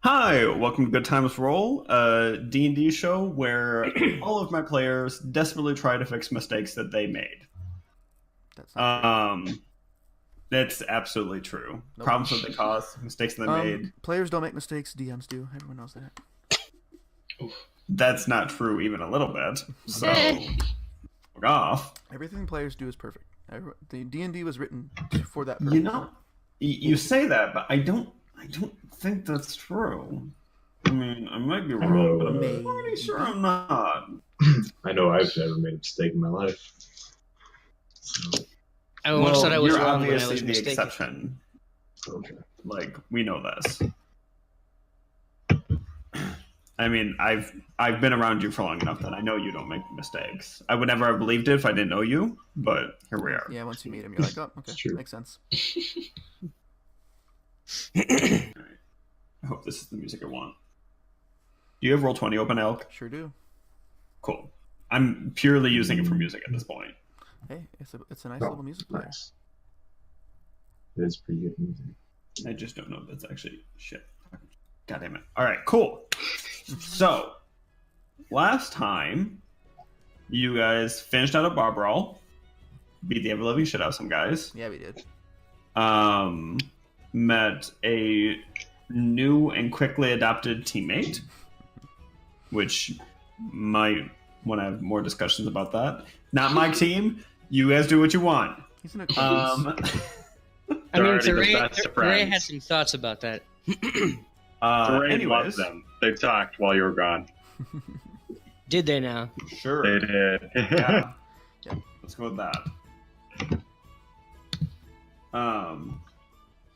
Hi, welcome to Good Times Roll, a D&D show where all of my players desperately try to fix mistakes that they made. That's not true. That's absolutely true. Nope. Problems that they caused, mistakes that they made. Players don't make mistakes, DMs do. Everyone knows that. That's not true even a little bit. So, fuck off. Everything players do is perfect. The D&D was written for that purpose. You know, you say that, but I don't think that's true. I mean, I might be wrong, but I'm pretty sure I'm not. I know I've never made a mistake in my life. So. I almost thought I was you're wrong when I obviously was the mistaken. exception. Okay. Like, we know this. I mean, I've been around you for long enough that I know you don't make mistakes. I would never have believed it if I didn't know you, but here we are. Yeah, once you meet him, you're like, oh, okay, makes sense. Right. I hope this is the music I want. Do you have Roll20 open, Elk? Sure do. Cool. I'm purely using it for music at this point. Hey, it's a nice little music player. Nice. It is pretty good music. I just don't know if that's actually shit. God damn it. Alright, cool. So, last time, you guys finished out a bar brawl, beat the ever-living shit out of some guys. Yeah, we did. Met a new and quickly adopted teammate, which might want to have more discussions about that. Not my team. You guys do what you want. He's an acquaintance. I mean, Ray had some thoughts about that. Anyways, loved them. They talked while you were gone. Did they now? Sure. They did. Yeah. Let's go with that.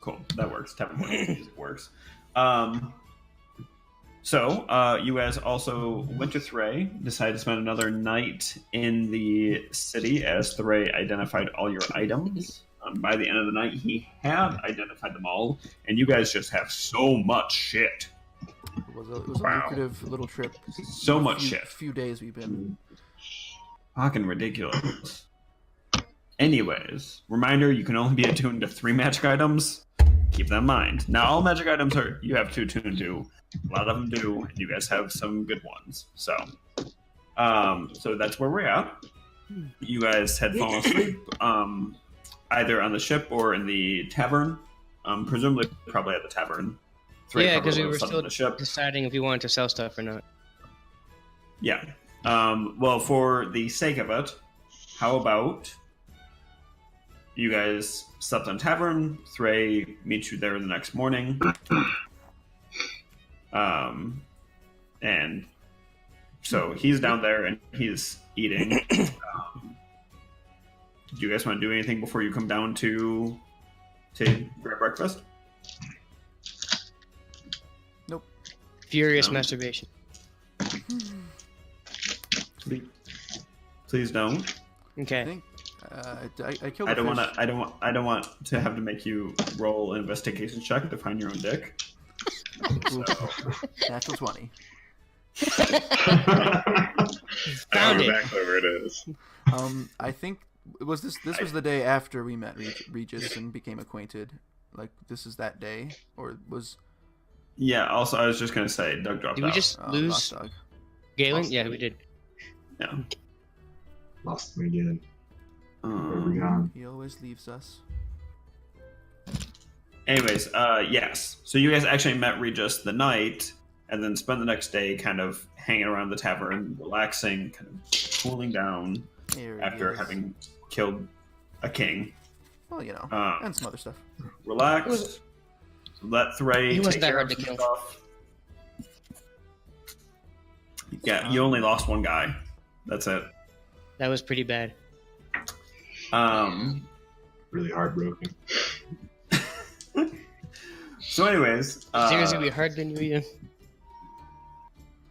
Cool. That works. Tavern music works. So, you guys also went to Thray, decided to spend another night in the city as Thray identified all your items. By the end of the night, he had identified them all, and you guys just have so much shit. It was a lucrative little trip. So much shit. Few days we've been. Fucking ridiculous. Anyways, reminder, you can only be attuned to 3 magic items. Keep that in mind. Now, all magic items you have to attune to. A lot of them do, and you guys have some good ones. So that's where we're at. You guys had fallen asleep, either on the ship or in the tavern. Presumably, probably at the tavern. Yeah, because we were still deciding if we wanted to sell stuff or not. Yeah. Well, for the sake of it, how about you guys slept on tavern? Thray meets you there the next morning. And so he's down there and he's eating. Do you guys want to do anything before you come down to grab breakfast? Nope. Furious masturbation. Please don't. Okay. I killed. I don't want to have to make you roll an investigation check to find your own dick. So. Natural 20. Found it. Exactly where it is. I think this was the day after we met Regis and became acquainted. Like, this is that day, or was? Yeah. Also, I was just gonna say, Doug dropped out. Did we just lose Doug. Galen? Yeah, we did. Yeah. Lost me again. Where we gone? He always leaves us. Anyways, yes. So you guys actually met Regis the night, and then spent the next day kind of hanging around the tavern, relaxing, kind of cooling down after having killed a king. Well, you know, and some other stuff. Relax. Let Thray take care of some stuff. Yeah, you only lost one guy. That's it. That was pretty bad. Really heartbroken. So anyways, Seriously, we heard the new year.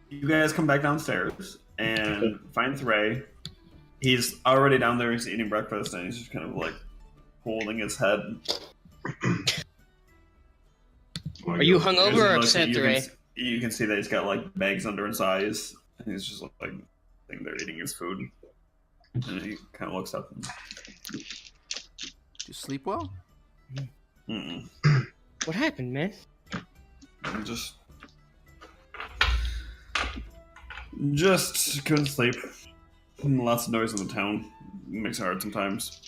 You guys come back downstairs and find Thray. He's already down there. He's eating breakfast, and he's just kind of like holding his head. Are you hungover or upset, Thray? You can see that he's got like bags under his eyes, and he's just like thinking they're eating his food. And he kind of looks up. And... Do you sleep well? Mm-mm. What happened, man? Just couldn't sleep. Lots of noise in the town. Makes it hard sometimes.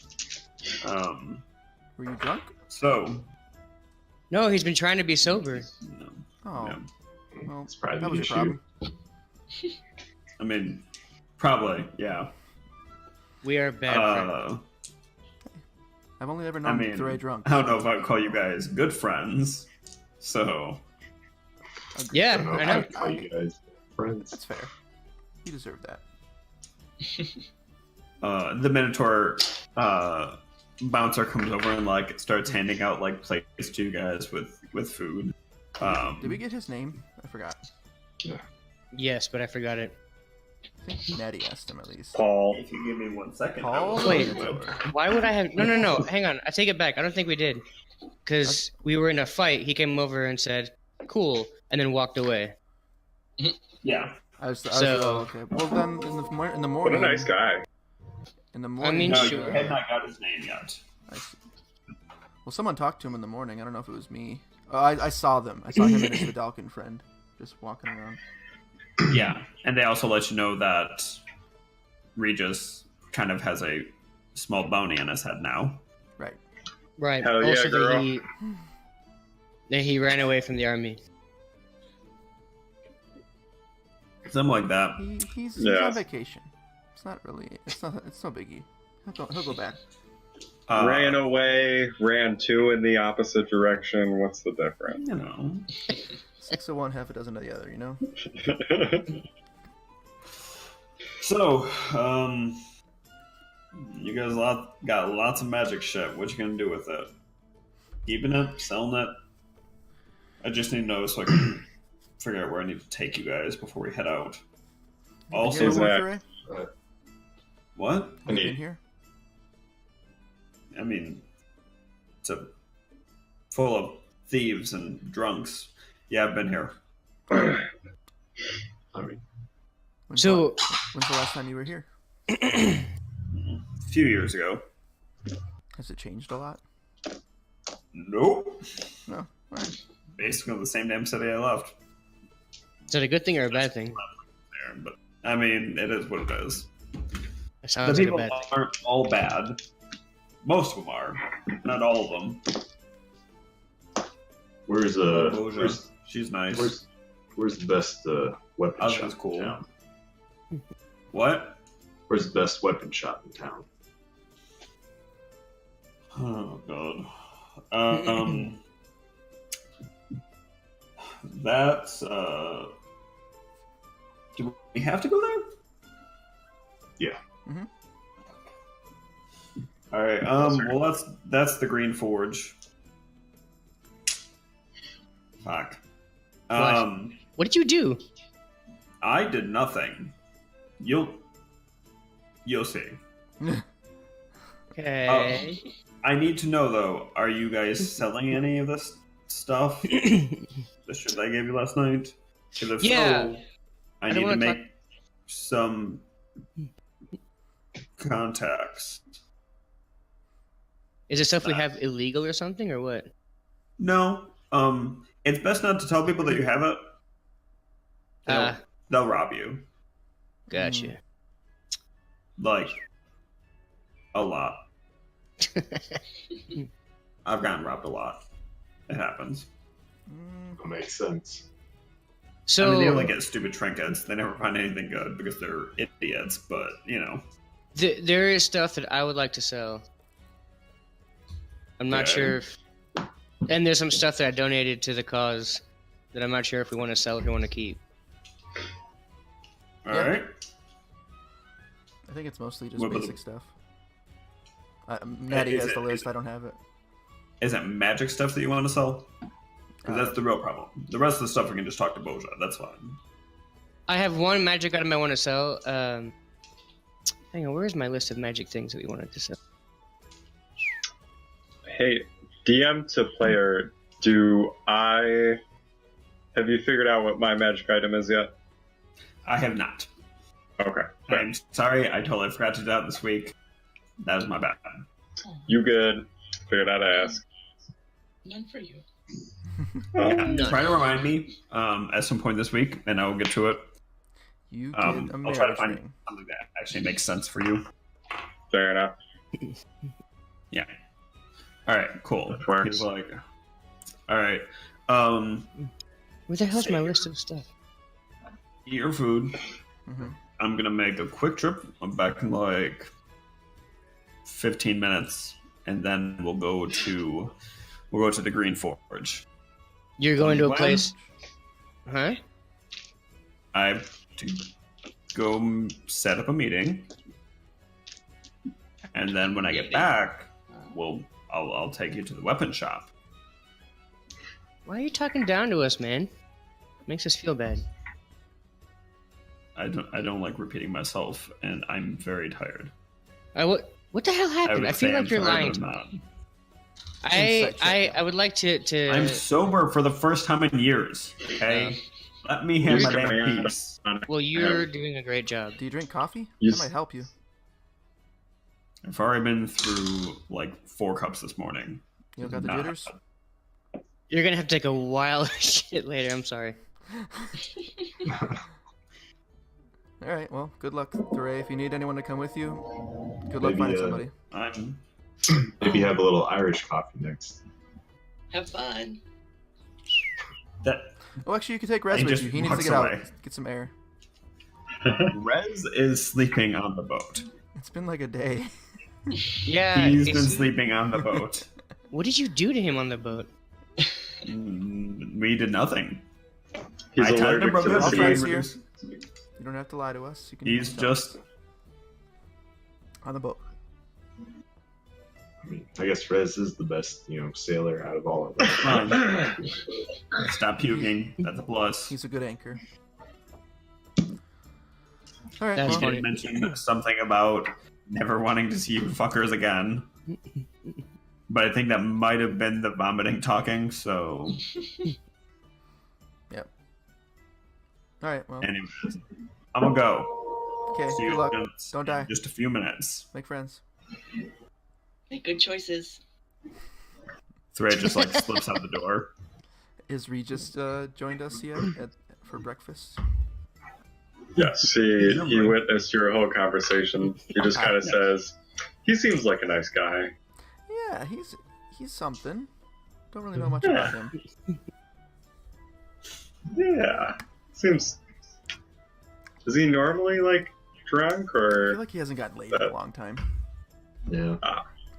Were you drunk? So. No, he's been trying to be sober. No, Oh. no. Well, It's probably that the was your issue. problem. I mean, probably, yeah. We are bad friends. I've only ever I known mean, Thray drunk. I don't know if I would call you guys good friends. So. Yeah, don't know I if know. I'd call you guys friends. That's fair. You deserve that. The Minotaur bouncer comes over and like starts handing out like plates to you guys with food. Did we get his name? I forgot. Yes, but I forgot it. I think Natty asked him at least. Paul. If you give me 1 second, Paul? I will Wait. tell you what. Why would I have... No. Hang on. I take it back. I don't think we did. Because we were in a fight. He came over and said, cool, and then walked away. Yeah. Okay. Well, then in the morning. What a nice guy. In the morning. mean, No, sure. you had not got his name yet. I see. Well, someone talked to him in the morning. I don't know if it was me. Oh, I saw them. I saw him and his Vidalcan friend just walking around. Yeah, and they also let you know that Regis kind of has a small bounty on his head now. Right. Right. Hell yeah, also, girl. that he ran away from the army. Something like that. He's Yeah. on vacation. It's not really. It's no biggie. He'll go back. Ran away, ran two in the opposite direction. What's the difference? You know. 6 of one, half a dozen of the other. You know. So, you guys got lots of magic shit. What you gonna do with it? Keeping it? Selling it? I just need to know so I can figure out where I need to take you guys before we head out. Also, You been that- here before, Ray? what? Have you been here? I mean, it's full of thieves and drunks. Yeah, I've been here. I mean, When's So, the last time you were here? A few years ago. Has it changed a lot? Nope. No. All right. Basically the same damn city I left. is that a good thing or a bad thing? There, but I mean, it is what it is. It The sounds like a people bad thing. aren't all bad. Most of them are. Not all of them. where's Boja. She's nice. where's the best weapon Oz shop is cool. in town? What? Where's the best weapon shop in town? Oh god. That's do we have to go there? Yeah. Mhm. All right. Well, that's the Green Forge. Fuck. What did you do? I did nothing. You'll see. Okay. I need to know though. Are you guys selling any of this stuff? The shit I gave you last night? 'Cause if Yeah. so, I don't need to wanna make some contacts. Is it stuff we have illegal or something, or what? No. It's best not to tell people that you have it. They'll rob you. Gotcha. Like a lot. I've gotten robbed a lot. It happens. That makes sense. So, I mean, they only get stupid trinkets. They never find anything good because they're idiots. But you know, there is stuff that I would like to sell. I'm not Okay. sure if... And there's some stuff that I donated to the cause that I'm not sure if we want to sell or if we want to keep. all Yeah. right. I think it's mostly just What about basic stuff. Natty Is has the it- list. I don't have it. Is it magic stuff that you want to sell? Because that's the real problem. The rest of the stuff we can just talk to Boja. That's fine. I have one magic item I want to sell. Hang on, where's my list of magic things that we wanted to sell? Hey, DM to player, have you figured out what my magic item is yet? I have not. Okay. I'm sorry. I totally forgot to do that this week. That was my bad. You good. Figured out to ask. None for you. None. Try to remind me at some point this week, and I will get to it. You get a I'll try to marriage find ring. something that actually makes sense for you. Fair enough. Yeah. All right. Cool. That works. He's like, all right. Where the hell's my list of stuff? Eat your food. Mm-hmm. I'm gonna make a quick trip. I'm back in like 15 minutes, and then we'll go to the Green Forge. You're going to a When? place. Huh? I have to go set up a meeting, and then when I get back, I'll take you to the weapon shop. Why are you talking down to us, man? Makes us feel bad. I don't like repeating myself, and I'm very tired. What the hell happened? I feel like you're lying to me. I would like to. I'm sober for the first time in years. Okay, let me have my damn peace. Well, you're doing a great job. Do you drink coffee? You That might help you. I've already been through like 4 cups this morning. You don't got the Nah. jitters? You're gonna have to take a wild shit later. I'm sorry. All right. Well, good luck, Thuray. If you need anyone to come with you, good luck Maybe, finding somebody. I'm Maybe have a little Irish coffee next. Have fun. that Oh, actually, you can take Rez He with just you. He needs to walks get away. out, get some air. Rez is sleeping on the boat. It's been like a day. Yeah. He's been sleeping on the boat. What did you do to him on the boat? We did nothing. He's I tied him allergic to up All to the friends sea. here. beavers. You don't have to lie to us. You can He's tell us. just On the boat. I mean, I guess Rez is the best, sailor out of all of us. fine. Stop puking. That's a plus. He's a good anchor. All right. That's He Well, funny. did mention something about never wanting to see you fuckers again. But I think that might have been the vomiting talking, so all right. Well, anyways. I'm gonna go. okay. See you Good luck. in Don't die. just a few minutes. Make friends. Make good choices. Thray just like slips out the door. Is Regis joined us yet for breakfast? Yes, he witnessed your whole conversation. He just kind of says, "He seems like a nice guy." Yeah, he's something. Don't really know much about him. Yeah, seems. Is he normally like drunk I or? feel like he hasn't gotten laid in a long time. Yeah.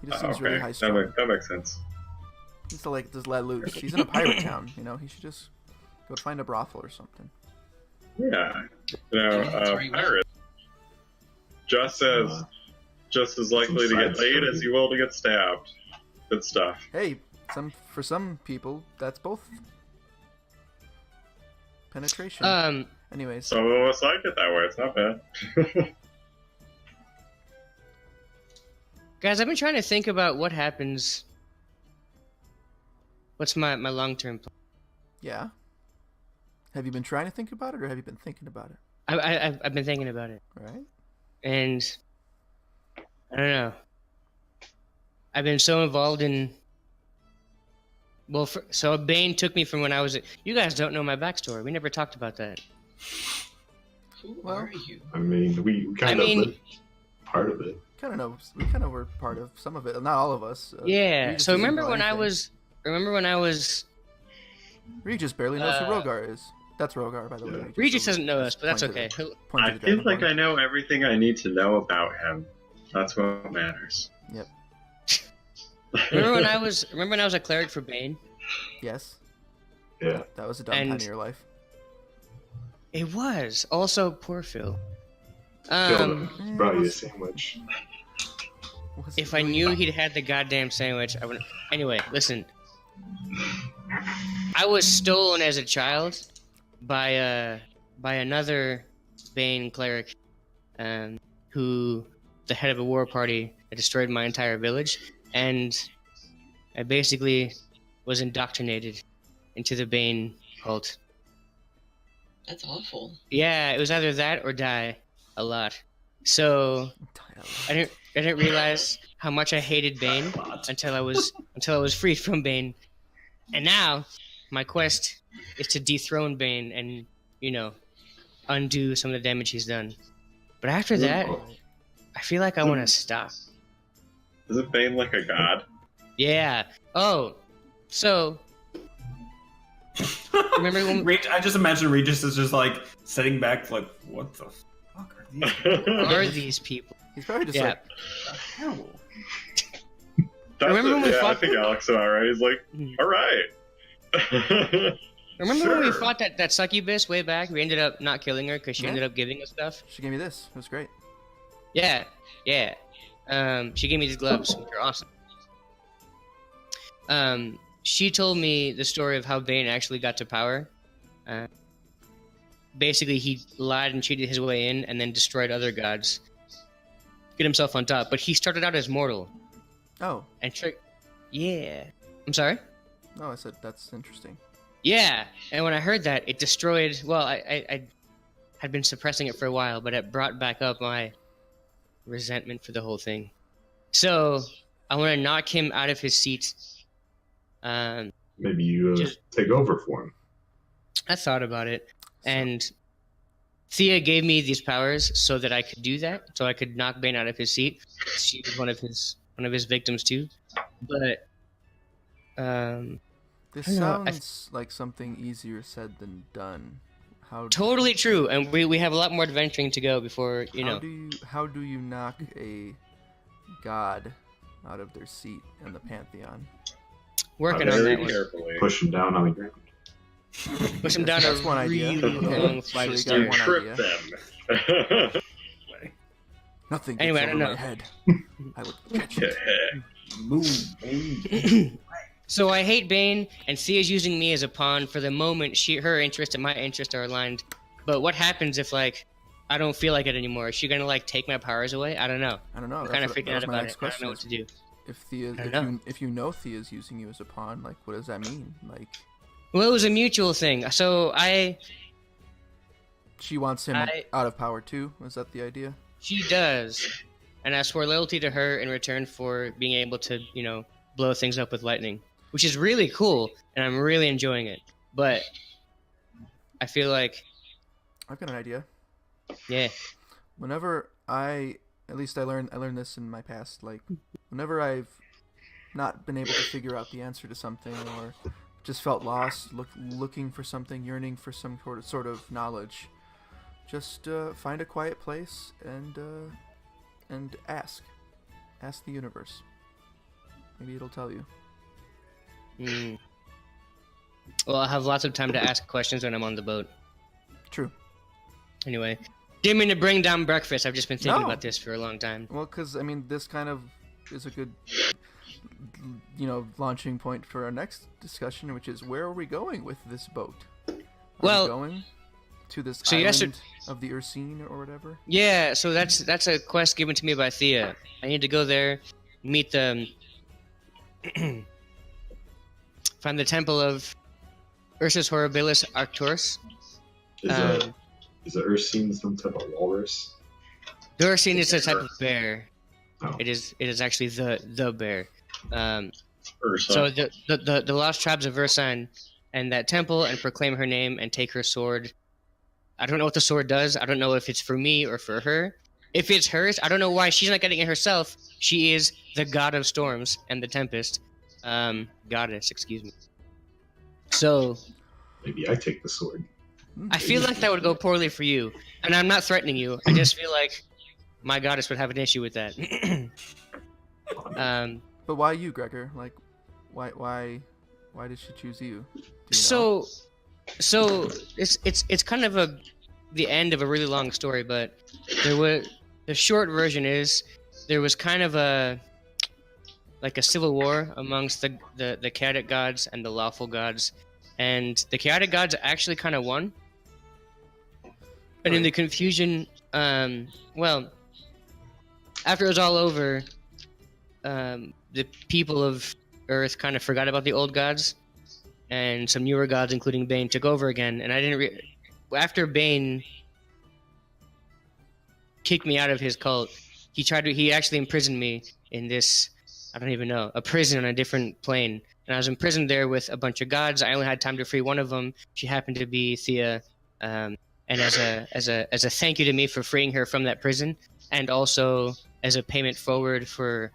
He just seems really high that, strung. that makes sense. He's to like just let loose. He's in a pirate town, He should just go find a brothel or something. Yeah, That's where he went. pirate. Just as likely to Some get side laid story. as you will to get stabbed. Good stuff. Hey, for some people, that's both penetration. Anyways, Some of us like it that way. It's not bad. Guys, I've been trying to think about what happens. What's my long-term plan? yeah. Have you been trying to think about it, or have you been thinking about it? I've been thinking about it, Right? and I don't know. I've been so involved in. Well, so Bane took me from when I was. You guys don't know my backstory. We never talked about that. Who Well- are you? I mean, we kind of lived part of it. Kind of know. We kind of were part of some of it. Not all of us. Yeah. Regis So doesn't remember know when I anything. was. Remember when I was. Regis barely knows who Rogar is. That's Rogar, by the way. Yeah. Regis doesn't know us, but that's Point to okay. the- point to I the feel dragon like point. I know everything I need to know about him. That's what matters. Remember when I was. Remember when I was a cleric for Bane? Yes, Yeah. that was a dumb time And- of your life. It was. Also, poor Phil. Killed him. Brought you a sandwich. Was If it I really knew bad? he'd had the goddamn sandwich, I would. Anyway, listen. I was stolen as a child by another Bane cleric, who the head of a war party that destroyed my entire village, and I basically was indoctrinated into the Bane cult. That's awful. Yeah, it was either that or die a lot. So I didn't realize how much I hated Bane until I was freed from Bane. And now my quest is to dethrone Bane and, undo some of the damage he's done. But after that, I feel like I want to stop. Isn't Bane like a god? Yeah. Oh, so remember when I just imagine Regis is just like sitting back, like, what the fuck are these people? are these people? He's probably just Yeah. like, Hell. Remember when we I fought- think Alex is alright. He's like, all right. Remember when we Sure. fought that succubus way back? We ended up not killing her because she Yeah. ended up giving us stuff. she gave me this. It was great. Yeah. She gave me these gloves, which are awesome. She told me the story of how Bane actually got to power. Basically, he lied and cheated his way in, and then destroyed other gods. Get himself on top, but he started out as mortal Oh, and trick. Yeah. I'm sorry. no, I said that's interesting. Yeah, and when I heard that, it destroyed. Well, I had been suppressing it for a while, but it brought back up my resentment for the whole thing. So I want to knock him out of his seat. Maybe you Just- take over for him. I thought about it, and Thea gave me these powers so that I could do that, so I could knock Bane out of his seat. She was one of his victims too, but This I don't know, sounds like something easier said than done. How totally true. And we have a lot more adventuring to go before How do you knock a god out of their seat in the pantheon? working on Very that one. carefully. Push him down on the ground. Push him down That's a one idea. really Okay. long So flight we of got You one stairs. trip them. Nothing gets Anyway, I over don't my know. head. I would catch it. Move. So I hate Bane, and Thea's using me as a pawn for the moment. Her interest and my interest are aligned. But what happens if I don't feel like it anymore? Is she gonna take my powers away? I don't know. I don't know. I'm That's kind of what- freaking that was out my about next it. I don't question know what is, to do. if Thea, I don't know. if you know Thea's using you as a pawn, what does that mean? Well, it was a mutual thing. So She wants him out of power too. Is that the idea? she does, and I swore loyalty to her in return for being able to, blow things up with lightning, which is really cool, and I'm really enjoying it. But I feel like, I've got an idea. yeah, Whenever I learned this in my past. Whenever I've not been able to figure out the answer to something, or just felt lost, looking for something, yearning for some sort of knowledge, just find a quiet place and ask the universe. Maybe it'll tell you. Well, I have lots of time to ask questions when I'm on the boat. True. Anyway, didn't mean to bring down breakfast. I've just been thinking No. about this for a long time. Well, because this kind of is a good, launching point for our next discussion, which is where are we going with this boat? Are Well, we going to this so island yesterday- of the Ursine or whatever? Yeah, so that's a quest given to me by Thea. I need to go there, meet the find the temple of Ursus Horribilis Arcturus. Is a Ursine some type of walrus? The Ursine is a type of bear. Oh. It is actually the bear. Ursa. So the lost tribes of Ursine and that temple and proclaim her name and take her sword. I don't know what the sword does. I don't know if it's for me or for her. If it's hers, I don't know why she's not getting it herself. She is the god of storms and the tempest. Goddess, excuse me. So Maybe I take the sword. I feel like that would go poorly for you. And I'm not threatening you. I just feel like my goddess would have an issue with that. But why you, Gregor? Why did she choose you? Do you know? So it's kind of the end of a really long story, but the short version is there was kind of a civil war amongst the chaotic gods and the lawful gods, and the chaotic gods actually kind of won. And in the confusion, after it was all over, the people of Earth kind of forgot about the old gods, and some newer gods, including Bane, took over again. And I didn't. After Bane kicked me out of his cult, he actually imprisoned me in this. I don't even know, a prison on a different plane, and I was imprisoned there with a bunch of gods. I only had time to free one of them. She happened to be Thea, and as a thank you to me for freeing her from that prison, and also as a payment forward for,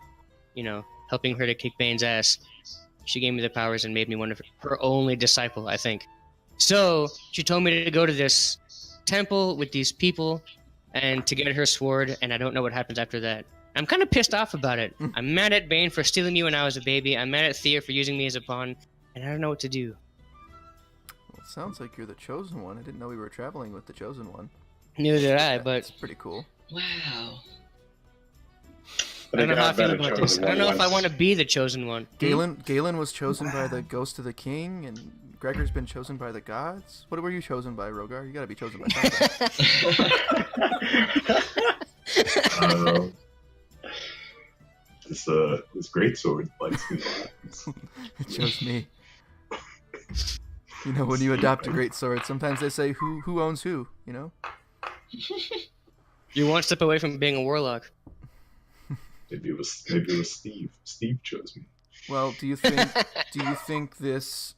helping her to kick Bane's ass, she gave me the powers and made me one of her only disciple, I think. So she told me to go to this temple with these people and to get her sword, and I don't know what happens after that. I'm kind of pissed off about it. I'm mad at Bane for stealing me when I was a baby. I'm mad at Thea for using me as a pawn, and I don't know what to do. Well, it sounds like you're the chosen one. I didn't know we were traveling with the chosen one. Neither did I, but It's pretty cool. Wow. I don't know how I feel about this. I don't know if I want to to. be the chosen one. Galen was chosen by the ghost of the king, and Gregor's been chosen by the gods. What were you chosen by, Rogar? You gotta be chosen by something. This great sword likes me. It chose me. When you adopt a great sword, sometimes they say who owns who, You're one step away from being a warlock. Maybe it was Steve. Steve chose me. Well, do you think this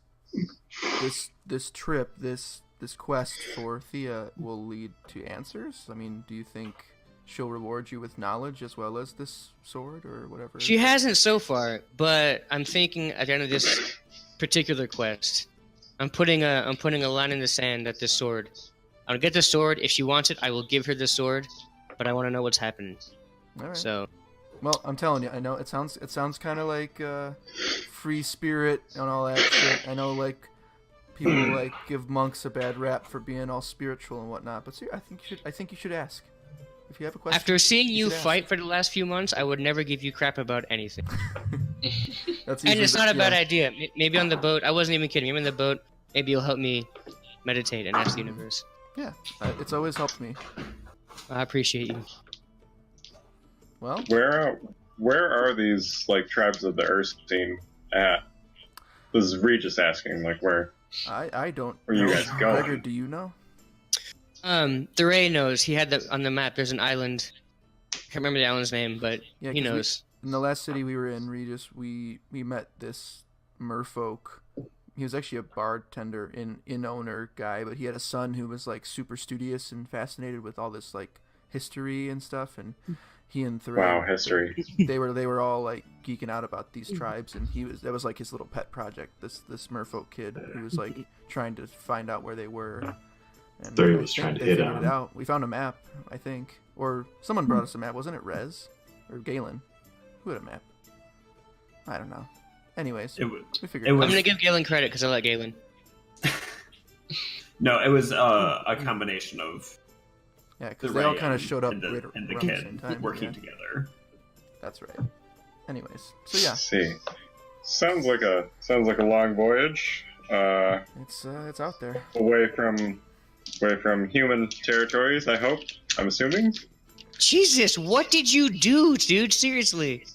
trip, this quest for Thea will lead to answers? I mean, do you think she'll reward you with knowledge as well as this sword or whatever? She hasn't so far, but I'm thinking at the end of this particular quest, I'm putting a line in the sand at this sword. I'll get the sword. If she wants it, I will give her the sword, but I want to know what's happening. All right. So, well, I'm telling you, I know it sounds kind of like free spirit and all that shit. I know people give monks a bad rap for being all spiritual and whatnot, but I think you should ask. If you have a question. after seeing you should fight for the last few months, I would never give you crap about anything. That's And it's not a bad yeah. idea. Maybe on the boat, I wasn't even kidding. Maybe on the boat, maybe you'll help me meditate and ask the universe. Yeah, it's always helped me. I appreciate you. Well, Where are these tribes of the Earth scene at? This is Regis asking, where? I don't Where you know. guys going? Gregor, do you know? Thuray knows. He had on the map. There's an island. I can't remember the island's name, but Yeah, he 'cause knows. In the last city we were in, Regis, we met this merfolk. He was actually a bartender, inn owner guy, but he had a son who was super studious and fascinated with all this history and stuff. And he and Thuray, Wow, history. they were all geeking out about these tribes, and that was his little pet project. This merfolk kid who was trying to find out where they were. And Thuray I was think trying to they hit figured on it him. out. We found a map, I think, or someone brought us a map. Wasn't it Rez or Galen? Who had a map? I don't know. Anyways, It was. we figured It it was I'm gonna give Galen credit because I like Galen. No, it was a combination of Yeah, because the they all Ray kind of showed up and the right and the around the kid same time. working yeah. together. That's right. Anyways, so yeah, See, sounds like a long voyage. it's out there. Away from human territories. I hope. I'm assuming. Jesus, what did you do, dude? Seriously,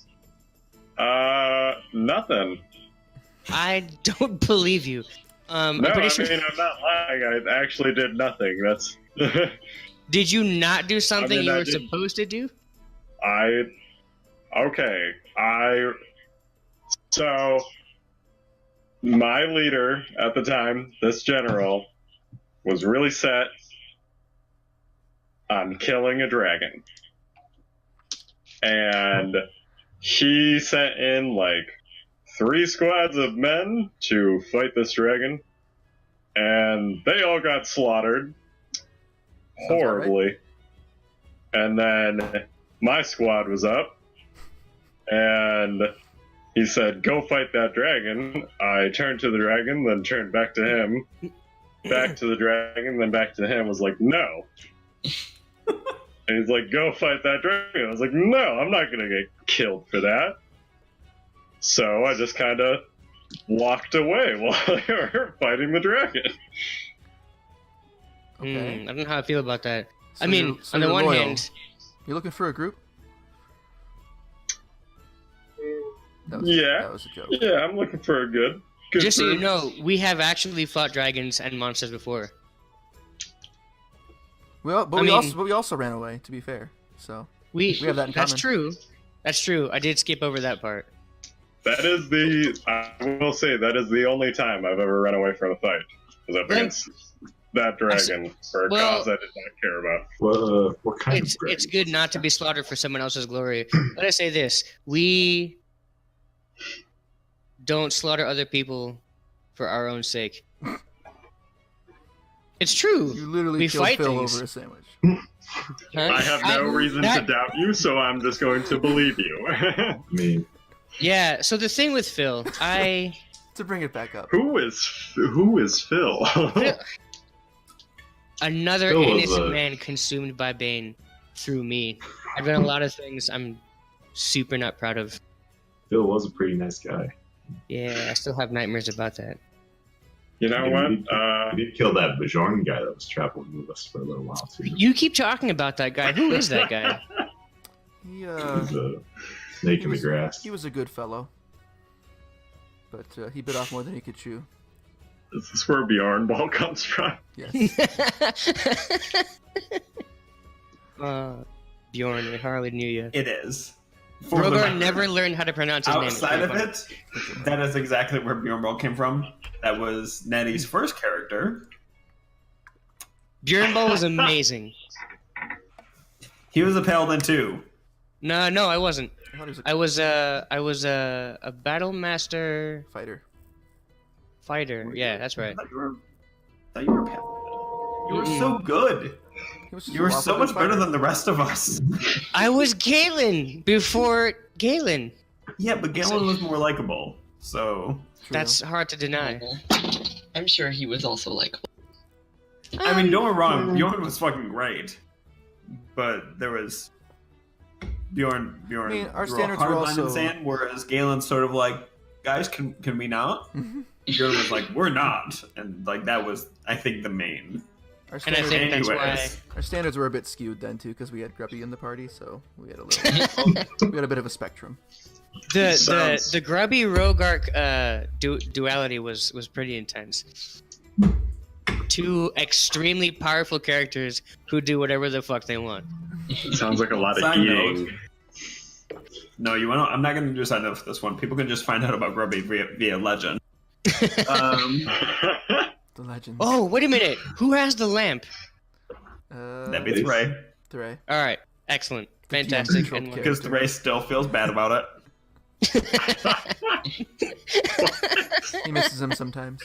Nothing. I don't believe you. No, I'm pretty sure. I'm not lying. I actually did nothing. That's. Did you not do something you I were didn't. supposed to do? So my leader at the time, this general, was really set on killing a dragon. And he sent in 3 squads of men to fight this dragon. And they all got slaughtered Sounds about horribly. And then my squad was up, and he said, "Go fight that dragon." I turned to the dragon, then turned back to him, back to the dragon, then back to him. Was like, "No." And he's like, "Go fight that dragon." I was like, "No, I'm not gonna get killed for that." So I just kind of walked away while they were fighting the dragon. Okay. I don't know how I feel about that. So I mean, you're- so on the you're one loyal. hand, You looking for a group? That Yeah. was a joke. Yeah, I'm looking for a good just so you group. know, we have actually fought dragons and monsters before. But I mean- we also ran away. To be fair, so We have that in That's common. true. That's true. I did skip over that part. That is I will say, that is the only time I've ever run away from a fight. Was up against that dragon for a cause I did not care about. What kind of It's dragon good was not to that? be slaughtered for someone else's glory. Let us say this: we don't slaughter other people for our own sake. It's true. You literally We killed fight Phil things. over a sandwich. Huh? I have no reason to that- doubt you, so I'm just going to believe you. I mean, Yeah. So the thing with Phil, To bring it back up. who is Phil? another Phil was innocent a- man consumed by Bane through me. I've done a lot of things I'm super not proud of. Phil was a pretty nice guy. Yeah, I still have nightmares about that. You know And what? we did kill that Bajorn guy that was traveling with us for a little while too. You keep talking about that guy. Who is that guy? He He was a snake in the grass. he was a good fellow. But he bit off more than he could chew. Is this where Bjorn Ball comes from? Yes. Bjorn, I hardly knew you. It is. For the Rogar record, never learned how to pronounce his name. outside of it, that is exactly where Bjorn Ball came from. That was Nettie's first character. Bjorn Ball was amazing. He was a paladin too. No, I wasn't. I thought he was a I was a battle master fighter. fighter. Yeah, that's right. I thought you were a paladin. You were so good. He was You were so much better than the rest of us. I was Galen before Galen. Yeah, but Galen was more likable. So, That's hard to deny. I'm sure he was also likable. I mean, don't get me wrong, Bjorn was fucking great. But there was Bjorn. I mean, our drew a standards hard were line in the also- sand, whereas Galen's sort of like, guys, can we not? Bjorn was like, we're not, and like that was, I think, the main. Our And I standards, think that's why. Anyways, our standards were a bit skewed then too, because we had Grubby in the party, so we had a little, we had a bit of a spectrum. The grubby Rogark duality was pretty intense. Two extremely powerful characters who do whatever the fuck they want. Sounds like a lot of Side eating. no, you want to? I'm not going to do a side note for this one. People can just find out about Grubby via legend. The legends. Oh, wait a minute. Who has the lamp? That'd be Thray, Thray. All right, excellent, The DM fantastic. controlled And because Thray still feels bad about it. He misses him sometimes.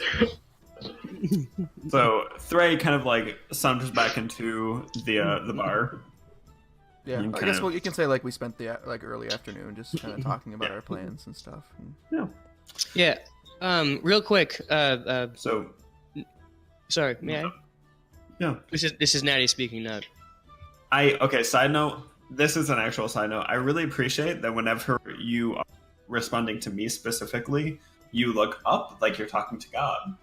So Thray kind of like saunters back into the bar. Yeah, You I kind guess of- well, you can say like we spent the like early afternoon just kind of talking about our plans and stuff. And yeah. Real quick. So Sorry, may I? yeah, This is Natty speaking now. Side note. This is an actual side note. I really appreciate that whenever you are responding to me specifically, you look up like you're talking to God.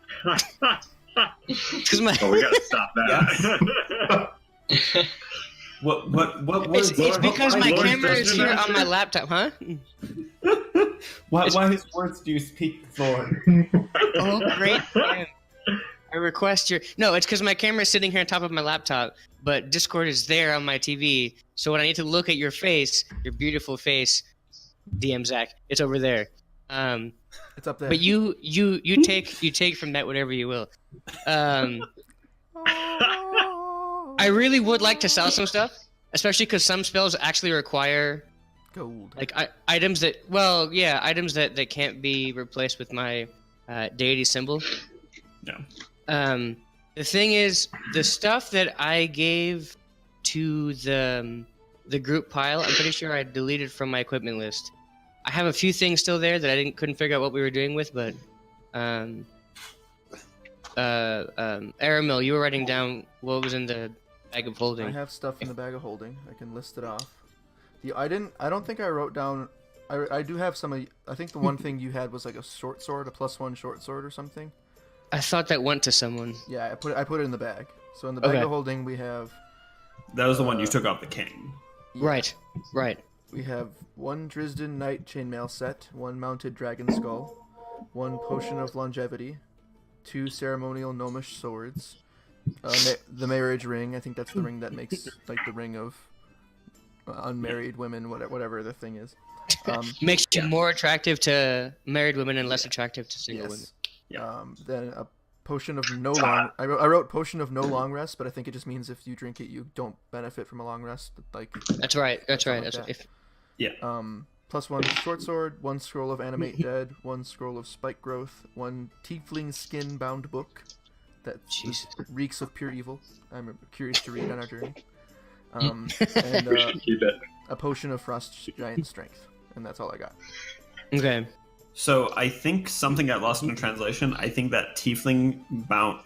Because my Oh, we gotta stop that. What it's words? because my Lord, camera is doesn't here answer. on my laptop, huh? Why his words do you speak, Lord? Oh, great. Man. I request your. No, it's because my camera is sitting here on top of my laptop, but Discord is there on my TV. So when I need to look at your face, your beautiful face, DM Zach, it's over there. it's up there. But you take from that whatever you will. I really would like to sell some stuff, especially because some spells actually require Gold. like items that can't be replaced with my deity symbol. Yeah. The thing is, the stuff that I gave to the group pile, I'm pretty sure I deleted from my equipment list. I have a few things still there that I couldn't figure out what we were doing with, but Aramil, you were writing down what was in the bag of I holding. have stuff in the bag of holding. I can list it off. I don't think I wrote down. I do have some. I think the one thing you had was like a short sword, a +1 short sword or something. I thought that went to someone. Yeah, I put it in the bag. So in the bag Okay. of holding we have That was the one you took off the king. Right. we have 1 Drisden Knight chainmail set, 1 mounted dragon skull, 1 potion of longevity, 2 ceremonial gnomish swords, the marriage ring. I think that's the ring that makes like the ring of unmarried women, whatever the thing is. Makes you more attractive to married women and less attractive to single women. yes. Then a potion of no long. I wrote potion of no long rest, but I think it just means if you drink it, you don't benefit from a long rest. Like That's right. That's right. like That's that. +1 short sword, 1 scroll of animate dead, 1 scroll of spike growth, 1 tiefling skin bound book that reeks of pure evil. I'm curious to read on our journey. And We should keep it. a potion of frost giant strength, and that's all I got. Okay. So I think something got lost in translation. I think that tiefling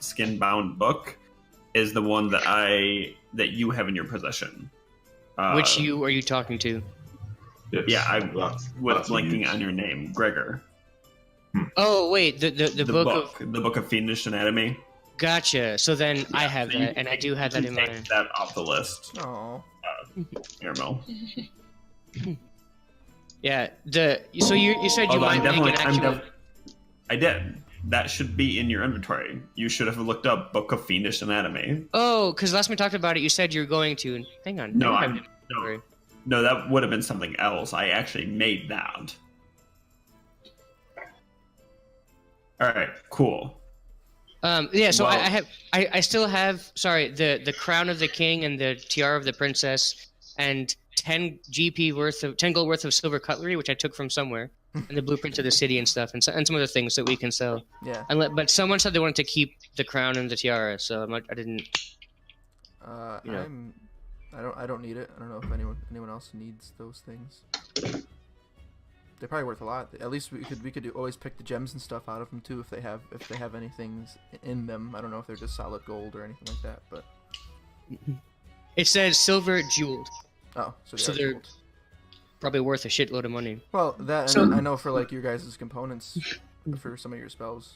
skin bound book is the one that you have in your possession. Which are you talking to? Yes. Yeah, I Lots was of blanking use. on your name, Gregor. Oh wait, the book of Fiendish Anatomy. Gotcha. So then I have so that, and I do have that in Take mind. that off the list. Oh, Irmo. Yeah. So you said you might make an actual. I did. That should be in your inventory. You should have looked up Book of Fiendish Anatomy. Oh, because last time we talked about it, you said you were going to. Hang on. No, I I'm don't have it in my inventory. no, that would have been something else. I actually made that. All right, cool. Yeah, so Well- I still have, sorry, the crown of the king and the tiara of the princess and 10 gold worth of silver cutlery, which I took from somewhere, and the blueprint of the city and stuff, and some other things that we can sell. yeah. But someone said they wanted to keep the crown and the tiara, so I didn't. Yeah. I don't need it. I don't know if anyone else needs those things. They're probably worth a lot. At least we could always pick the gems and stuff out of them too if they have any things in them. I don't know if they're just solid gold or anything like that, but It says silver jeweled, oh, So are they're- gold. probably worth a shitload of money. Well, that So- and I know for like your guys' components for some of your spells,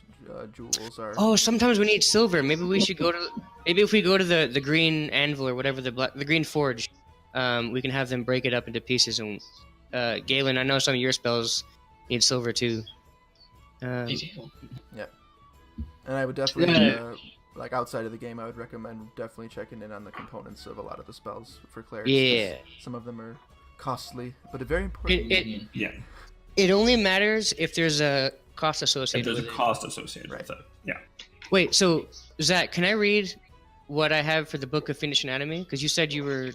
jewels are. Oh, sometimes we need silver. Maybe we should go to. Maybe if we go to the green anvil or whatever the green forge, we can have them break it up into pieces. And Galen, I know some of your spells need silver too. They do. And I would definitely, Yeah. like outside of the game, I would recommend definitely checking in on the components of a lot of the spells for clerics. 'cause Yeah. Some of them are costly, but very important. Yeah, It only matters if there's a cost if associated there's a with it. cost associated with it. Yeah. Wait, so Zach, can I read what I have for the Book of Fiendish Anatomy? Because you said you were.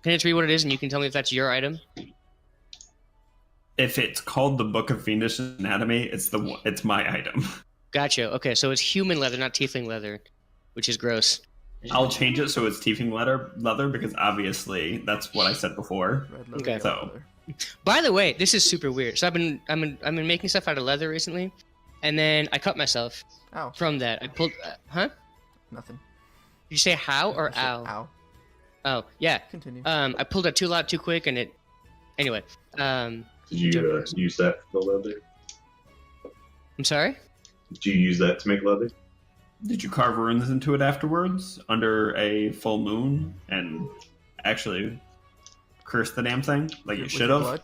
Can I just read what it is, and you can tell me if that's your item? If it's called the Book of Fiendish Anatomy, it's my item. Gotcha. Okay, so it's human leather, not tiefling leather, which is gross. I'll change it so it's tiefling leather because obviously that's what I said before. Red leather, Okay. yellow So- leather. By the way, this is super weird. So I've been making stuff out of leather recently, and then I cut myself Ow. from that. I pulled. Huh? Nothing. Did you say how or I said ow? Ow. Oh yeah. Continue. I pulled it too loud too quick, and it. Anyway. Did you use that for the leather? I'm sorry. Did you use that to make leather? Did you carve runes into it afterwards under a full moon and actually curse the damn thing like you With should your have? blood?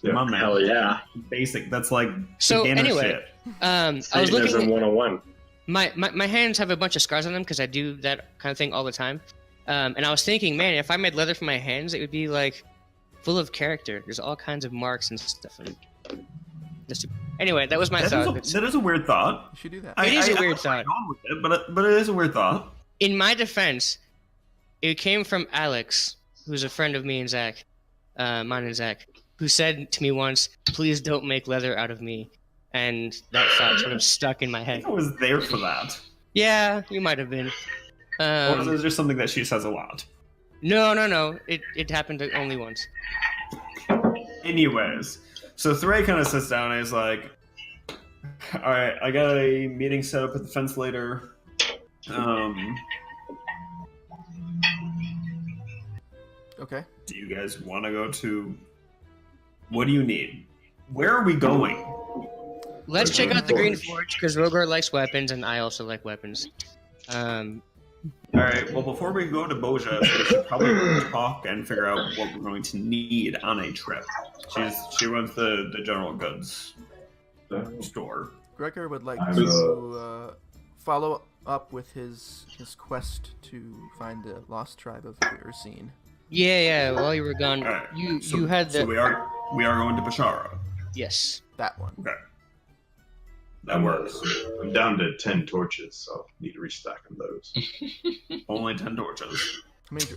Come on, man. Hell yeah. Basic. That's like So, beginner anyway, shit. I was Satanism looking. 101. My hands have a bunch of scars on them because I do that kind of thing all the time. And I was thinking, man, if I made leather for my hands, it would be like full of character. There's all kinds of marks and stuff. Anyway, that was my thought. That is a weird thought. You should do that. It is a I weird don't know where thought. you're going with it, but it is a weird thought. In my defense, it came from Alex, who's a friend of me and Zach, mine and Zach, who said to me once, "Please don't make leather out of me," and that thought sort of stuck in my I head. think I was there for that. Yeah, you might have been. Or is it just something that she says a lot? No. It happened only once. Anyways, so Thray kind of sits down and is like, "All right, I got a meeting set up at the fence later. Okay. Do you guys want to go to? What do you need? Where are we going? Let's check out the Green Forge because Rogar likes weapons and I also like weapons. All right. Well, before we go to Boja, we should probably talk and figure out what we're going to need on a trip. She runs the general goods store. Gregor would like I'm, to follow up with his quest to find the lost tribe of the Ursine. Yeah. While you were gone, All right. you had the So we are going to Bashara. yes. That one. Okay. That works. I'm down to 10 torches, so I need to restock on those. Only 10 torches.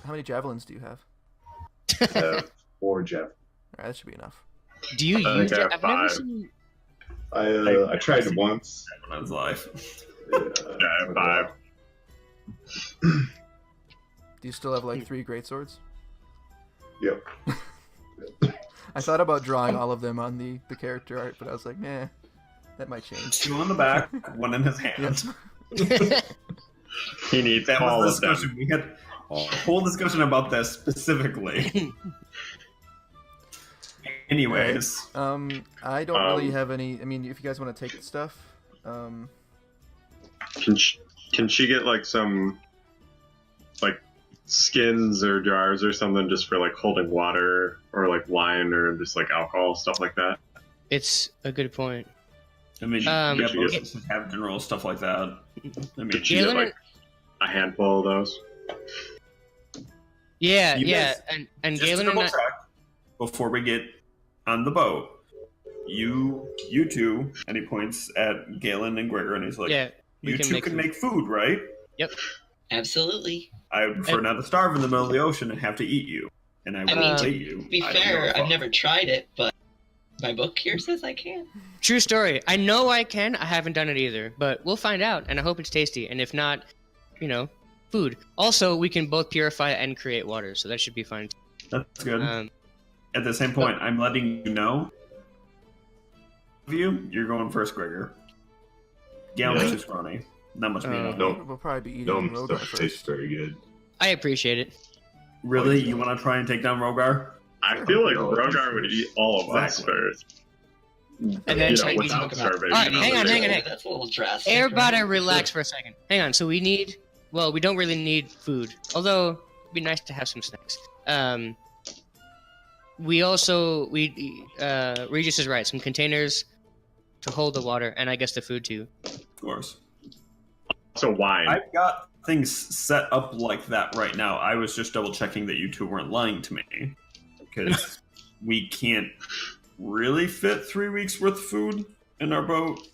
How many javelins do you have? I have 4 javelins. Alright, that should be enough. Do you I use think I it? have I've never 5. seen. I tried it once. When I was alive. Yeah, Yeah, I have 5. Do you still have like 3 great swords? Yep. I thought about drawing all of them on the character art, but I was like, nah, that might change. 2 on the back, 1 in his hand. He needs That all was of the them. discussion. We had a whole discussion about this specifically. Anyways, I don't really have any. I mean, if you guys want to take the stuff, Can she get like some like skins or jars or something just for like holding water or like wine or just like alcohol, stuff like that? It's a good point. I mean, Um, yeah, most have general stuff like that. I mean, Could she get Galen- like a handful of those? Yeah, You yeah, guys- and just to Galen and double I. check before we get on the boat, you two, and he points at Galen and Gregor, and he's like, Yeah, we "You can two make can food." make food, right? Absolutely. I would prefer not to starve in the middle of the ocean and have to eat you, and I I will mean, eat you. To be I don't give fair, a I've fuck. never tried it, but my book here says I can. True story. I know I can. I haven't done it either, but we'll find out, and I hope it's tasty. And if not, food. Also, we can both purify and create water, so that should be fine. That's good. Um, At the same point, I'm letting you know. You're going first, Gregor. Galen's Yeah. too scrawny. Not much meat on No. him. we'll probably be eating Gnome Rogar stuff tastes first. very good. I appreciate it. Really? You want to try and take down Rogar? I feel like No, Rogar would eat all of us Exactly. first. And then you know, without talk about- starvation. Alright, hang on. That's a little drastic. Everybody right? relax for a second. Hang on. So we don't really need food. Although, it'd be nice to have some snacks. Regis is right. Some containers to hold the water, and I guess the food too. Of course. So wine. I've got things set up like that right now. I was just double checking that you two weren't lying to me. Because we can't really fit 3 weeks worth of food in our boat.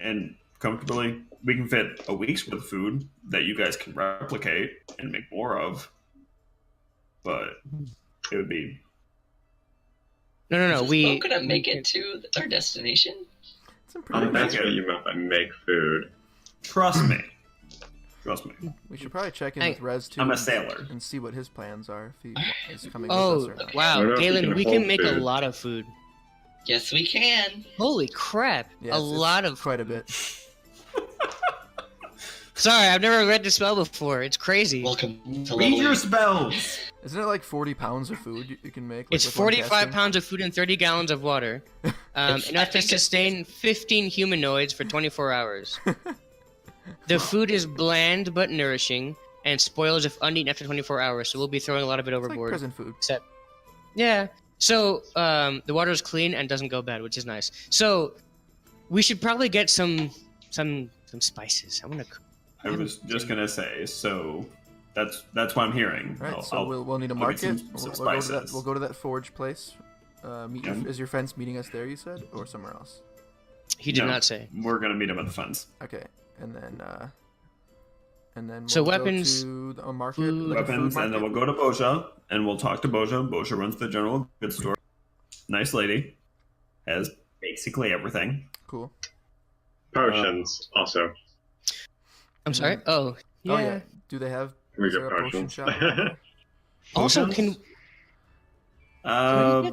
And comfortably, we can fit a week's worth of food that you guys can replicate and make more of. But it would be. No. Is this We boat gonna make it to our destination? It's in pretty good That's shape. what you meant by make food. Trust me. Trust me. We should probably check in Hey, with Rez too. I'm a sailor. And see what his plans are. If he is coming with Oh us or not. I wow, don't know if we Galen, can we hold can make a food. lot of food. Yes, we can. Holy crap! Yeah, a it's lot of. quite a bit. Sorry, I've never read the spell before. It's crazy. Welcome to Read level your 8. spells! Isn't it like 40 pounds of food you can make? Like, It's with one 45 casting? pounds of food and 30 gallons of water. I Enough to think it's- sustain 15 humanoids for 24 hours. The food is bland but nourishing, and spoils if uneaten after 24 hours, so we'll be throwing a lot of it It's like overboard. prison food. Except, yeah. So, the water is clean and doesn't go bad, which is nice. So, we should probably get some spices. I want to. I was just gonna say, so that's what I'm hearing. Right, I'll- so I'll- we'll need to I'll mark get it. some We'll go to spices. that. We'll go to that forge place. Is your friends meeting us there? You said, or somewhere else? He did No. not say. We're gonna meet him at the fence. Okay, and then we'll So go weapons, to the market, food- like a food Weapons, and then we'll market? go to Boja, and we'll talk to Boja. Boja runs the general goods store. Nice lady. Has basically everything. Cool. Potions, also. I'm sorry? Oh, yeah. Oh yeah. Do they have? We is get there a potion potions. shop around there? Also, Potions? can.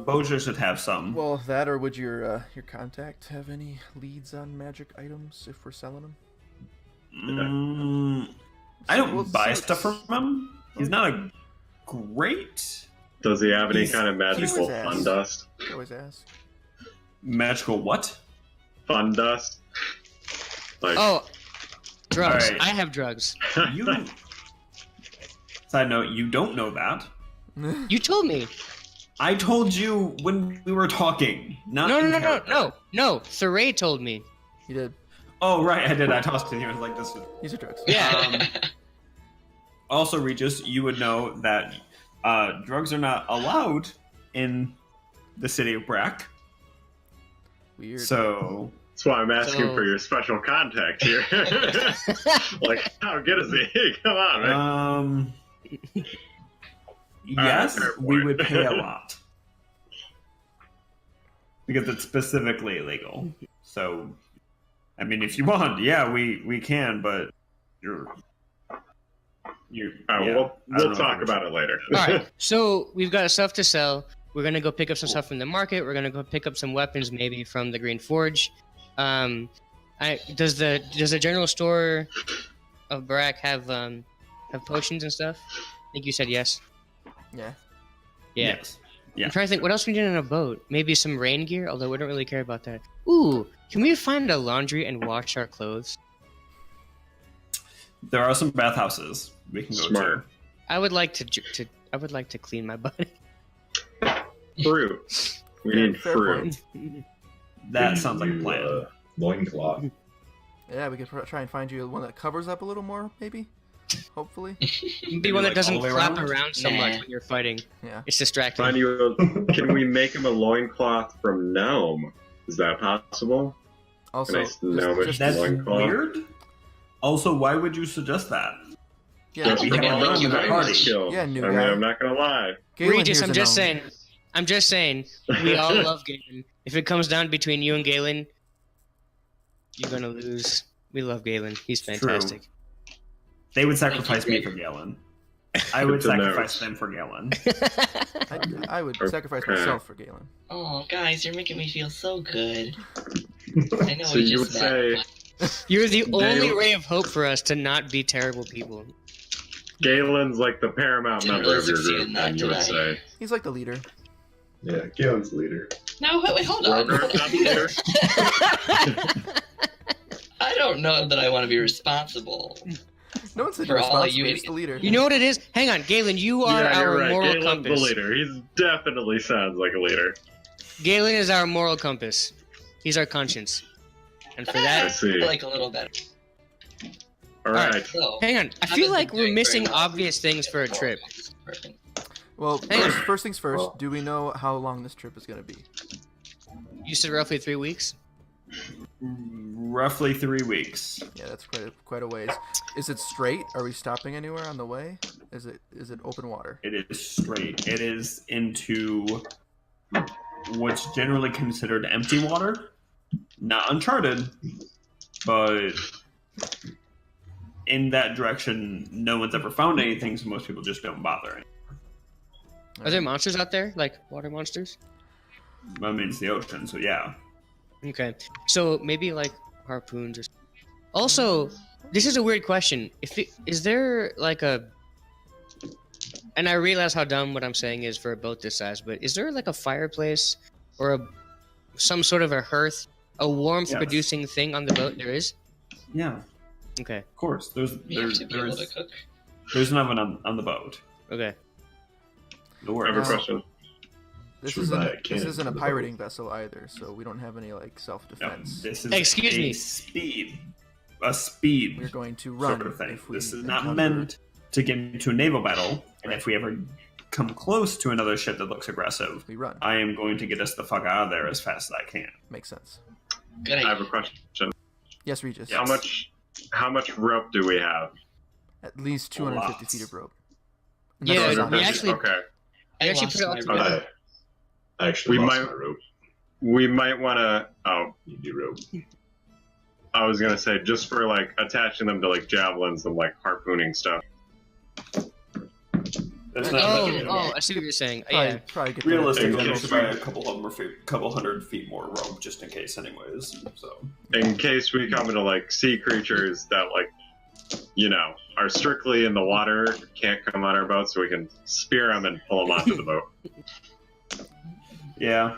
Boja should have some. Well, that or would your contact have any leads on magic items if we're selling them? I don't We'll buy see. stuff from him. He's not a great Does he have any He's- kind of magical always asks. fun dust? I always ask. magical what? Fun dust? Like, Oh, drugs. Alright. I have drugs. You. Side note: you don't know that. You told me. I told you when we were talking. Not in character. No. Thuray told me. He did. Oh right, I did. I tossed it. He was like, "This is." These are drugs. Yeah. Also, Regis, you would know that Drugs are not allowed in the city of Brack. Weird. So That's why I'm asking So- for your special contact here. Like, how good is he? Come on, man. Yes, fair we point. would pay a lot. Because it's specifically illegal. So, I mean, if you want, yeah, we can, but you're yeah, We'll I don't know talk if about it later. All right, so we've got stuff to sell. We're gonna go pick up some stuff from the market. We're gonna go pick up some weapons, maybe from the Green Forge. Does the general store of Barak have potions and stuff? I think you said yes. Yeah. Yeah. Yes. Yeah. I'm trying to think, what else we need on a boat? Maybe some rain gear, although we don't really care about that. Ooh, can we find a laundry and wash our clothes? There are some bathhouses we can go Smart. I would like to clean my body. Fruit. We Fair- need fair fruit. point. to. That sounds like a You, plan. Loincloth. Yeah, we could try and find you one that covers up a little more, maybe. Hopefully. Maybe one that like, doesn't all the way flap around? around so Nah. much when you're fighting. Yeah. It's distracting. Find you can we make him a loincloth from gnome? Is that possible? Also, Nice gnomish That's loincloth. weird. Also, why would you suggest that? yeah, don't we think have I a like you in the very party. much. Skills. Yeah, new I mean, guy. I'm not gonna lie. Galen Regis, here's I'm a just gnome. saying. I'm just saying. We all love Galen. If it comes down between you and Galen, you're gonna lose. We love Galen. He's True. fantastic. They would sacrifice me for Galen. I would Good to know. sacrifice them for Galen. I would sacrifice Okay. myself for Galen. Oh, guys, you're making me feel so good. I know So we you would just say met. You're the only Galen- ray of hope for us to not be terrible people. Galen's like the paramount Didn't member really of your succeed group, in that, and you would did I? say. He's like the leader. Yeah, Galen's leader. No, wait, hold on. Roger, Hold on. not leader. I don't know that I want to be responsible. No one said For you're all responsible. you He's the leader. You know what it is? Hang on, Galen. You are Yeah, our you're right. moral Galen's compass. the leader. He's definitely sounds like a leader. Galen is our moral compass. He's our conscience. And for I that, see. Like a little better. All right. So, hang on. I I've feel been like we're doing missing very well. obvious things for a trip. Perfect. Well, Hey. first things first. Well- Do we know how long this trip is going to be? You said roughly 3 weeks. Roughly 3 weeks. Yeah, that's quite a ways. Is it straight? Are we stopping anywhere on the way? Is it open water? It is straight. It is into what's generally considered empty water. Not uncharted, but in that direction, no one's ever found anything, so most people just don't bother. Are there monsters out there, like water monsters? I mean, it's the ocean, so yeah. Okay, so maybe like harpoons or. Also, this is a weird question. Is there like a? And I realize how dumb what I'm saying is for a boat this size, but is there like a fireplace or some sort of a hearth, a warmth-producing thing on the boat? There is. Yeah, Okay. of course. There's We have to be able to there's cook. there's an oven on the boat. Okay. No I have a worries. question. This Should we buy a isn't cannon a for the pirating vessel either, so we don't have any like No, self-defense. this is Excuse a me. speed We're going to run sort of thing. if we This is not encounter- meant to get into a naval battle, and if we ever come close to another ship that looks aggressive, We run. I am going to get us the fuck out of there as fast as I can. Makes sense. Good I have idea. a question. Yes, Regis. Yeah. How much rope do we have? At least 250 Lots. feet of rope. Yeah, that's we not- we actually- Okay. I actually lost put it all my together. rope. I actually We lost might- my rope. We might want to. Oh, You do rope. I was gonna say just for like attaching them to like javelins and like harpooning stuff. That's Oh, I see what you're saying. Yeah. Probably get the- Realistically, Yeah. you should buy a couple hundred feet more rope just in case, anyways. So In case we come into like sea creatures that like, are strictly in the water, can't come on our boat, so we can spear them and pull them onto the boat, yeah,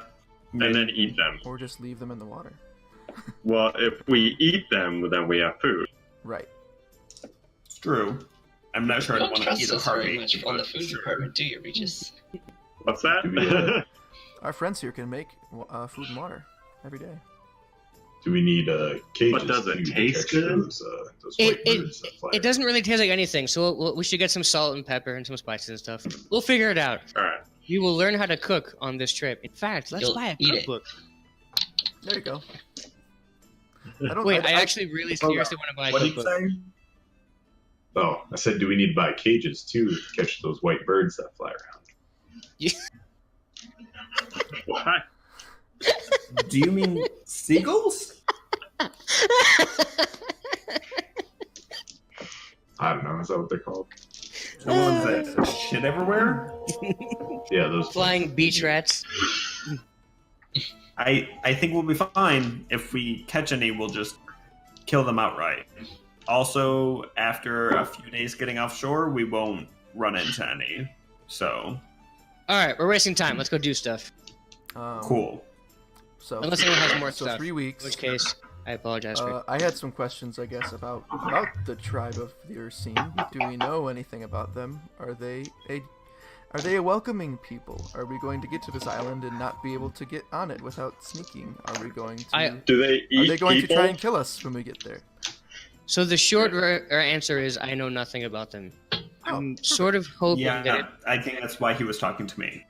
and then eat them. Or just leave them in the water. Well, if we eat them, then we have food. Right. it's true. I'm not sure I You don't don't want to trust eat a us very heartbeat. much on the but food sure. department, do you, Regis? What's that? Yeah. Our friends here can make food and water every day. Do we need cages? But does it to taste catch good? Those white birds that fly It doesn't really taste like anything, so we should get some salt and pepper and some spices and stuff. We'll figure it out. All right. You will learn how to cook on this trip. In fact, let's You'll buy a eat it. cookbook. There you go. I don't. Wait, I actually really seriously want to buy a What did you cookbook. say? Oh, I said, do we need to buy cages too to catch those white birds that fly around? Why? Do you mean seagulls? I don't know. Is that what they're called? The ones that shit everywhere? Yeah, those Flying beach rats. I think we'll be fine. If we catch any, we'll just kill them outright. Also, after a few days getting offshore, we won't run into any. So, All right, we're wasting time. Let's go do stuff. cool. So, Unless anyone has more so stuff. 3 weeks. In which case, I apologize for. I had some questions, I guess, about the tribe of the Ursine. Do we know anything about them? Are they a welcoming people? Are we going to get to this island and not be able to get on it without sneaking? Are we going to? Do they eat Are they going people? to try and kill us when we get there? So the short answer is I know nothing about them. I'm sort of hoping that Yeah, I think that's why he was talking to me.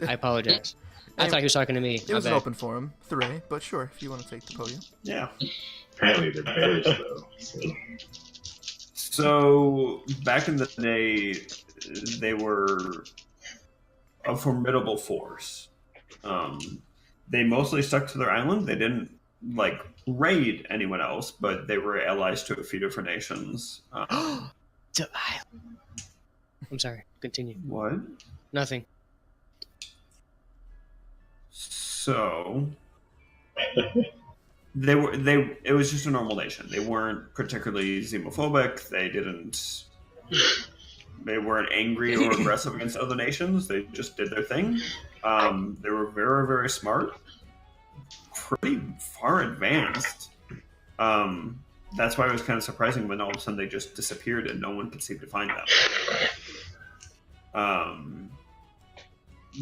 I apologize. I thought he was talking to me. It was an open forum, Thuray, but sure, if you want to take the podium. Yeah. apparently they're bears though. So, back in the day, they were a formidable force. They mostly stuck to their island. They didn't, raid anyone else, but they were allies to a few different nations. I'm sorry. Continue. What? Nothing. So it was just a normal nation. They weren't particularly xenophobic. They weren't angry or aggressive against other nations. They just did their thing. They were very, very smart, pretty far advanced. That's why it was kind of surprising when all of a sudden they just disappeared and no one could seem to find them.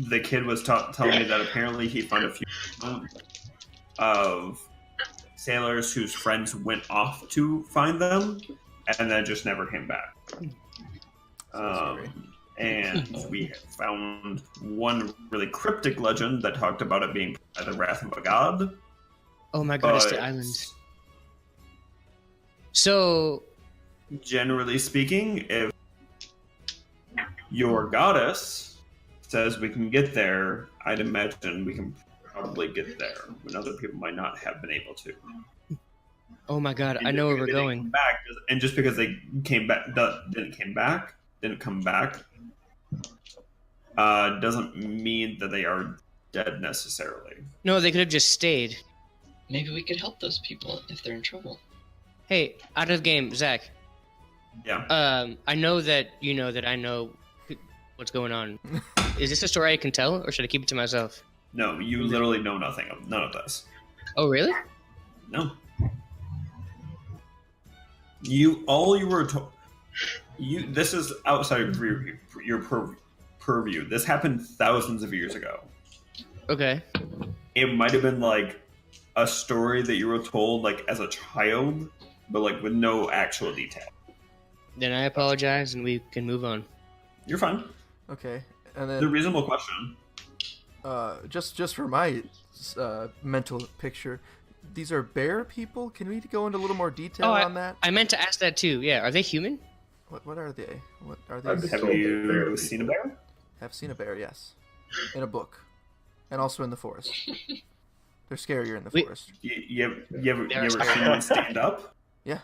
The kid was telling me that apparently he found a few of sailors whose friends went off to find them and then just never came back. And we found one really cryptic legend that talked about it being by the wrath of a god. Oh my god, it's the island. So, Generally speaking, if your goddess says we can get there, I'd imagine we can probably get there when other people might not have been able to. oh my god, I know where we're going. And just because they didn't come back, doesn't mean that they are dead necessarily. No, they could have just stayed. Maybe we could help those people if they're in trouble. Hey, out of game, Zach. Yeah. I know that you know that I know what's going on. Is this a story I can tell, or should I keep it to myself? No, you literally know none of this. Oh, really? No. All you were told. This is outside of your purview. This happened thousands of years ago. Okay. It might have been a story that you were told as a child, but with no actual detail. Then I apologize, and we can move on. You're fine. Okay, and It's a then reasonable question. just for my mental picture, these are bear people. Can we go into a little more detail on that? I meant to ask that too. Yeah, are they human? What are they? What are I've these? been Have told you they're seen a bear? Have seen a bear, yes, in a book, and also in the forest. They're scarier in the forest. You ever seen one stand up? Yeah.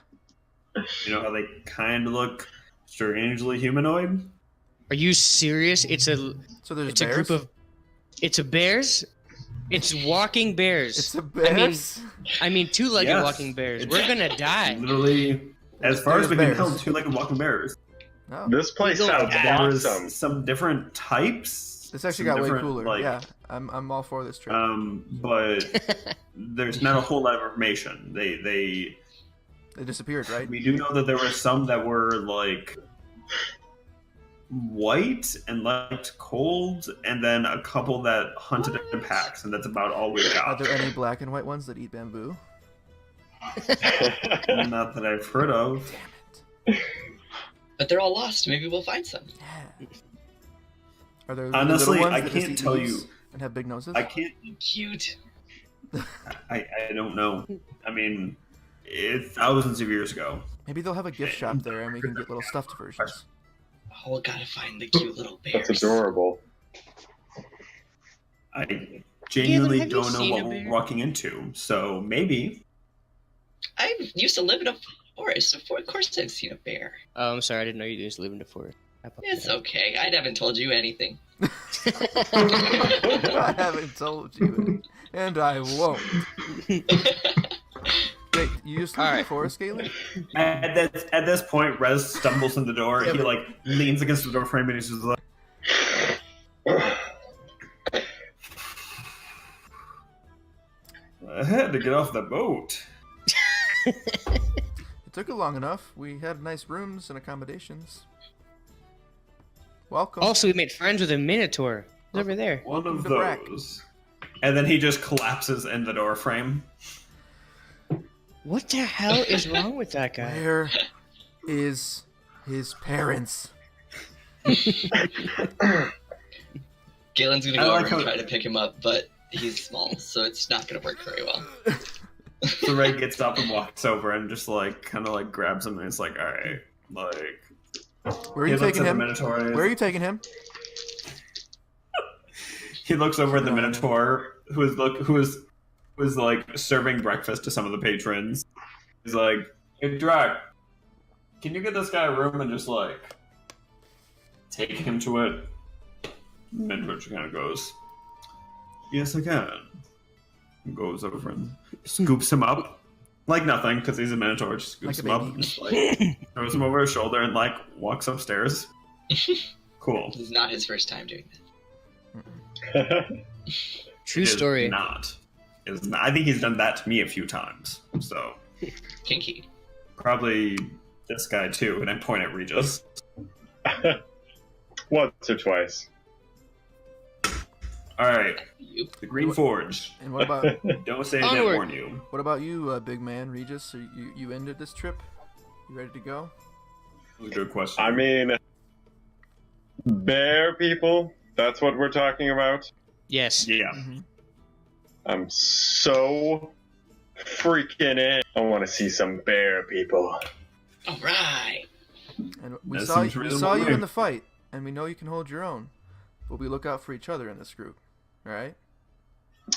You know how they kind of look strangely humanoid? Are you serious? It's a there's it's a bears? group of it's a bears. It's walking bears. It's a bears. I mean two-legged Yes. walking bears. We're gonna die. Literally, as far as we There's can tell, bears. two-legged walking bears. No, This place Eagle sounds There's awesome. some different types. this actually some got way different, cooler. Yeah, I'm all for this trip. But there's not a whole lot of information. They disappeared, right? We do know that there were some that were white and liked cold, and then a couple that hunted in packs, and that's about all we Are got. there any black and white ones that eat bamboo? Not that I've heard of. Damn it. But they're all lost. Maybe we'll find some. Yeah. Are there Honestly, little ones I that just can't eat tell leaves you. and have big noses? I can't. Cute. I don't know. I mean, it's thousands of years ago. Maybe they'll have a gift shop there, and we can get little stuffed versions. Oh, we gotta find the cute little bears. That's adorable. I genuinely have you don't know seen what a we're bear? walking into. So maybe. I used to live in a forest. Of course I've seen a bear. Oh, I'm sorry. I didn't know you just lived in the forest. It's okay. I haven't told you anything. I haven't told you, and I won't. Wait, you used to live in the forest, Galen? At this point, Rez stumbles in the door. Yeah, He but- like leans against the door frame and he's just like, "I had to get off the boat." It took it long enough. We had nice rooms and accommodations. Welcome. Also, we made friends with a minotaur. He's over there. One of Welcome to Brack. those. And then he just collapses in the door frame. What the hell is wrong with that guy? Where is his parents? Galen's gonna I go like over and how- try to pick him up, but he's small, so it's not gonna work very well. So Ray gets up and walks over and just like kind of like grabs him and it's like, all right, like. Where are He you looks taking at the him? Minotaur and Where are you taking him? he looks over at the Minotaur, who is like serving breakfast to some of the patrons. He's like, "Hey, Drac, can you get this guy a room and just like take him to it?" Minotaur just kind of goes, "Yes, I can." And goes over and scoops him up. Like nothing, because he's a Minotaur. Just scoops Like him a up baby. and just like throws him over his shoulder and like walks upstairs. Cool. This is not his first time doing True It is story. Not. It is not. I think he's done that to me a few times. So this. Kinky. probably this guy too. And I point at Regis. Once or twice. All right, You. the Green Forge. And what about Don't say I didn't Onward. warn you. what about you, big man, Regis? Are you ended this trip? You ready to go? That was a good question. I mean, bear people, that's what we're talking about. Yes. yeah. Mm-hmm. I'm so freaking in. I want to see some bear people. All right. And we That saw seems we reasonable saw to you me. in the fight, and we know you can hold your own. But we look out for each other in this group. All right?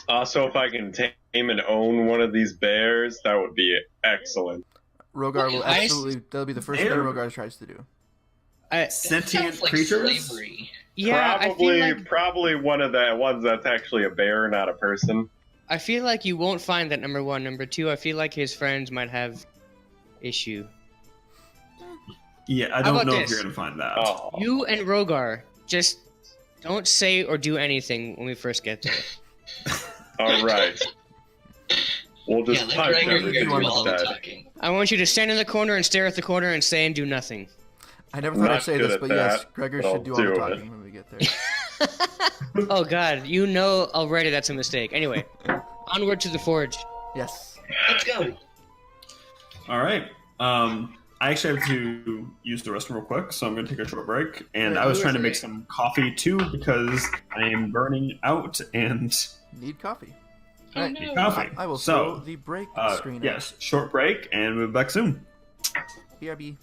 Also, if I can tame and own one of these bears, that would be excellent. Rogar will I- absolutely. That'll be the first thing They're- Rogar tries to do. Sentient Sounds like creatures. slavery. Yeah, Probably one of the ones that's actually a bear, not a person. I feel like you won't find that, number one. Number two, I feel like his friends might have issue. Yeah, I How don't about know if this? you're gonna find that. Oh, You and Rogar just don't say or do anything when we first get there. all right. We'll just Yeah, let punch Gregor everything do all the instead. talking. I want you to stand in the corner and stare at the corner and say and do nothing. I never thought I'd Not say good this, at but yes, that, Gregor but should I'll do all the do it. talking when we get there. Oh god, you know already that's a mistake. Anyway, onward to the forge. Yes. Let's go. All right. I actually have to use the restroom real quick, so I'm going to take a short break. And Wait, I was who trying is to make it? some coffee too because I am burning out and Need coffee. Oh, Alright. no. coffee. I will So, throw the break uh, screen. yes, short break, and we'll be back soon. BRB.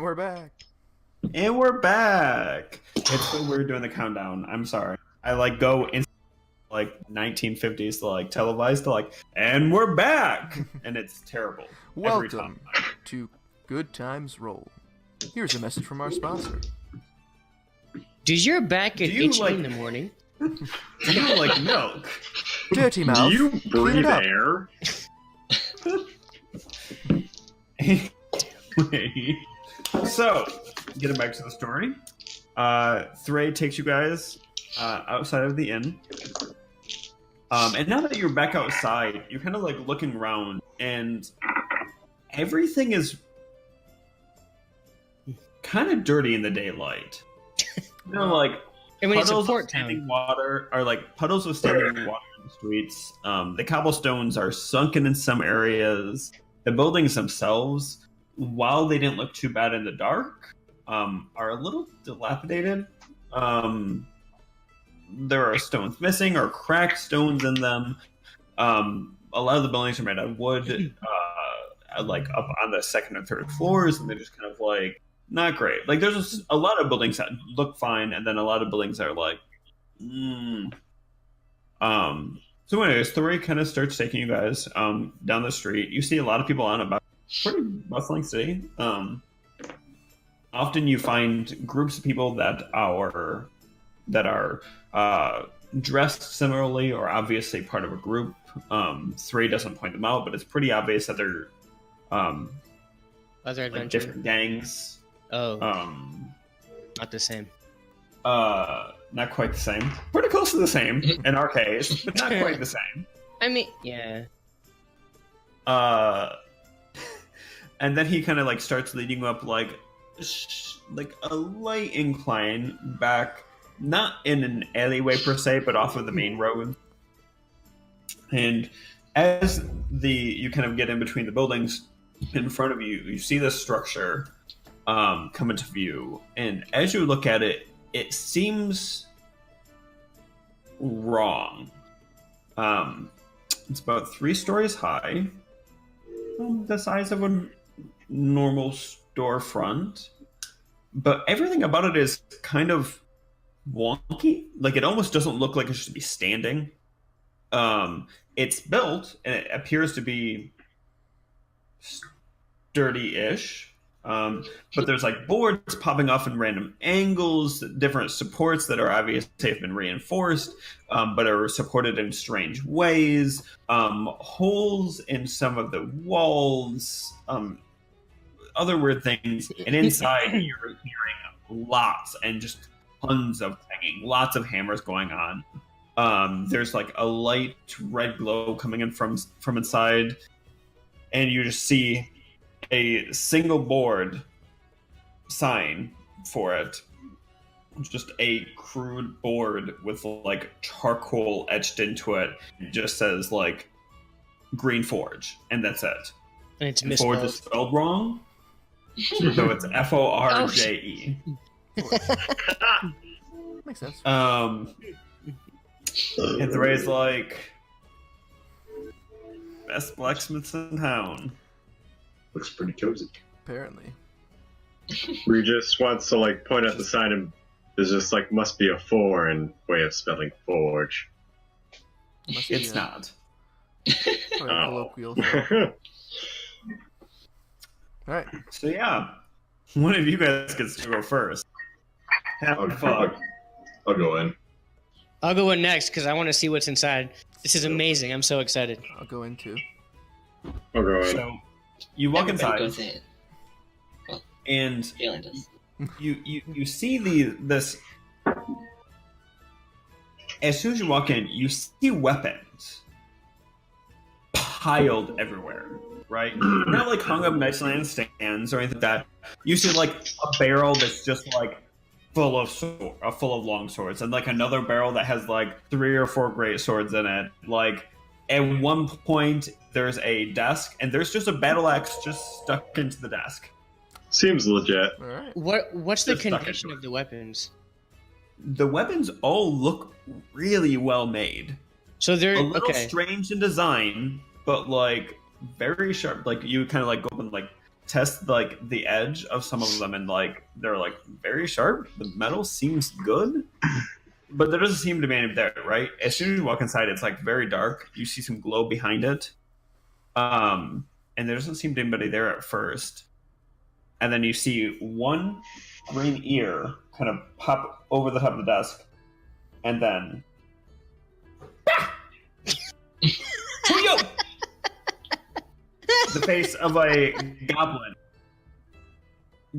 we're back. And we're back. It's so weird doing the countdown. I'm sorry. I like go in like 1950s to like televised to like, and we're back, and it's terrible. Every Welcome time. to Good Times Roll. Here's a message from our sponsor. Does your back get Do you, itchy like- in the morning? Do you like milk? Dirty Do mouth. you clean breathe it up. air? Anyway, so getting back to the story, Thray takes you guys outside of the inn, and now that you're back outside, you're kind of like looking around, and everything is kind of dirty in the daylight. You know, like I mean, it's a puddles of port standing town. water are like puddles of standing water in the streets. The cobblestones are sunken in some areas. The buildings themselves, while they didn't look too bad in the dark, are a little dilapidated. There are stones missing or cracked stones in them. A lot of the buildings are made out of wood, like up on the second or third floors, and they're just kind of like not great. Like there's a lot of buildings that look fine, and then a lot of buildings that are like, So anyways, Thori kind of starts taking you guys down the street. You see a lot of people on about pretty bustling city. Often you find groups of people that are dressed similarly or obviously part of a group. Thori doesn't point them out, but it's pretty obvious that they're Other like adventure. different gangs. Oh, not the same. Not quite the same. Pretty close to the same in our case, but not quite the same. I mean, yeah. And then he kind of like starts leading you up like a light incline back, not in an alleyway per se, but off of the main road. And as you kind of get in between the buildings in front of you, you see this structure come into view. And as you look at it, it seems wrong. It's about 3 stories high, the size of a normal storefront, but everything about it is kind of wonky. Like it almost doesn't look like it should be standing. It's built and it appears to be sturdy-ish. But there's like boards popping off in random angles, different supports that are obviously have been reinforced, but are supported in strange ways, holes in some of the walls, other weird things. And inside you're hearing lots and just tons of banging, lots of hammers going on. There's like a light red glow coming in from inside, and you just see a single board sign for it. Just a crude board with like charcoal etched into it. It just says like Green Forge, and that's it. And it's And Forge misspelled. is spelled wrong, so it's Forje. Makes sense. And Therese like best blacksmiths in town. Looks pretty cozy. Apparently. Regis wants to like point at the sign and there's just like must be a foreign way of spelling forge. Must be It's not. probably a colloquial. Alright. So yeah, one of you guys gets to go first. Have fun. I'll go in. I'll go in next because I want to see what's inside. This is amazing. I'm so excited. I'll go in too. I'll go in. So you walk Everybody inside, goes in. and Feeling does. you see this. As soon as you walk in, you see weapons piled everywhere. Right, not like hung up nicely on stands or anything like that. You see like a barrel that's just like full of long swords, and like another barrel that has like 3 or 4 great swords in it. Like at one point, there's a desk, and there's just a battle axe just stuck into the desk. Seems legit. Alright. What's the Just stuck condition into of the weapons? The weapons all look really well made. So they're A little okay. strange in design, but like very sharp. Like you kind of like go up and like test like the edge of some of them, and like they're like very sharp. The metal seems good, but there doesn't seem to be any there. Right? As soon as you walk inside, it's like very dark. You see some glow behind it, and there doesn't seem to be anybody there at first. And then you see one green ear kind of pop over the top of the desk, and then. Who you? The face of a goblin.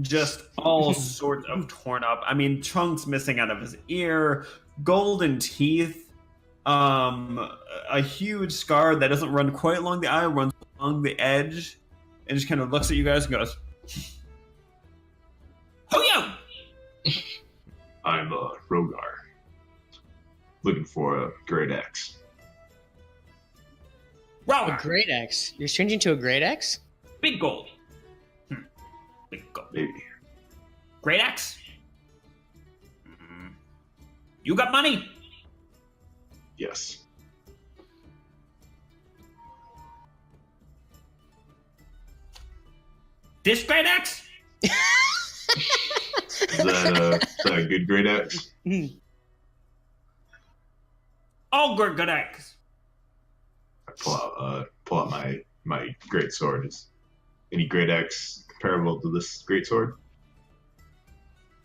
Just all sorts of torn up. I mean, chunks missing out of his ear, golden teeth, a huge scar that doesn't run quite along the eye, runs along the edge, and just kind of looks at you guys and goes, "Who you?" I'm Rogar. Looking for a great axe. Wow, A great axe. You're changing to a great axe? big gold. Big gold. Maybe. Great axe. You got money? Yes. This great axe? Is that a good great axe? All good axe. I pull out my great sword. Is any great axe comparable to this great sword?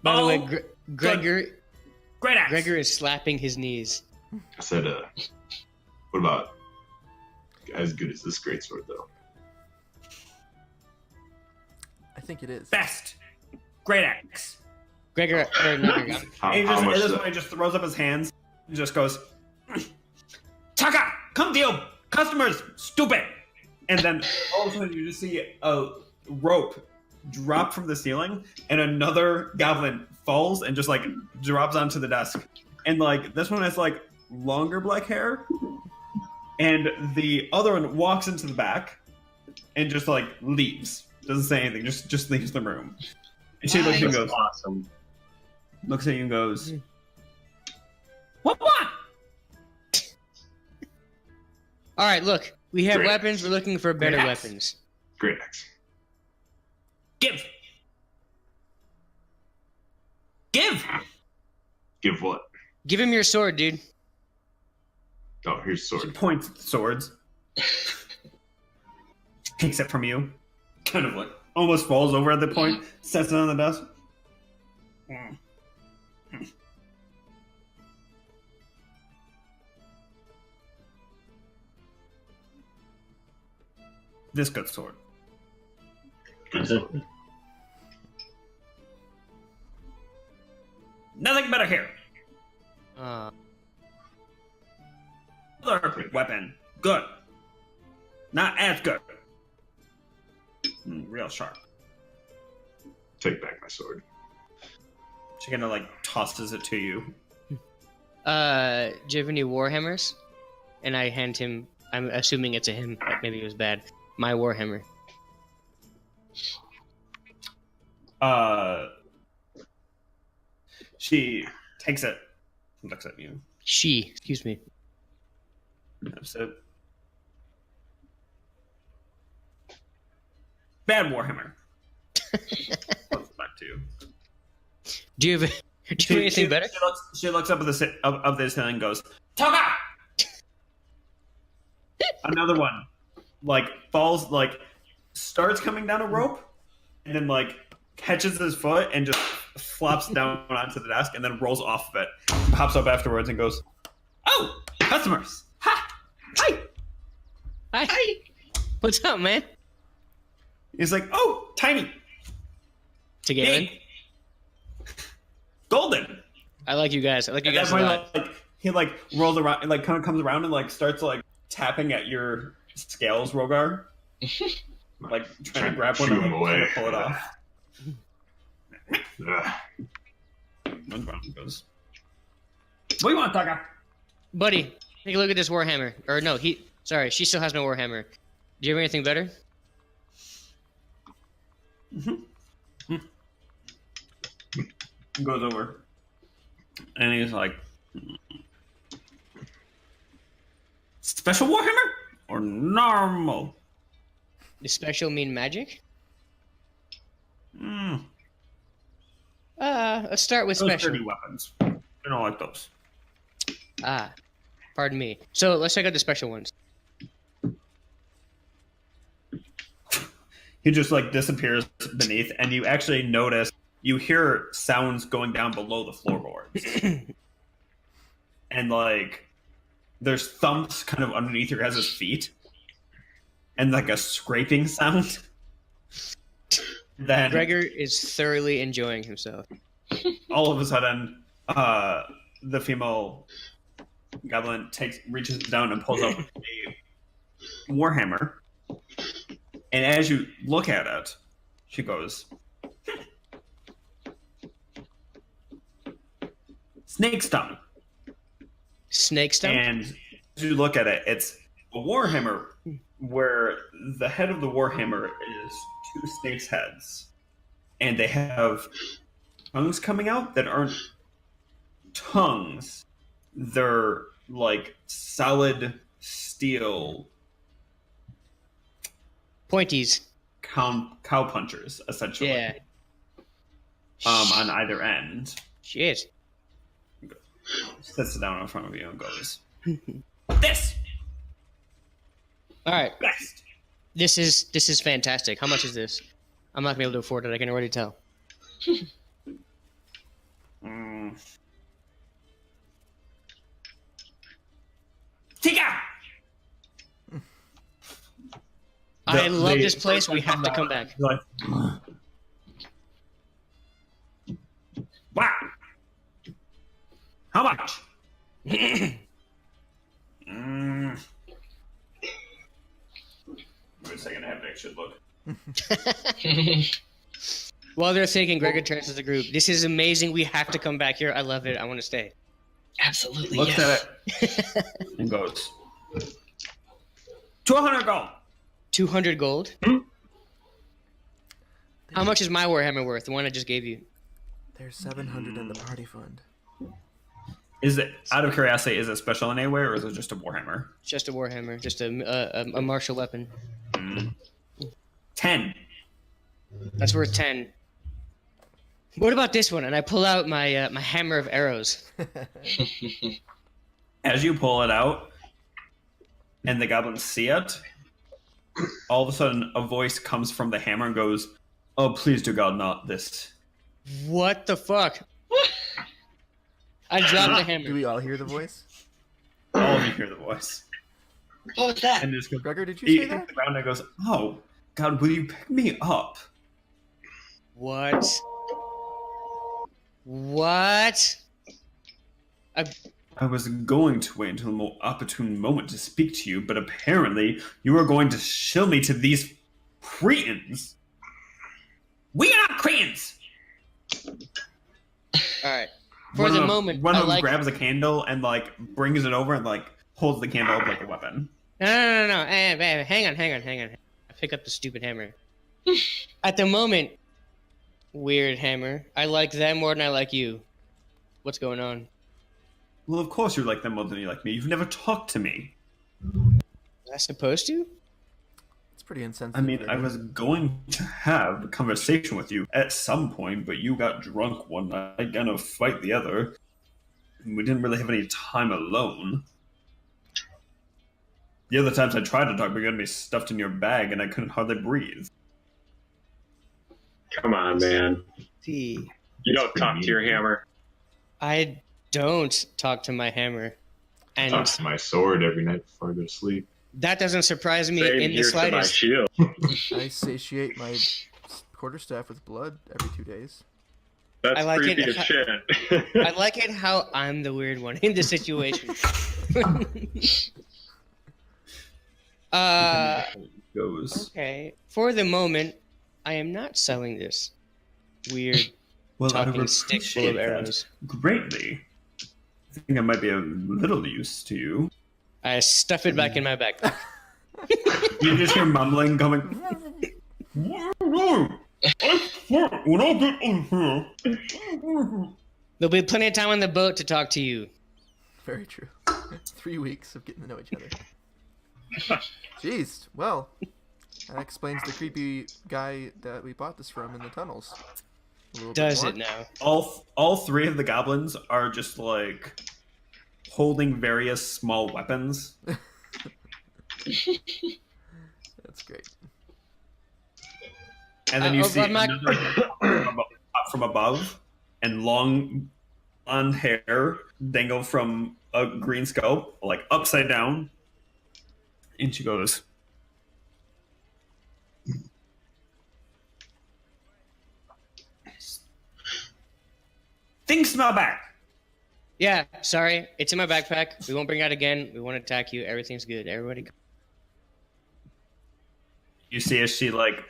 By the way, Oh, Gregor Great axe. Gregor is slapping his knees. I said, what about as good as this great sword though? I think it is. Best. Great axe. Gregor, or not Gregor. How, And he how just, much? at this That, point, he just throws up his hands and just goes, Taka, come deal, customers, stupid. And then all of a sudden you just see a rope drop from the ceiling, and another goblin falls and just like drops onto the desk. And like this one has like longer black hair, and the other one walks into the back and just like leaves. Doesn't say anything, just leaves the room. And she looks at you and That's goes, awesome. looks at you and goes, What? All right, look. We have Great. weapons. We're looking for better Great axe. weapons. great axe. Give. Give. Give what? Give him your sword, dude. Oh, here's She sword. points at the swords. Takes it from you. Kind of like almost falls over at the point, sets it on the desk. This good sword. Good sword. Nothing better here. Uh, Other weapon. Good. Not as good. Real sharp. Take back my sword. She kind of like tosses it to you. do you have any warhammers? And I hand him. I'm assuming it's a him. Maybe it was bad. My warhammer. She takes it, looks at you. Excuse me. That's it. Bad Warhammer. What's back to you? Do you have anything better? She looks up at the ceiling and goes, Toga! Another one, like, falls, like, starts coming down a rope, and then, like, catches his foot and just flops down onto the desk and then rolls off of it. Pops up afterwards and goes, Oh! Customers! Ha! Hi! Hi. What's up, man? He's like, Oh! Tiny! To get in? Big! Golden! I like you guys. I like you At that guys a point, lot. like, he like rolls around, like kind of comes around and like starts like tapping at your scales, Rogar. Like trying to grab one Shoo and him like, away. trying to pull it off. Ugh. Runs around and goes, What do you want, Taka? Buddy, take a look at this warhammer. Or no, sorry, she still has no warhammer. Do you have anything better? Goes over. And he's like, Special Warhammer? Or normal? Does special mean magic? Let's start with Those special. dirty weapons. I don't like those. Pardon me. So let's check out the special ones. He just like disappears beneath, and you actually notice you hear sounds going down below the floorboards, and like there's thumps kind of underneath your guys' feet, and like a scraping sound. Then Gregor is thoroughly enjoying himself. all of a sudden, the female goblin reaches down and pulls out a warhammer. And as you look at it, she goes, snake stung. Snake stump? And as you look at it, it's a warhammer where the head of the warhammer is two snakes' heads. And they have tongues coming out that aren't tongues. They're like solid steel Pointies. cow punchers, essentially. Yeah. On either end. Shit. Sits down in front of you and goes, "This All right. best." This is fantastic. How much is this? I'm not gonna be able to afford it. I can already tell. Tika! I love this place. We have to come back. Like, wow. How much? Wait a second, I have an extra look. While they're thinking, Gregor turns to the group. This is amazing. We have to come back here. I love it. I want to stay. Absolutely, Looks yes. at it and goes, 200 gold. 200 gold? How much is my Warhammer worth? The one I just gave you. There's 700 in the party fund. Is it, out of curiosity, is it special in any way, or is it just a warhammer? Just a Warhammer. Just a martial weapon. 10. That's worth 10. What about this one? And I pull out my my hammer of arrows. As you pull it out, and the goblins see it, all of a sudden a voice comes from the hammer and goes, "Oh, please do God, not this." What the fuck? I dropped the Do hammer. we all hear the voice? All of you hear the voice. What was that? And just goes, Gregor, did you he say hits that? the ground and goes, "Oh, God, will you pick me up?" What? What? I was going to wait until a more opportune moment to speak to you, but apparently you are going to shill me to these cretins. We are not cretins! Alright. For the moment, one I of them like... grabs a candle and like brings it over and like holds the candle up like a weapon. No. Hang on. I pick up the stupid hammer. At the moment, weird hammer. I like them more than I like you. What's going on? Well, of course you like them more than you like me. You've never talked to me. Am I supposed to? It's pretty insensitive. I mean, I Gregor. was going to have a conversation with you at some point, but you got drunk one night, gonna fight the other. And we didn't really have any time alone. The other times I tried to talk, but you had me stuffed in your bag and I couldn't hardly breathe. Come on, man. See. You don't talk to your hammer. I don't talk to my hammer. And Talk to my sword every night before I go to sleep. that doesn't surprise me Same in the here to my slightest. shield. I satiate my quarterstaff with blood every 2 days. That's I like creepy it. as shit. I like it how I'm the weird one in the situation. Goes. Okay. For the moment, I am not selling this weird Well, I talking would stick full of appreciate that arrows. greatly. I think I might be of little use to you. I stuff it back in my backpack. You just hear mumbling coming. When I get over here. There'll be plenty of time on the boat to talk to you. Very true. 3 weeks of getting to know each other. Jeez. Well, That explains the creepy guy that we bought this from in the tunnels. A little bit Does more. it now? All three of the goblins are just like holding various small weapons. That's great. And then you see I'm not- another from above, and long blonde hair dangle from a green scope, like upside down. And she goes, "Things smell bad." Yeah, sorry. It's in my backpack. We won't bring it out again. We won't attack you. Everything's good. Everybody. You see as she like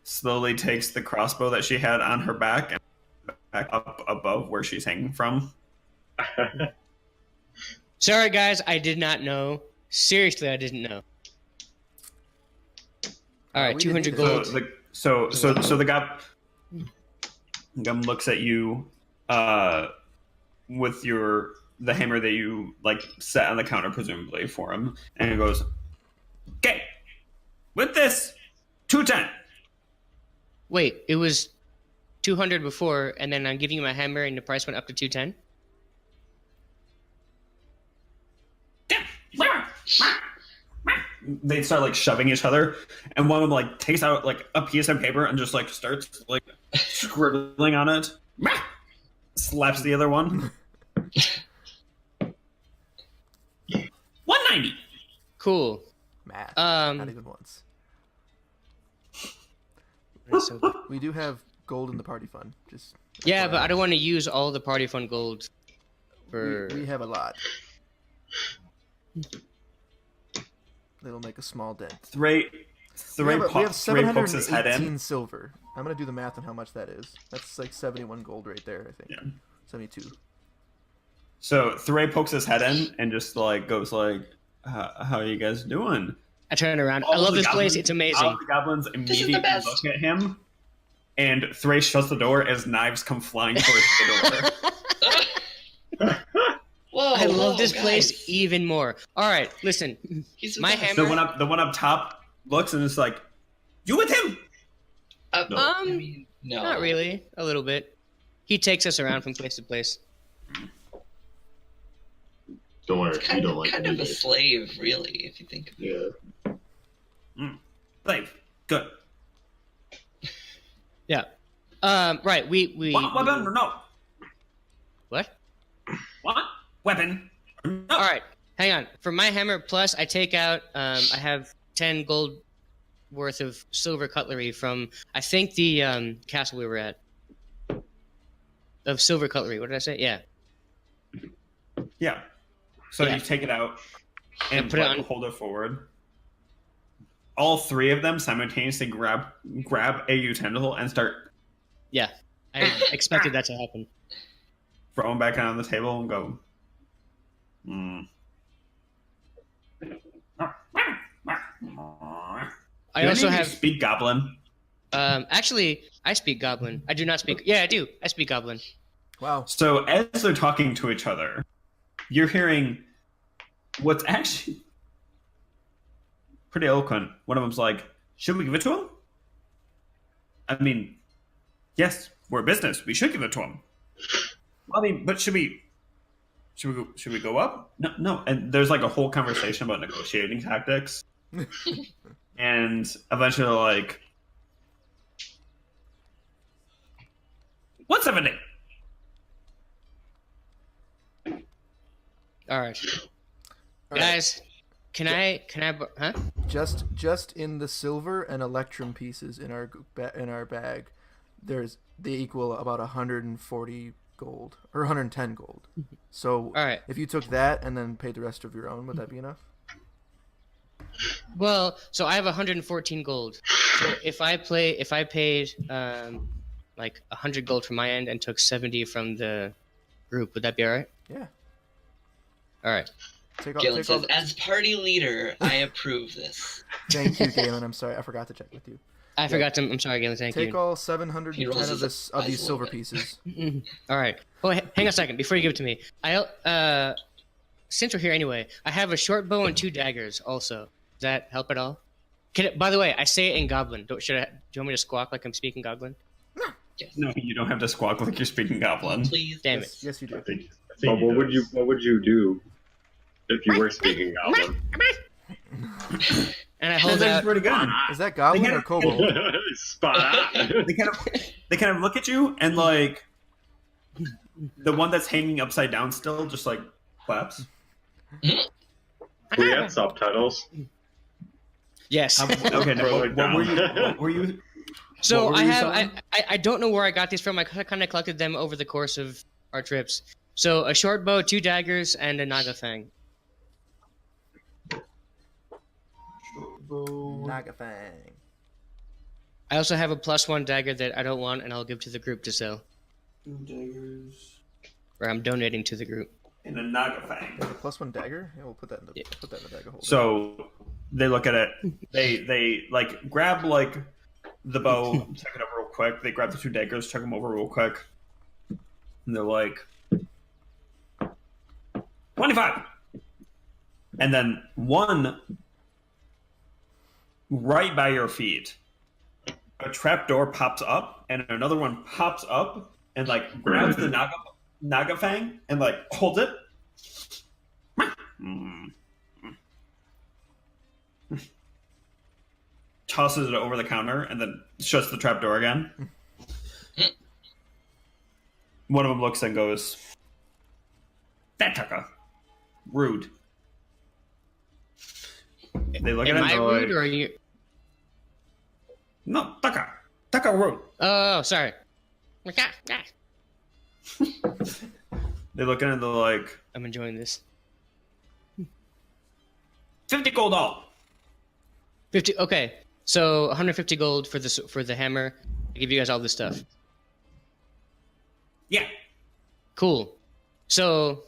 slowly takes the crossbow that she had on her back and back up above where she's hanging from. Sorry, guys. I did not know. Seriously, I didn't know. All right, we 200 didn't either. gold. So the gum looks at you with the hammer that you like set on the counter presumably for him, and it goes, "Okay, with this 210." Wait, it was 200 before, and then I'm giving you my hammer, and the price went up to 210. They start like shoving each other, and one of them like takes out like a piece of paper and just like starts like scribbling on it. Slaps the other one. 190. Cool. Math. Um, Not even once. So, We do have gold in the party fund. Just yeah, FYI. but I don't want to use all the party fund gold for. We have a lot. It'll make a small dent. Three We have pokes his head 718 in. silver. I'm gonna do the math on how much that is. That's like 71 gold right there, I think. Yeah. 72. So Thray pokes his head in and just like goes like, "How are you guys doing?" I turn around. All I love the this goblins- place. It's All amazing. the goblins is the immediately best. look at him, and Thray shuts the door as knives come flying towards the door. Whoa! I love whoa, this guys. place even more. All right, listen. He's the My best. hammer- The one up top looks and it's like, "You with him?" No. I mean, no. Not really. A little bit. He takes us around from place to place. Don't worry, It's you kind don't of, like kind me. of a slave, really, if you think of it. Yeah. Slave. Good. Yeah. Right. We. Weapon or no? What? What? Weapon or no? All right. Hang on. For my hammer plus, I take out. I have 10 gold worth of silver cutlery from I think the castle we were at. Of silver cutlery. What did I say? Yeah. Yeah. So Yeah. you take it out and put it like, on- hold it forward. All three of them simultaneously grab a utensil and start Yeah. I expected that to happen. throwing back on the table and go. I also have. speak goblin. Actually, I speak Goblin. I do not speak. Yeah, I do. I speak Goblin. Wow. So as they're talking to each other, you're hearing what's actually pretty eloquent. One of them's like, "Should we give it to him?" I mean, yes, we're a business. We should give it to him. I mean, but should we go up? No, no. And there's like a whole conversation about negotiating tactics, and eventually, like, 170. All right, All right. guys. Can I? Huh? Just in the silver and electrum pieces in our bag, they equal about 140 gold or 110 gold. So All right. if you took that and then paid the rest of your own, would that be enough? Well, so I have 114 gold. So if I paid like 100 gold from my end and took 70 from the group, would that be all right? Yeah. All right. Galen says, as party leader, I approve this. Thank you, Galen. I'm sorry, I forgot to check with you. I forgot to. I'm sorry, Galen. Thank Take you. all 710 He rolls of his of eyes these a silver little bit. pieces. All right. Oh, hang on a second before you give it to me. Since we're here anyway, I have a short bow and 2 daggers. Also, does that help at all? By the way, I say it in Goblin. Do you want me to squawk like I'm speaking Goblin? Yes. No, you don't have to squawk like you're speaking Goblin. Please. Damn Yes, it. yes, you do. I think But he what would does. you do if you were speaking Goblin? And I That's hold actually out. pretty good. Is that goblin They or kobold? Spot. They kind of look at you and like the one that's hanging upside down still just like claps. We had subtitles. Yes. Okay, now, Throw it what were you? down. What were you? So What were I you have selling? I don't know where I got these from. I kind of collected them over the course of our trips. So a short bow, 2 daggers, and a naga fang. Nagafang. I also have a +1 dagger that I don't want, and I'll give to the group to sell, 2 daggers or I'm donating to the group. and a Nagafang. You have a +1 dagger? Yeah, we'll put that in the Yeah. bag of holding. So they look at it. They like grab like the bow, check it over real quick. They grab the 2 daggers, check them over real quick, and they're like 25. And then one right by your feet, a trapdoor pops up, and another one pops up and like grabs the naga fang and like holds it. Tosses it over the counter and then shuts the trapdoor again. One of them looks and goes, "That Tucker, rude." They look Am at I it and rude, they're or like, are you? "No, Tucker rude." Oh, sorry. They look at it and they're like, I'm enjoying this. 50 gold all. 50. Okay, so 150 gold for the hammer. I give you guys all this stuff. Yeah. Cool. So,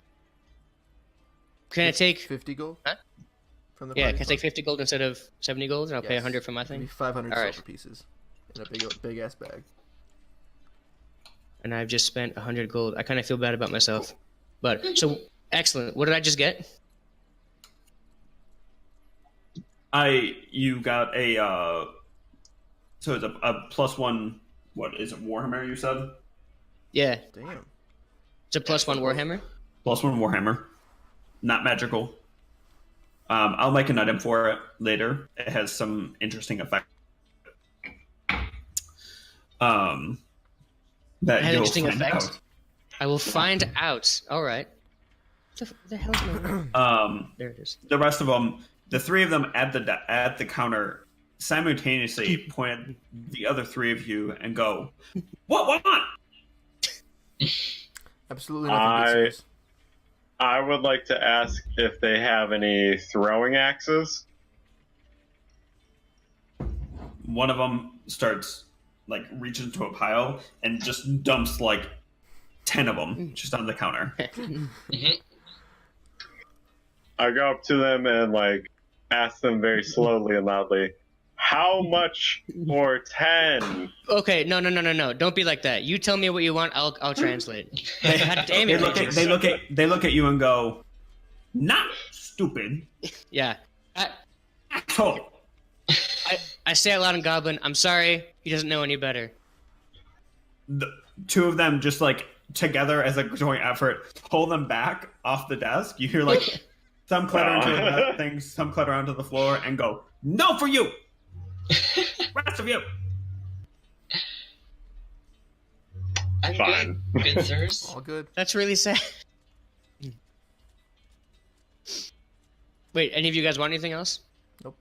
can I take? 50 gold? Huh? From the Yeah, party can I take fund? 50 gold instead of 70 gold, and I'll pay Yes. 100 for my Give me thing. 500 All right. silver pieces in a big ass bag. And I've just spent 100 gold. I kind of feel bad about myself, but so excellent. What did I just get? You got a so it's a +1. What is it? Warhammer? You said Yeah, Damn. it's a +1 warhammer. +1 Warhammer, not magical. I'll make an item for it later. It has some interesting effect. That It has you'll interesting find effects? I will find out. All right. What the hell's my? out. There it is. The rest of them, the 3 of them at the counter, simultaneously point at the other 3 of you and go, "What? Absolutely nothing good, sirs. I would like to ask if they have any throwing axes. One of them starts like reaches into a pile and just dumps like 10 of them just on the counter. I go up to them and like ask them very slowly and loudly, "How much for 10?" Okay, no. Don't be like that. You tell me what you want. I'll translate. God damn They it, look Matrix. they look at you and go, "Not stupid, Yeah. asshole." I say out loud in Goblin, I'm sorry, he doesn't know any better. The 2 of them just like together as a joint effort pull them back off the desk. You hear like some clatter into the things, some clatter onto the floor, and go, "No for you, rest of you." I'm Fine. good sirs. All good. That's really sad. Wait, any of you guys want anything else? Nope.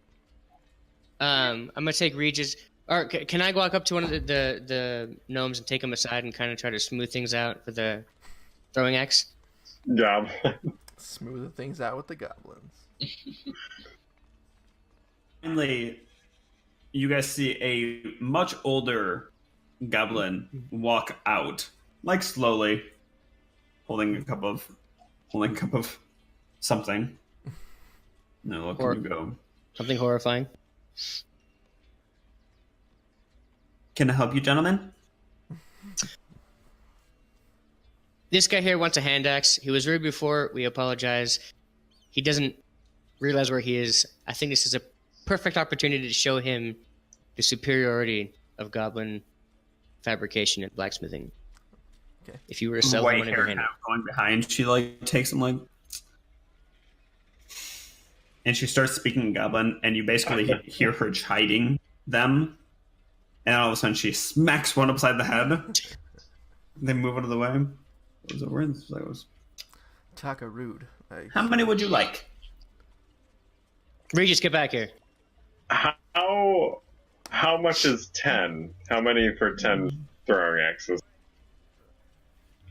I'm gonna take Regis. Or can I walk up to one of the gnomes and take him aside and kind of try to smooth things out for the throwing axe? Yeah. Smoothing things out with the goblins. Finally, you guys see a much older goblin walk out, like slowly, holding a cup of something. No, look Or- at you go. Something horrifying. Can I help you, gentlemen? This guy here wants a hand axe. He was rude before. We apologize. He doesn't realize where he is. I think this is a perfect opportunity to show him the superiority of goblin fabrication and blacksmithing. Okay. If you were to sell White one of hair your kind hand. of going behind. She like takes him like, and she starts speaking in Goblin, and you basically hear her chiding them, and all of a sudden she smacks one upside the head. They move out of the way. What was it? Where was? Taka rude. How many would you like? Regis, get back here. How much is 10? How many for 10 throwing axes?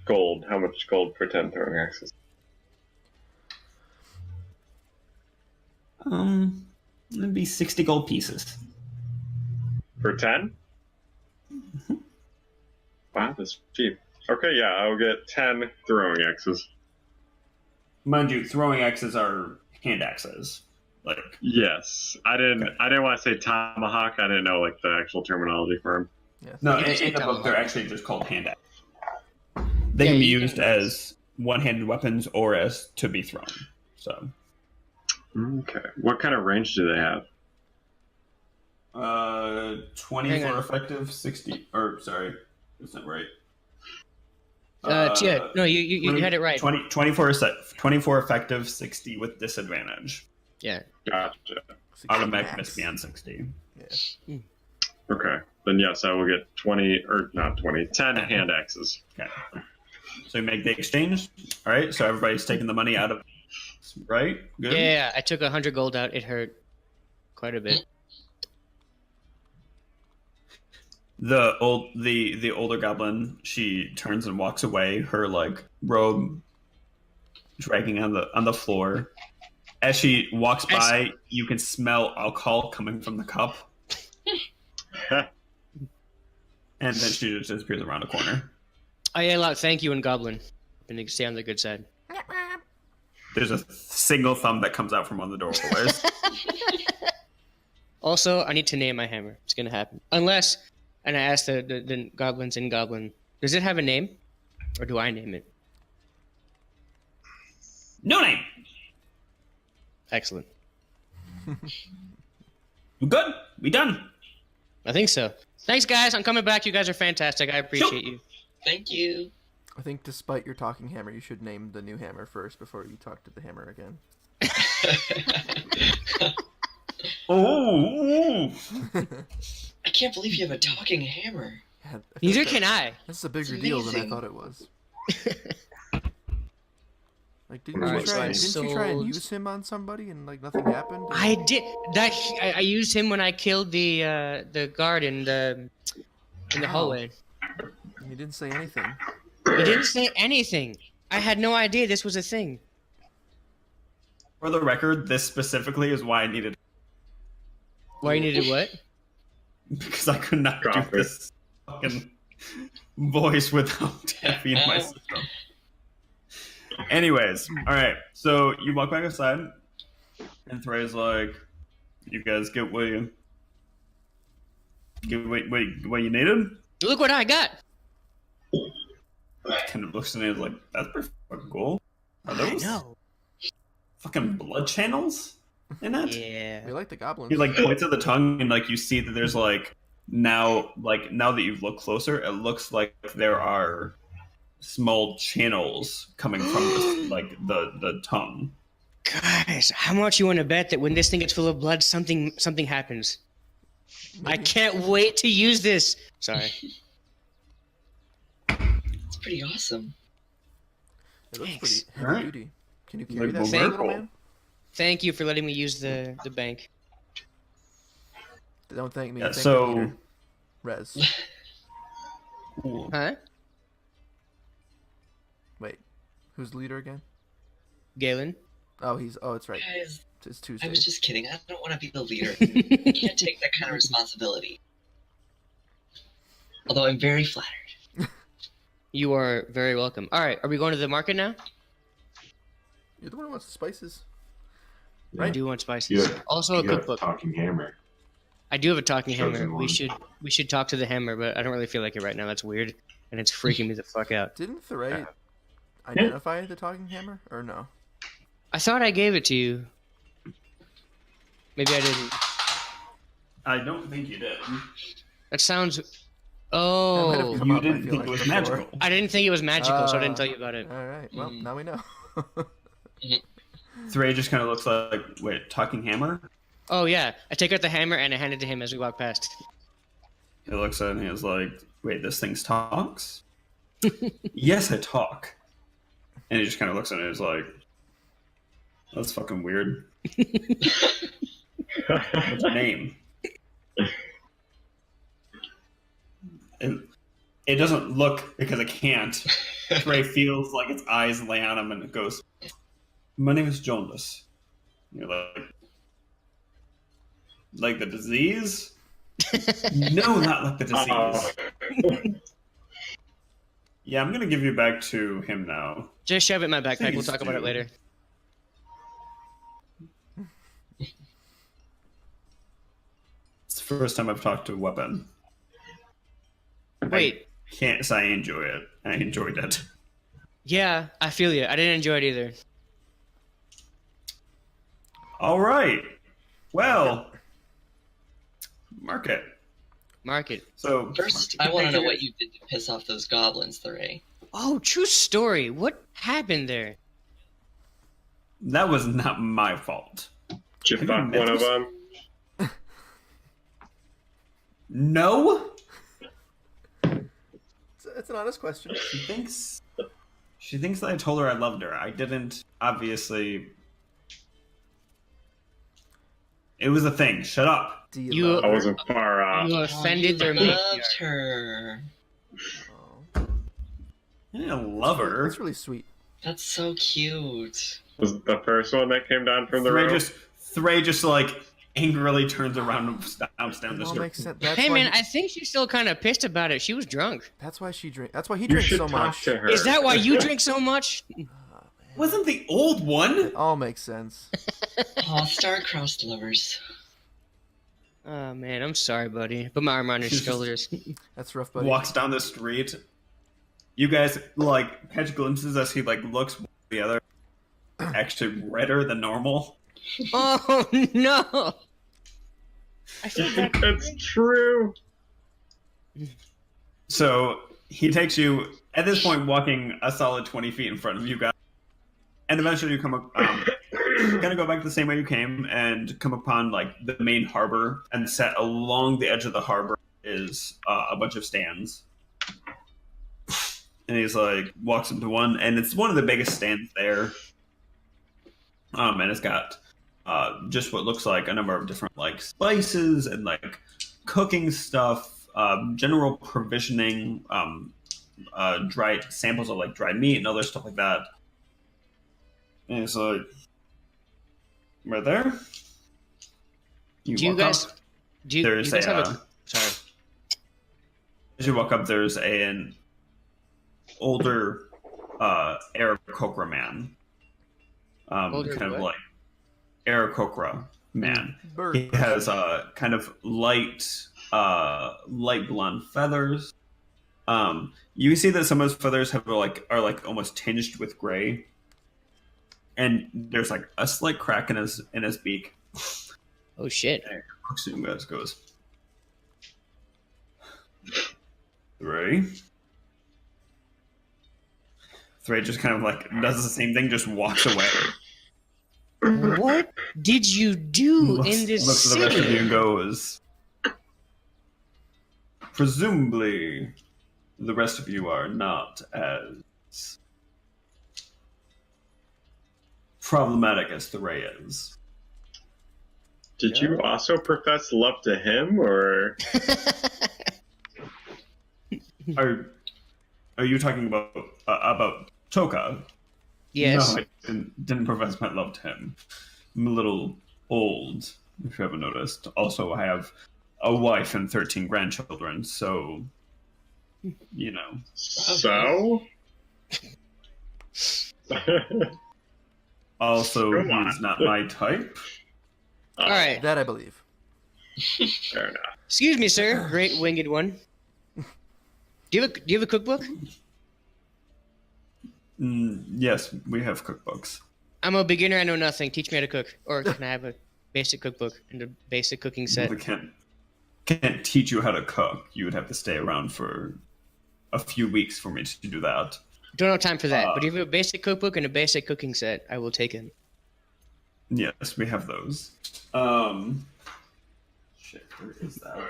Gold. How much gold for 10 throwing axes? It'd be 60 gold pieces. For 10? Wow, that's cheap. Okay, yeah, I'll get 10 throwing axes. Mind you, throwing axes are hand axes. Like, Yes, I didn't want to say tomahawk. I didn't know like the actual terminology for them. Yes. no, You can say in the book they're tomahawk. actually just called hand axes. They Yeah, can be you used can- as one-handed weapons or as to be thrown. So, Okay, what kind of range do they have? 20 Hang for on. effective, 60. Or sorry, that's not right. Yeah, no, you had it right. 24 effective, 60 with disadvantage. Yeah. Gotcha. 60 Automatic max. miss beyond 60. Yeah. Okay, then yes, I will get 20 or not 20, 10 hand axes. Okay. So you make the exchange. All right. So everybody's taking the money out of. Right. Good. Yeah, I took 100 gold out. It hurt quite a bit. The older goblin, she turns and walks away. Her like robe dragging on the floor. As she walks by, you can smell alcohol coming from the cup, and then she just disappears around a corner. I yell out thank you in goblin. And stay on the good side. There's a single thumb that comes out from one of the doorways. Also, I need to name my hammer. It's gonna happen. Unless, and I asked the goblins in goblin, does it have a name? Or do I name it? No name. Excellent. We're good. We done. I think so. Thanks, guys. I'm coming back. You guys are fantastic. I appreciate you. Thank you. I think despite your talking hammer, you should name the new hammer first before you talk to the hammer again. Oh. I can't believe you have a talking hammer. Yeah, I feel Neither like can I. That's a bigger It's deal than I amazing. thought it was. Like, didn't Alright, you so try? I Didn't you try and sold- use him on somebody and like nothing happened? I did that. I used him when I killed the guard in the hallway. He didn't say anything. He didn't say anything. I had no idea this was a thing. For the record, this specifically is why I needed Why you needed what? because I could not Drop do it. this fucking voice without having my system. Anyways, all right. So you walk back outside, and Thray's like, "You guys get what you what you needed." Look what I got. Kind of looks at it like, "That's pretty fucking cool." Are those No. fucking blood channels in it? We Yeah. like the goblins. He like points at the tongue, and like you see that there's like now that you've looked closer, it looks like there are small channels coming from this, like the tongue. Guys, how much you want to bet that when this thing gets full of blood, something happens? I can't wait to use this. Sorry. It's pretty awesome. It looks Thanks. pretty heavy Alright. duty. Can you carry Like that Thank- little man? Thank you for letting me use the bank. Don't thank me. Yeah, thank the so- leader. Rez. Cool. Huh? Wait, who's the leader again? Galen? Oh, it's right. Guys, It's Tuesday. I was just kidding. I don't want to be the leader. I can't take that kind of responsibility. Although I'm very flattered. You are very welcome. All right, are we going to the market now? You're the one who wants the spices. Yeah. I do want spices. Yeah. Also a You got a cookbook. talking hammer. I do have a talking Chosen hammer. one. We should talk to the hammer, but I don't really feel like it right now. That's weird, and it's freaking me the fuck out. Didn't Thuray identify the talking hammer or no? I thought I gave it to you. Maybe I didn't. I don't think you did. That sounds. That might Oh, have come You up, I didn't feel think like, it was before. magical. I didn't think it was magical, so I didn't tell you about it. All right. Well, now we know. Thray just kind of looks like, wait, talking hammer? Oh yeah, I take out the hammer and I hand it to him as we walk past. He looks at it and he's like, wait, this thing talks? Yes, I talk. And he just kind of looks at it and is like, that's fucking weird. What's your name? It doesn't look, because it can't. Thray feels like its eyes lay on him and it goes, my name is Jonas. You're like the disease? No, not like the disease. Yeah, I'm gonna give you back to him now. Just shove it in my backpack. We'll Please talk about it do. later. It's the first time I've talked to a weapon. Wait. Can't say I enjoy it. I enjoyed it. Yeah, I feel you. I didn't enjoy it either. All right. Well, mark it. Mark it. So First, I want to know what you did to piss off those goblins, Thray. Oh, true story. What happened there? that was not my fault. Did you Have you fuck met one of this- them? No. It's an honest question. She thinks that I told her I loved her. I didn't. Obviously, it was a thing. Shut up. Do you, You- love I her? wasn't far off. You offended their You meat. loved her. Oh, I didn't love her. that's really sweet. That's so cute. Was it the first one that came down from the road? Thray just like angrily turns around and stomps down the It all street. makes sense. That's Hey why man, I think she's still kind of pissed about it. She was drunk. that's why she drink. That's why he You drinks should so talk much. to her. Is that why you drink so much? Wasn't the old one? It all makes sense. Aw, star-crossed lovers. Oh man, I'm sorry, buddy. Put my arm around your She's just- shoulders. That's rough, buddy. Walks down the street. You guys like catch glimpses as he like looks the other, actually redder than normal. Oh no! I feel bad. It's true. So he takes you at this point, walking a solid 20 feet in front of you guys, and eventually you come up. Gonna go back the same way you came and come upon like the main harbor, and set along the edge of the harbor is a bunch of stands. And he's like walks into one, and it's one of the biggest stands there. And it's got just what looks like a number of different like spices and like cooking stuff, general provisioning, dried samples of like dried meat and other stuff like that. And it's like right there. Do you walk guys? up. Do you, There's you guys a, have a? Sorry. As you walk up, there's an older Aarakocra man. Older Kind of what? like Aarakocra man. Bird. He has kind of light blonde feathers. You see that some of his feathers are like almost tinged with gray, and there's like a slight crack in his beak. Oh shit! Looks at you guys, goes, Thray. Thray just kind of like does the same thing, just walks away. What did you do looks, in this looks at the rest of you city? and goes, presumably the rest of you are not as problematic as Thray is. Did you also profess love to him, or Are you talking about Toka? Yes. No, I didn't profess my love to him. I'm a little old, if you haven't noticed. Also, I have a wife and 13 grandchildren, so, you know. so? Also, Come on. he's not my type. All right. That I believe. Fair enough. Excuse me, sir. Great winged one. Do you have a cookbook? Yes, we have cookbooks. I'm a beginner. I know nothing. Teach me how to cook, or can I have a basic cookbook and a basic cooking set? We can't. can't teach you how to cook. You would have to stay around for a few weeks for me to do that. Don't have time for that. But if you have a basic cookbook and a basic cooking set, I will take it. Yes, we have those. Shit, where is that?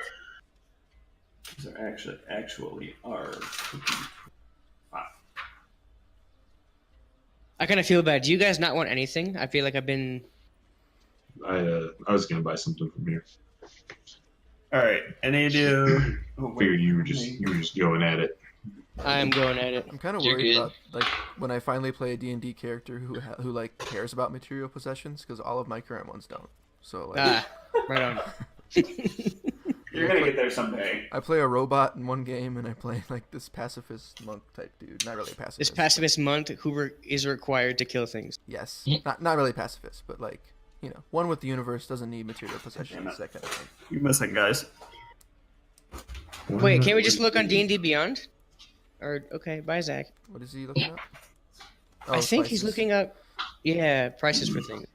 There actually are cooking. I kind of feel bad. Do you guys not want anything? I feel like I've been. I was gonna buy something from here. All right, any idea? Oh, wait. Figured you were just going at it. I'm going at it. I'm kind of You're worried good. about like when I finally play a D&D character who like cares about material possessions, because all of my current ones don't. So like, Right on. You're gonna get there someday. I play a robot in one game, and I play like this pacifist monk type dude. Not really pacifist. This pacifist monk who is required to kill things. Yes, not really pacifist, but like, you know, one with the universe, doesn't need material possessions, that kind of thing. You're missing, guys. Wait, can't we just look on D&D Beyond? Or okay, bye Zach. What is he looking up? I think he's spices. looking up, prices for things.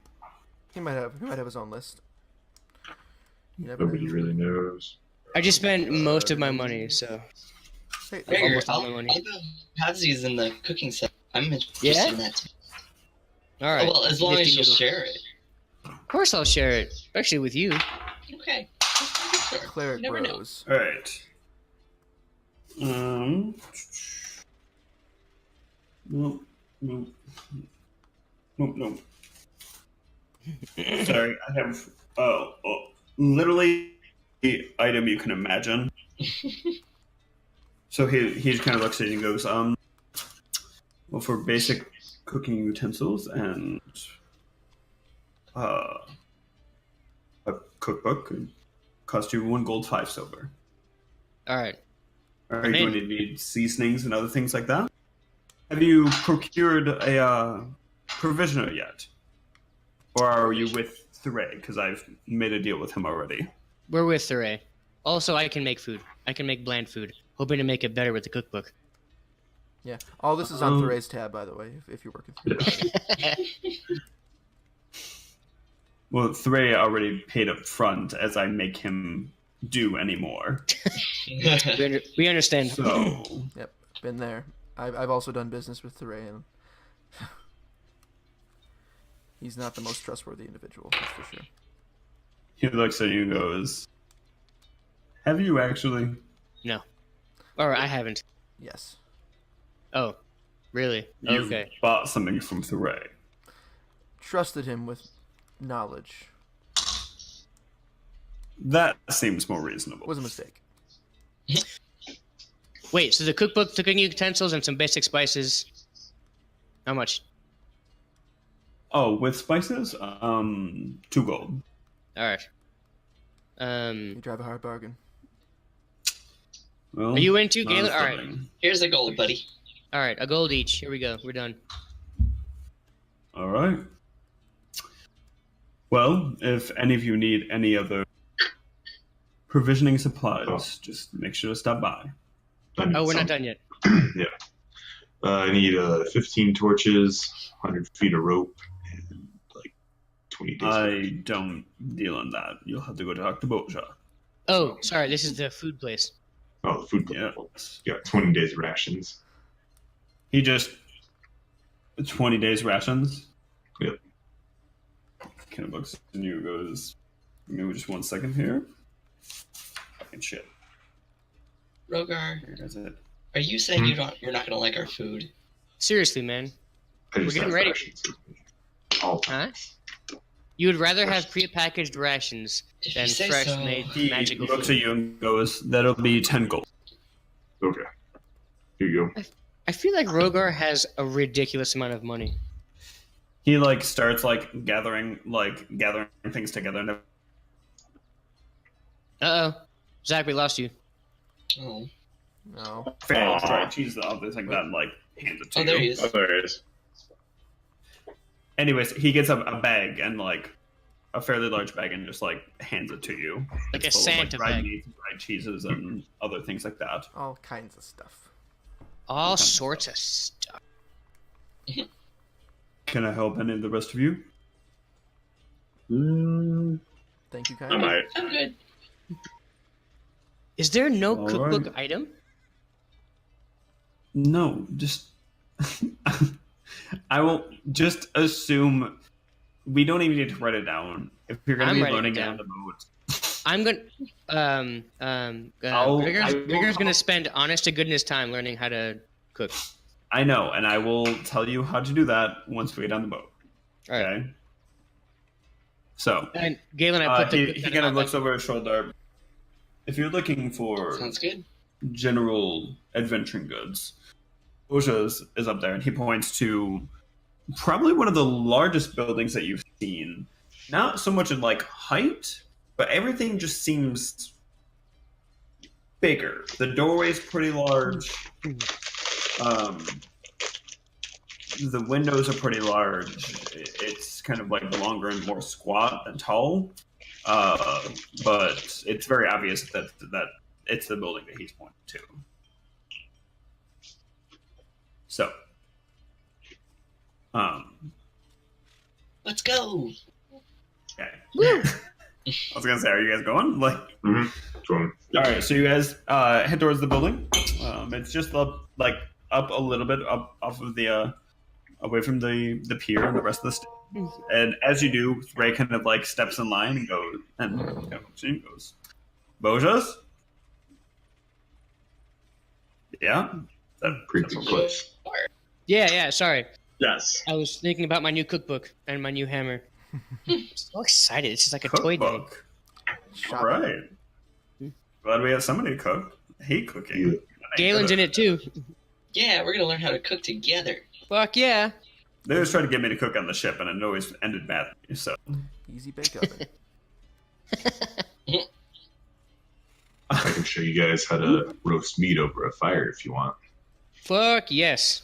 He might have his own list. You never Nobody know. really knows. I just spent most of my money, so Hey, Here, almost all I'll, my money. I'll go have these in the cooking set. I'm interested Yeah? in that too. All right. Oh, well, as long as Nifty you'll noodle. share it. Of course, I'll share it, especially with you. Okay. Sure. Cleric You never know. Bros. All right. No. Sorry, I have literally the item you can imagine. So he kind of looks at it and goes, well, for basic cooking utensils and a cookbook, it cost you 1 gold, 5 silver. All right. Are you going to need seasonings and other things like that? Have you procured a provisioner yet? Or are you with Thuray? Because I've made a deal with him already. We're with Thuray. Also, I can make food. I can make bland food. Hoping to make it better with the cookbook. Yeah, all this is on Thuray's tab, by the way, if you're working through it. Well, Thuray already paid up front as I make him do anymore. We understand. So, Yep, been there. I've also done business with Thuray, and he's not the most trustworthy individual, that's for sure. he looks at you and goes, have you actually? No. Or I haven't. Yes. Oh, really? You Okay. bought something from Thuray. Trusted him with knowledge. That seems more reasonable. Was a mistake. Wait, so the cookbook, the cooking utensils, and some basic spices. How much? Oh, with spices? 2 gold. All right. You drive a hard bargain. Well, Are you into not Galen? as All right. something. Here's a gold, buddy. All right, a gold each. Here we go. We're done. All right. Well, if any of you need any other provisioning supplies, just make sure to stop by. Oh, we're not done yet. Yeah. I need 15 torches, 100 feet of rope, and like 20 days. I don't deal in that. You'll have to go talk to Boja. Oh, sorry. This is the food place. Oh, the food. Yes. Yeah, 20 days rations. He just 20 days rations. Yep. Kind of looks at you and goes, maybe just 1 second here. Fucking shit. Rogar, Here is it. are you saying you're not gonna like our food? Seriously, man. I just We're getting have ready. rations with me. All the Huh? time. You would rather have pre-packaged rations If than you say fresh so. made He magical looks food. at you and goes, that'll be 10 gold. Okay. Here you go. I feel like Rogar has a ridiculous amount of money. He starts gathering things together and Uh-oh. Zach, we lost you. Oh, No. fails, right? Cheese the other thing that hands it to oh, there he you. is. Oh, there it is. Anyways, he gets a bag and a fairly large bag and just hands it to you. Like It's a full of, Santa dried bag. meats, dried cheeses, and other things like that. All kinds of stuff. All sorts of stuff. Can I help any of the rest of you? Mm, Thank you, I kind. might. I'm good. Is there no All cookbook right. item? No, just I will just assume we don't even need to write it down. If you're going I'm to be writing it learning it down. on the boat, I'm gonna. I'll- Gregor's I'll- gonna spend honest to goodness time learning how to cook. I know, and I will tell you how to do that once we get on the boat. All right. Okay. So And Galen, I put the. he kind of looks over his shoulder. If you're looking for Sounds good. general adventuring goods, Oja's is up there, and he points to probably one of the largest buildings that you've seen. Not so much in like height, but everything just seems bigger. The doorway's pretty large. The windows are pretty large. It's kind of like longer and more squat than tall. But it's very obvious that it's the building that he's pointing to. So, Let's go. okay. I was gonna say, are you guys going? Like, All all right. So you guys head towards the building. It's just up a little bit up off of the away from the pier and the rest of the stage. And as you do, Ray kind of like steps in line and goes, Bojas? Yeah? Creepy place. Yeah. Sorry, Yes. I was thinking about my new cookbook and my new hammer. So excited! It's just like a toy day. Cookbook. All right. Glad we have somebody to cook. I hate cooking. Yeah. Galen's in it too. Yeah, we're gonna learn how to cook together. Fuck yeah! They always tried to get me to cook on the ship, and it always ended badly. So Easy bake oven. I can show you guys how to roast meat over a fire if you want. Fuck yes.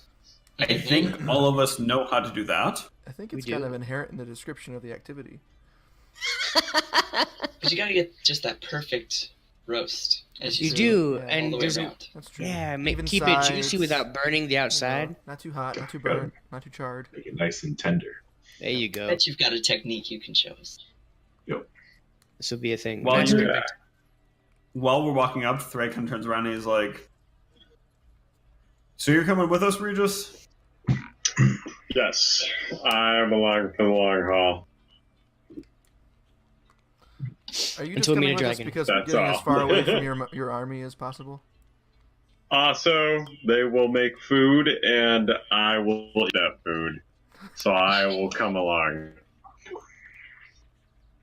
I think all of us know how to do that. I think We it's kind do. of inherent in the description of the activity. But you gotta get just that perfect roast. As You said, do, Yeah, all and the way there's a, around. That's true. yeah, Even keep it juicy sides, without burning the you know, outside. not too hot, not too burnt, not too charred. Make it nice and tender. There you go. Bet you've got a technique you can show us. This will be a thing. While That's you're- perfect. While we're walking up, Thray kind of turns around and he's like, "So you're coming with us, Regis?" Yes. I'm along for the long haul. Are you just Until we coming meet a with us dragon. because we're That's getting as all. far away from your army as possible? Also, they will make food, and I will eat that food. So I will come along.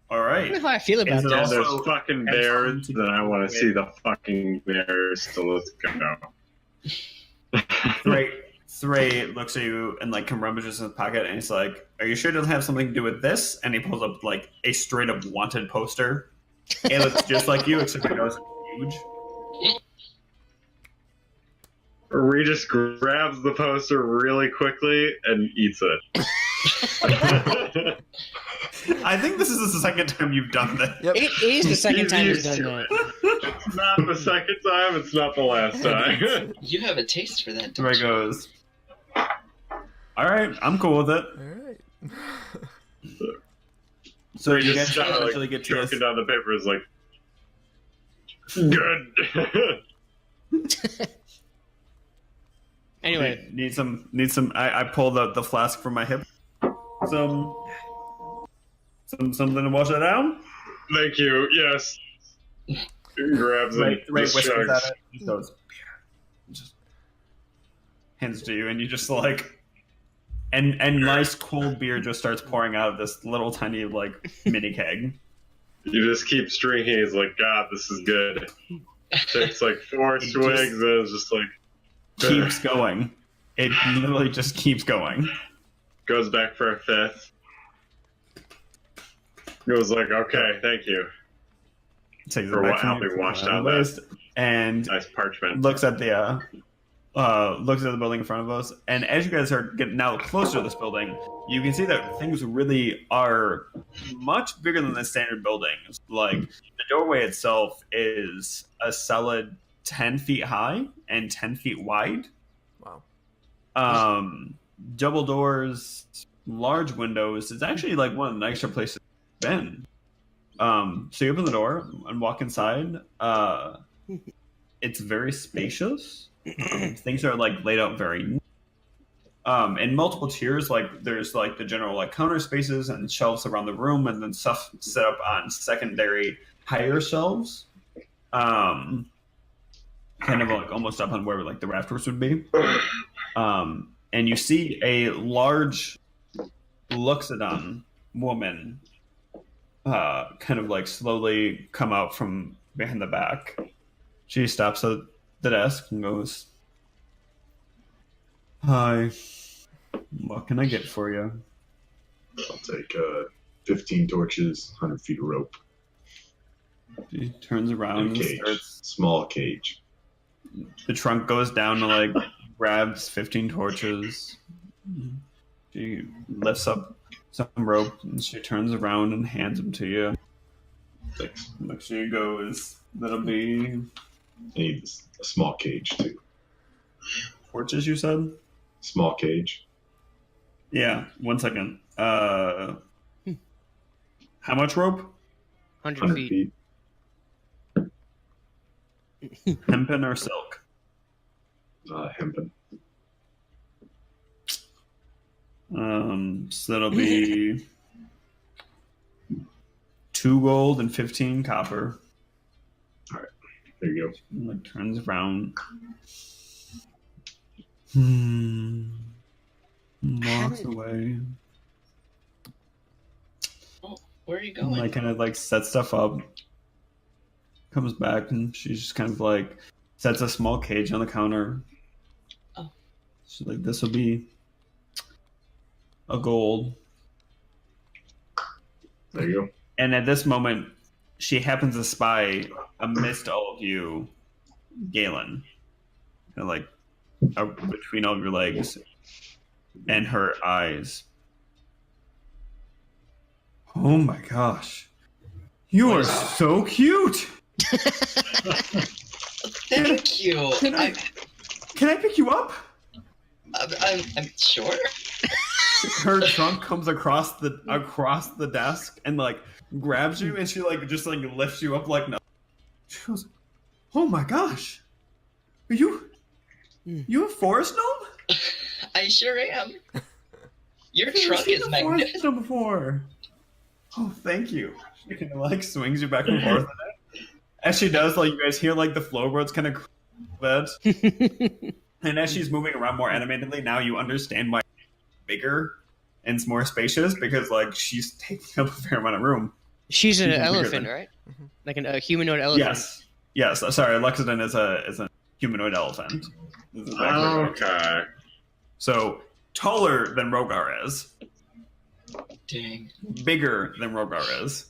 All I right. don't know how I feel about Is it this. And also- there's fucking and bears, time to and I want get to see the fucking bears, so let's go. Thray looks at you and like rummages in his pocket, and he's like, "Are you sure it doesn't have something to do with this?" And he pulls up like a straight up wanted poster. It looks just like you, except it goes huge. Regis grabs the poster really quickly and eats it. I think this is the second time you've done that. Yep. It is the second time he's done that. It's not the second time, it's not the last time. You have a taste for that, don't Thray you? goes, "All right, I'm cool with it." All right. So He you just guys kinda, eventually get to choking this. down the paper is like, good. Anyway, Need some. I pull the flask from my hip. Something to wash it down. Thank you, yes. He grabs Ray it, whispers just at chugs. it. He goes, "Beer." Just hands it to you, and you just like, and nice cold beer just starts pouring out of this little tiny like mini keg. You just keep drinking, he's like, God, this is good. Takes like 4 It swigs, just- and it's just like, Keeps going. It literally just keeps going. goes back for a 5th. Goes like, okay, thank you. Takes it For back what from helping you, wash puts it on down the that. waist, and Nice parchment. looks at the building in front of us. And as you guys are getting now closer to this building, you can see that things really are much bigger than the standard buildings. Like the doorway itself is a solid 10 feet high and 10 feet wide. Wow. Double doors, large windows. It's actually like one of the nicer places I've been. So you open the door and walk inside. It's very spacious. Things are like laid out very in multiple tiers. Like there's like the general like counter spaces and shelves around the room, and then stuff set up on secondary higher shelves. Kind of like almost up on where like the rafters would be. And you see a large Luxodon woman kind of like slowly come out from behind the back. She stops at the desk and goes, "Hi, what can I get for you?" I'll take 15 torches, 100 feet of rope, She turns around and and a cage. starts. Small cage. The trunk goes down to like grabs 15 torches. She lifts up some rope and she turns around and hands them to you. Thanks. Look, she goes, "That'll be I need a small cage too. torches," you said? Small cage. Yeah, 1 second. How much rope? 100 100 feet. feet. Hempen or silk? Hempen. So that'll be 2 gold and 15 copper. There you go. And like turns around. Walks away. Where are you And going? like kind of like sets stuff up. Comes back and she's just kind of like sets a small cage on the counter. Oh. She's like, "This will be a gold." There you go. And at this moment, she happens to spy amidst all of you, Galen, kind of like between all of your legs, and her eyes. "Oh my gosh, you are so cute! Thank you. Can I pick you up?" I'm sure. Her trunk comes across the desk and like grabs you, and she like just like lifts you up like no. She goes, "Oh my gosh, are you a forest gnome? I sure am. Your I've never trunk seen is a forest magnificent. gnome before." "Oh, thank you." She kind of like swings you back and forth in it. As she does, like you guys hear like the floorboards kind of bed. And as she's moving around more animatedly, now you understand why it's bigger and it's more spacious, because like she's taking up a fair amount of room. She's an She's bigger elephant, than- right? Like a humanoid elephant. Yes. Sorry, Luxodon is a humanoid elephant. This is exactly right. Okay. So taller than Rogar is, Dang. bigger than Rogar is,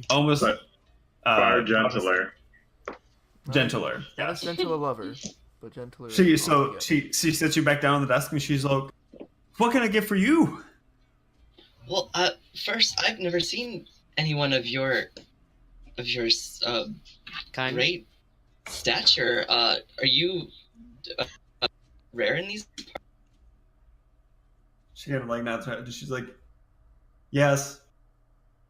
almost But far gentler. Gentler. Not as gentle a lover, but gentler. She altogether. she sits you back down on the desk and she's like, "What can I get for you?" Well, first, I've never seen anyone of your Kind. great stature. Are you rare in these? She kind of like nods her head and she's like, "Yes."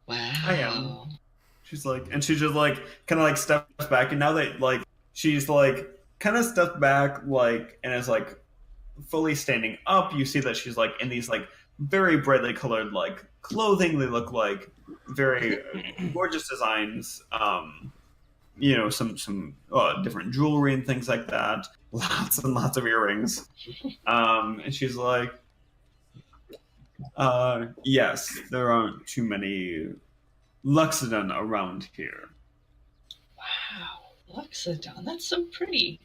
Wow. I am. She's like, and she just like kind of like steps back, and now that like she's like kind of stepped back, like, and is like fully standing up, you see that she's like in these like very brightly colored like clothing. They look like very gorgeous designs. You know, some different jewelry and things like that. Lots and lots of earrings. And she's like, "Yes, there aren't too many Luxodon around here." Wow, Luxodon, that's so pretty.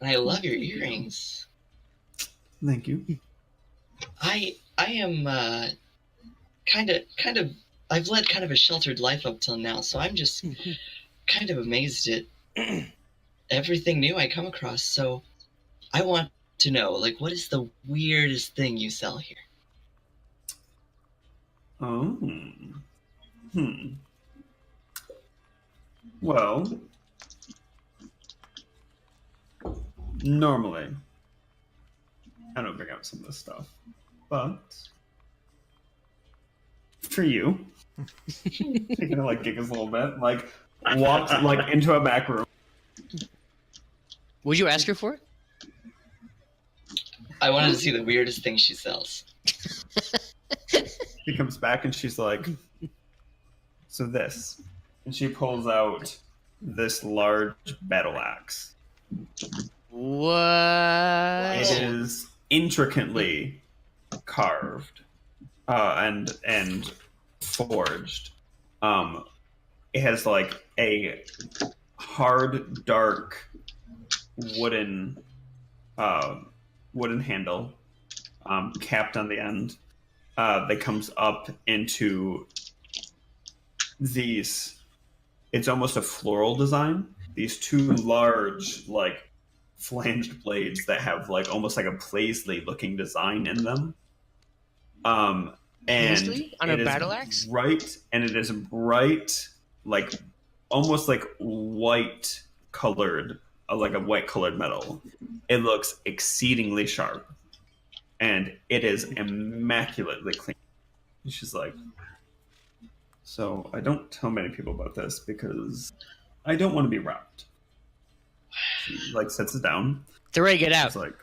And I love your earrings. Thank you. I am kind of I've led kind of a sheltered life up till now, so I'm just kind of amazed at everything new I come across. So I want to know, like, what is the weirdest thing you sell here? Oh. Well, normally, I don't bring out some of this stuff, but for you, she kind of like giggles a little bit, like walks like into a back room, Would you ask her for it? I wanted to see the weirdest thing she sells. She comes back and she's like, so this. And she pulls out this large battle axe. What? It is intricately carved and forged. It has like a hard, dark wooden handle capped on the end that comes up into these. It's almost a floral design. These two large, like, flanged blades that have like almost like a paisley looking design in them. And Paisley on a it is battle axe? bright, and it is bright, like almost like white colored, like a white colored metal. It looks exceedingly sharp, and it is immaculately clean. And she's like, so I don't tell many people about this because I don't want to be robbed. She like sets it down. They're ready to get out. It's like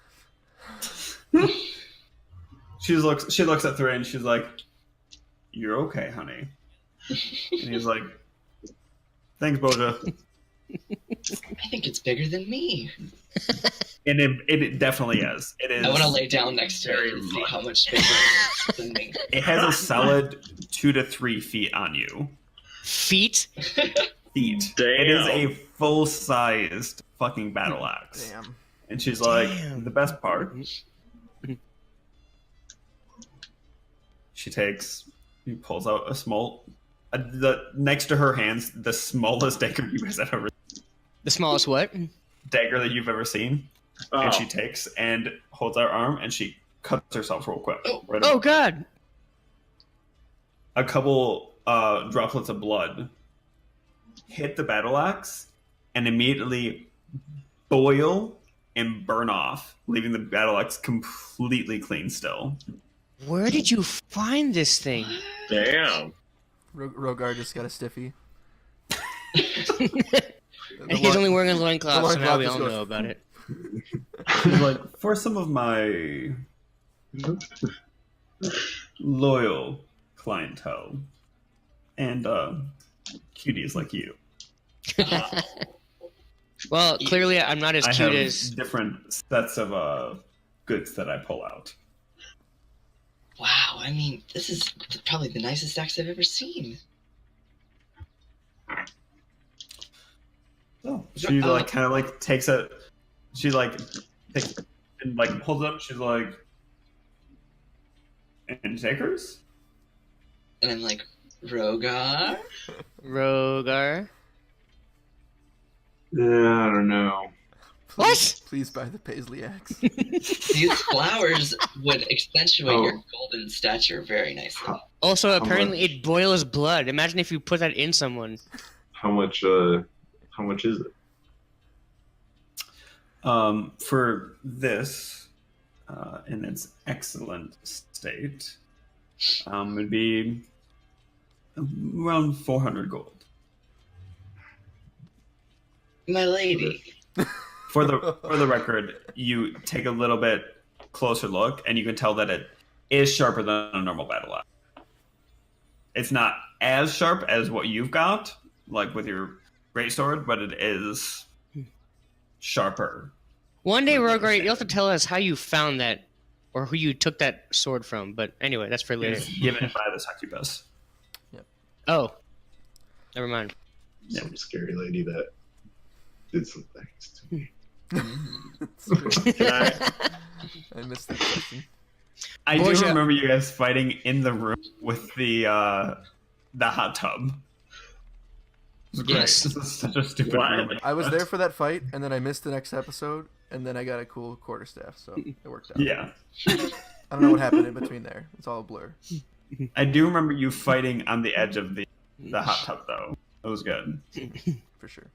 she looks at Thray and she's like, "You're okay, honey." And he's like, "Thanks, Boja." I think it's bigger than me. And it definitely is. It is. I want to lay down next to it and see how much bigger it is than me. It has a solid 2 to 3 feet on you. Feet? Feet. Damn. It is a full-sized fucking battle axe. Damn. And she's like, Damn. the best part. She pulls out a small, next to her hands, the smallest dagger you guys have ever. The smallest what? Dagger that you've ever seen. Oh, And she takes and holds out her arm and she cuts herself real quick. Oh. Right Oh, God. A couple droplets of blood hit the battle axe and immediately boil and burn off, leaving the battle axe completely clean still. Where did you find this thing? damn. Rogar just got a stiffy. And he's only wearing a loincloth, the so now loincloth we just all goes- know about it. She's like, for some of my loyal clientele and cuties like you, Well, clearly I'm not as I cute have as... different sets of goods that I pull out. Wow, I mean, this is probably the nicest axe I've ever seen. So she like kind of like takes it. She like takes and like pulls it up. She's like, and takers. And I'm like, Rogar? Rogar. Yeah, I don't know. What? Please buy the paisley axe. These flowers would accentuate Oh. your golden stature very nicely. Also, How apparently much? it boils blood. Imagine if you put that in someone. How much is it? For this, in its excellent state, would be around 400 gold. My lady. For the record, you take a little bit closer look, and you can tell that it is sharper than a normal battle axe. It's not as sharp as what you've got, like with your greatsword, but it is sharper. One day, Rogar, you'll have to tell us how you found that, or who you took that sword from. But anyway, that's for later. It's given by the succubus. Oh, never mind. Some scary lady that did some things to me. Can I, I missed that question. I do Borgia- remember you guys fighting in the room with the hot tub. It was great. Yes. This is such a stupid What? room. I was there for that fight, and then I missed the next episode, and then I got a cool quarterstaff, so it worked out. Yeah. I don't know what happened in between there. It's all a blur. I do remember you fighting on the edge of the hot tub, though. It was good. For sure.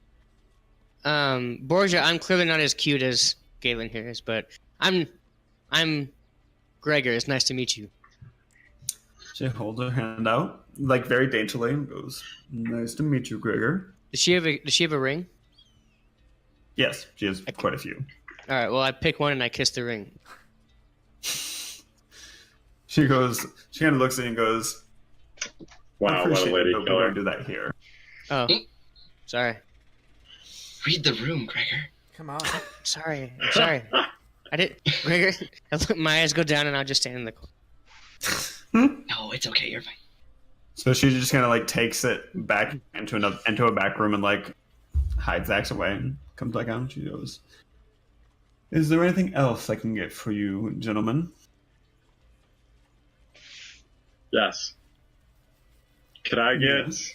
Borgia, I'm clearly not as cute as Galen here is, but I'm Gregor. It's nice to meet you. She holds her hand out, like very daintily, and goes, "Nice to meet you, Gregor." Does she have a ring? Yes, she has quite a few. All right. Well, I pick one and I kiss the ring. She goes. She kind of looks at you and goes, "I Wow, what a appreciate lady it, but we killer. don't do that here." Oh, sorry. Read the room, Gregor. Come on. Sorry. I'm sorry. I did. Gregor, my eyes go down and I'll just stand in the corner. No, it's okay. You're fine. So she just kind of like takes it back into a back room and like hides Axe away and comes back out and she goes, "Is there anything else I can get for you, gentlemen?" Yes. Could I get? Yes.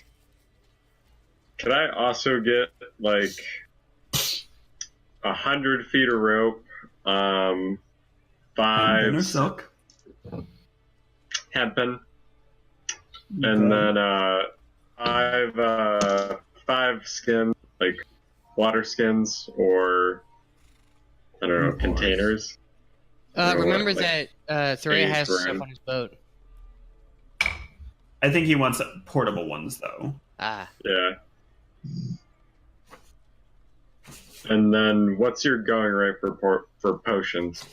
Could I also get like 100 feet of rope? Hempen or 5 silk? hempen, and then 5 skins, like water skins, or I don't know, Of course. containers. Remember like, that Thorea has Ace stuff Ren. on his boat. I think he wants portable ones though. Ah, Yeah. And then, what's your going rate for potions?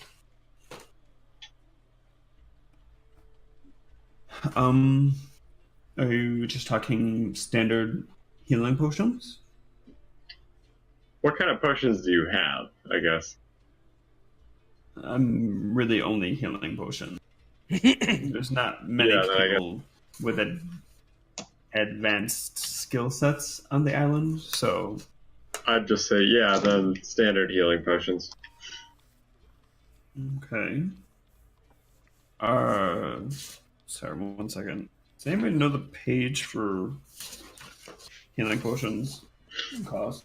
Are you just talking standard healing potions? What kind of potions do you have? I guess. I'm really only healing potions. There's not many Yeah, then I people with advanced skill sets on the island, so I'd just say, yeah, then standard healing potions. okay. Sorry, 1 second. Does anybody know the page for healing potions cost?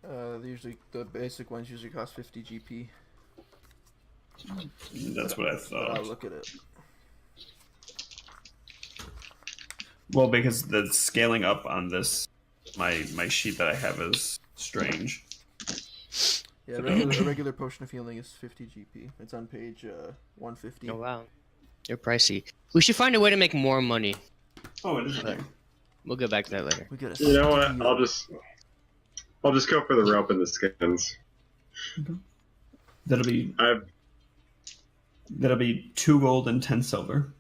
The basic ones usually cost 50 GP. That's what I But thought. I'll look at it. Well, because the scaling up on this, my sheet that I have is strange. Yeah, a regular potion of healing is 50 GP. It's on page 150. oh wow, they're pricey. We should find a way to make more money. Oh, it is But we'll get back to that later. We get a You know what? steal. I'll just go for the rope and the skins. That'll be I've 2 gold and 10 silver.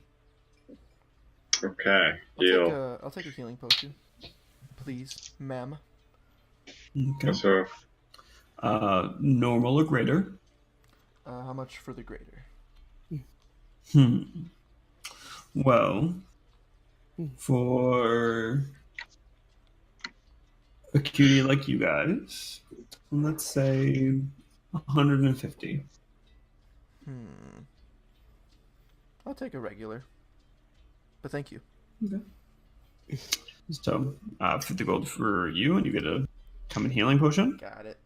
okay. Deal. I'll take a healing potion, please, ma'am. Okay. So Normal or greater. How much for the greater? Well, for a cutie like you guys, let's say 150. I'll take a regular. But thank you. Okay. So, 50 gold for you, and you get a common healing potion. Got it.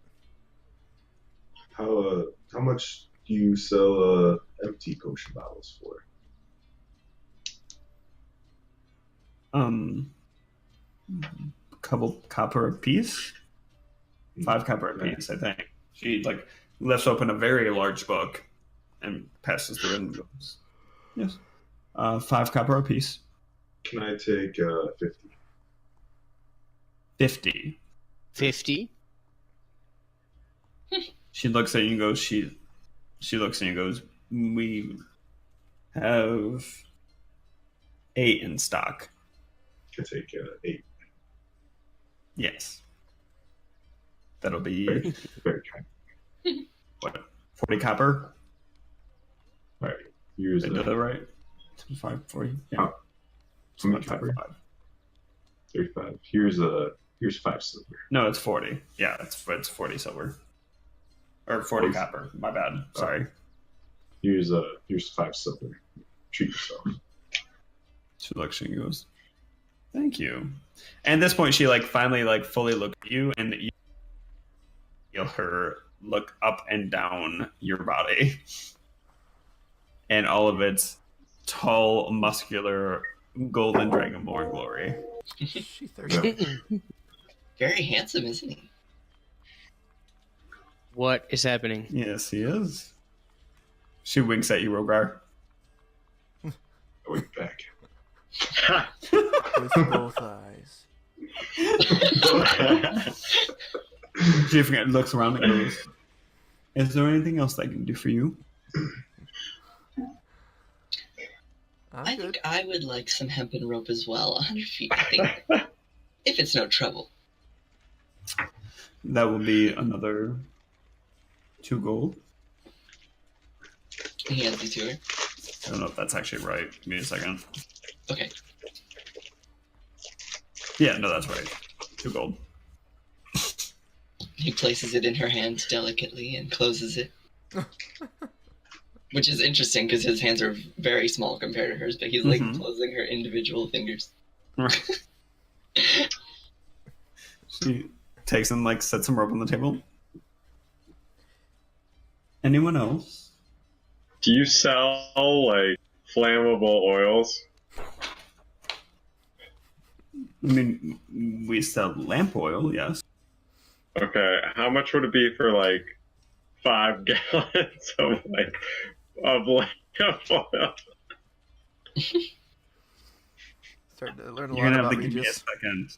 How much do you sell empty potion bottles for? Couple copper a piece. 5 copper a piece, I think. She like lifts open a very large book and passes through and goes, "Yes, 5 copper a piece." Can I take 50? 50. 50. She looks at you and goes, she looks at you and goes, "We have 8 in stock." I take 8. Yes. That'll be Very, very kind. what? 40 copper? All right. Here's Did I do that right? 5 40? Yeah. Oh. How much Five, copper? five. 35. Here's 5 silver. No, it's 40. Yeah, it's 40 silver. Or 40 Oh. copper. My bad. Sorry. Here's 5 silver. Treat yourself. She looks and goes, "Thank you." And at this point, she like finally like fully looks at you, and you feel her look up and down your body, and all of its tall, muscular, golden dragonborn glory. She thirsty. Very handsome, isn't he? What is happening? Yes, he is. She winks at you, Rogar. I went back. With both eyes. She looks around and goes, "Is there anything else I can do for you?" I Good. think I would like some hempen rope as well. 100 feet, I think. If it's no trouble. That will be another 2 gold. He hands it to her. I don't know if that's actually right. Give me a second. Okay. Yeah, no, that's right. 2 gold. He places it in her hand delicately and closes it. Which is interesting because his hands are very small compared to hers, but he's like closing her individual fingers. Right. She takes and like sets some rope on the table. Anyone else? Do you sell like flammable oils? I mean, we sell lamp oil, yes. Okay, how much would it be for like 5 gallons of lamp oil? Starting to learn a You're lot gonna have about to give me a Regis. second.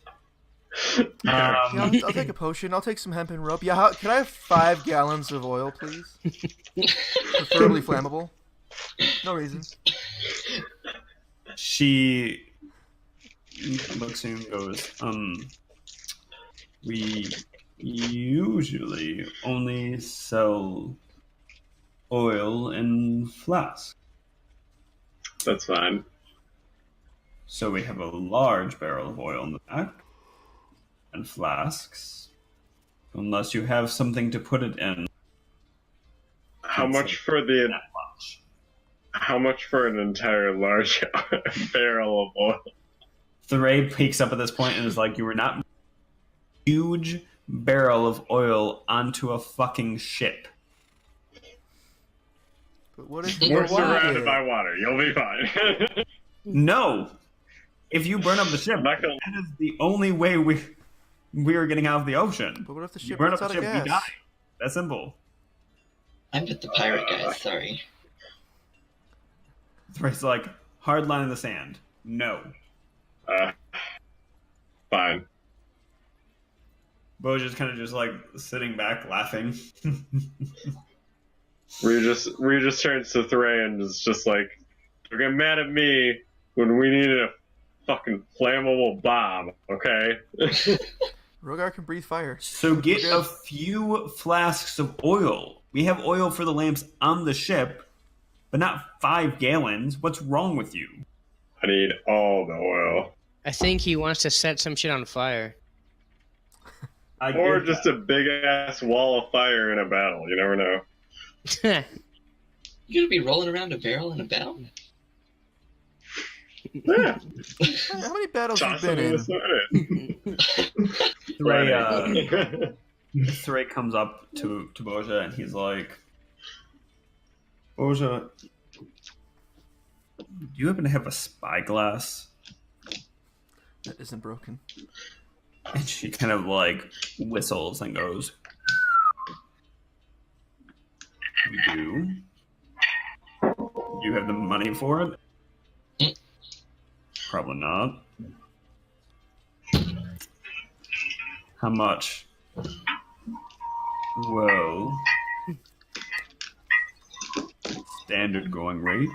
Yeah, I'll take a potion. I'll take some hempen rope. Yeah, can I have 5 gallons of oil, please? Preferably flammable. No reason. She looks at him and goes, we usually only sell oil in flasks. That's fine. So we have a large barrel of oil in the back and flasks. Unless you have something to put it in. How I'd much say for the? that much. How much for an entire large barrel of oil? Thray peeks up at this point and is like, "You were not huge barrel of oil onto a fucking ship." But what if We're you surrounded by water. You'll be fine. No. If you burn up the ship, I'm not gonna- that is the only way we are getting out of the ocean. But what if the You ship burn runs up out the of ship, we gas? die. That's simple. I'm with the pirate guys, sorry. Thray's like, hard line in the sand. No. Fine. Bo's just kind of just like sitting back laughing. Regis turns to Thray and is just like, "You're getting mad at me when we needed a fucking flammable bomb, okay?" Rogar can breathe fire. So get We're a few flasks of oil. We have oil for the lamps on the ship, but not 5 gallons. What's wrong with you? I need all the oil. I think he wants to set some shit on fire. I Or get just that. a big ass wall of fire in a battle. You never know. You gonna be rolling around a barrel in a battle? Yeah. How many battles Toss have you it been in in? the Thray comes up to Boja and he's like, "Boja, do you happen to have a spyglass?" That isn't broken. And she kind of like whistles and goes, "You do? You have the money for it?" "Probably not." "How much?" "Well, standard going rate,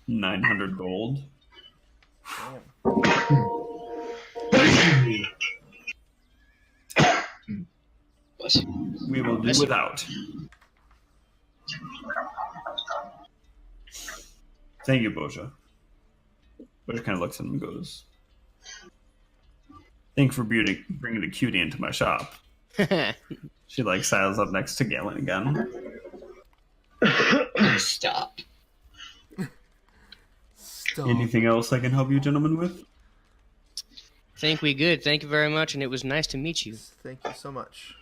900 gold." Bless you. "We will do Bless you. without." "Thank you, Boja." Boja kind of looks at him and goes, "Thank you for bringing a cutie into my shop." She like sidles up next to Galen again. Stop. Stop. "Anything else I can help you gentlemen with?" Think we good. Thank you very much, and it was nice to meet you. Thank you so much.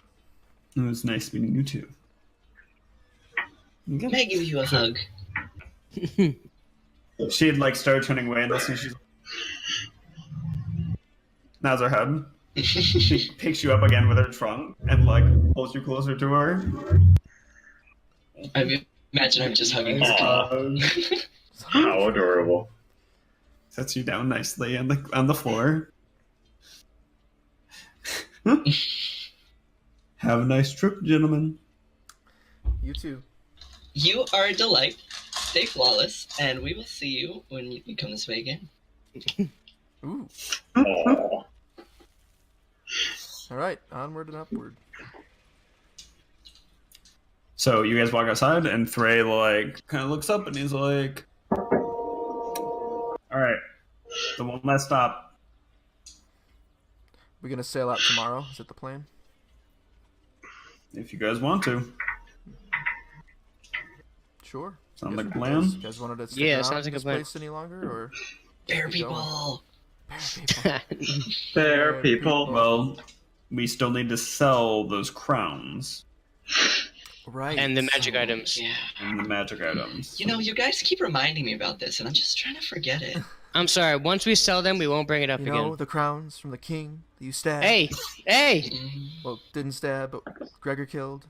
"It was nice meeting you too." May I give you a hug? She had like started turning away and listening. She's nods her head. She picks you up again with her trunk and like pulls you closer to her. I imagine I'm just hugging her. Aw, how adorable. Sets you down nicely on the floor. Have a nice trip, gentlemen. You too. You are a delight. Stay flawless, and we will see you when you come this way again. Ooh. Aw. All right, onward and upward. So you guys walk outside, and Thray like kind of looks up, and he's like, "All right, the one last stop." We gonna sail out tomorrow? Is that the plan? If you guys want to, Sure. sounds You like a guys- plan. You guys wanted to stick Yeah, around sounds in like a this plan. place any longer, or Bear keep going? people. Bear people. Fair people. Well, we still need to sell those crowns Right. And the magic items. Yeah. and the magic items. You know, you guys keep reminding me about this, and I'm just trying to forget it. I'm sorry. Once we sell them, we won't bring it up You know, again. the crowns from the king that you stabbed. Hey, hey! Well, didn't stab, but Gregor killed.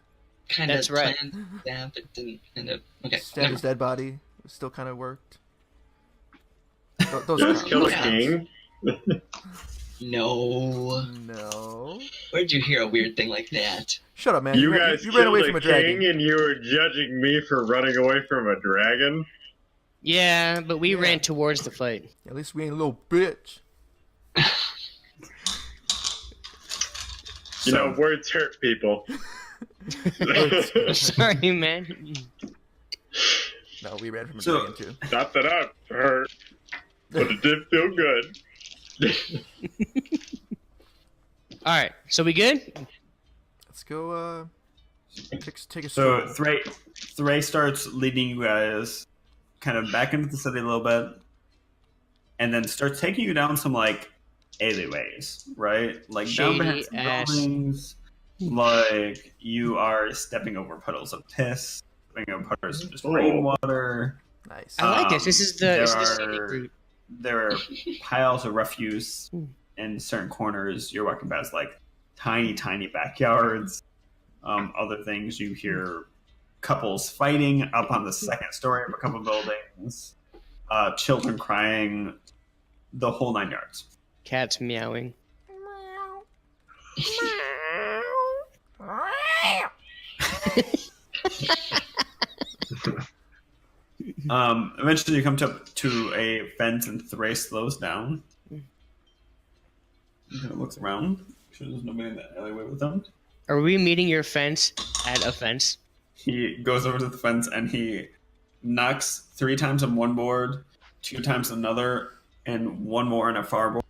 Kind of That's right. planned that, but didn't end up. Okay. Stabbed his dead body. It still kind of worked. Those You guys crowns. killed a Yeah. king? No. No. Where'd you hear a weird thing like that? Shut up, man. You ran- guys you ran away killed from a a dragon. king and you were judging me for running away from a dragon? Yeah, but we Yeah. ran towards the fight. At least we ain't a little bitch. You know, words hurt people. I'm sorry, man. No, we ran from a So- dragon too. Not that I hurt, but it did feel good. All right, so we good? Let's go. Take a So stroll. Thray starts leading you guys kind of back into the city a little bit, and then starts taking you down some like alleyways, right? Like down behind some Shady ass. buildings. Like you are stepping over puddles of piss, stepping over puddles of just Oh. rainwater. Nice. I like this. This is the there scenic are- route. There are piles of refuse in certain corners. You're walking past like tiny backyards. Other things, you hear couples fighting up on the second story of a couple buildings, children crying, the whole 9 yards. Cats meowing. Eventually, you come to a fence, and Thray slows down. He kind of looks around. Make sure there's nobody in the alleyway with him. Are we meeting your fence at a fence? He goes over to the fence and he knocks 3 times on one board, 2 times on another, and 1 more on a far board.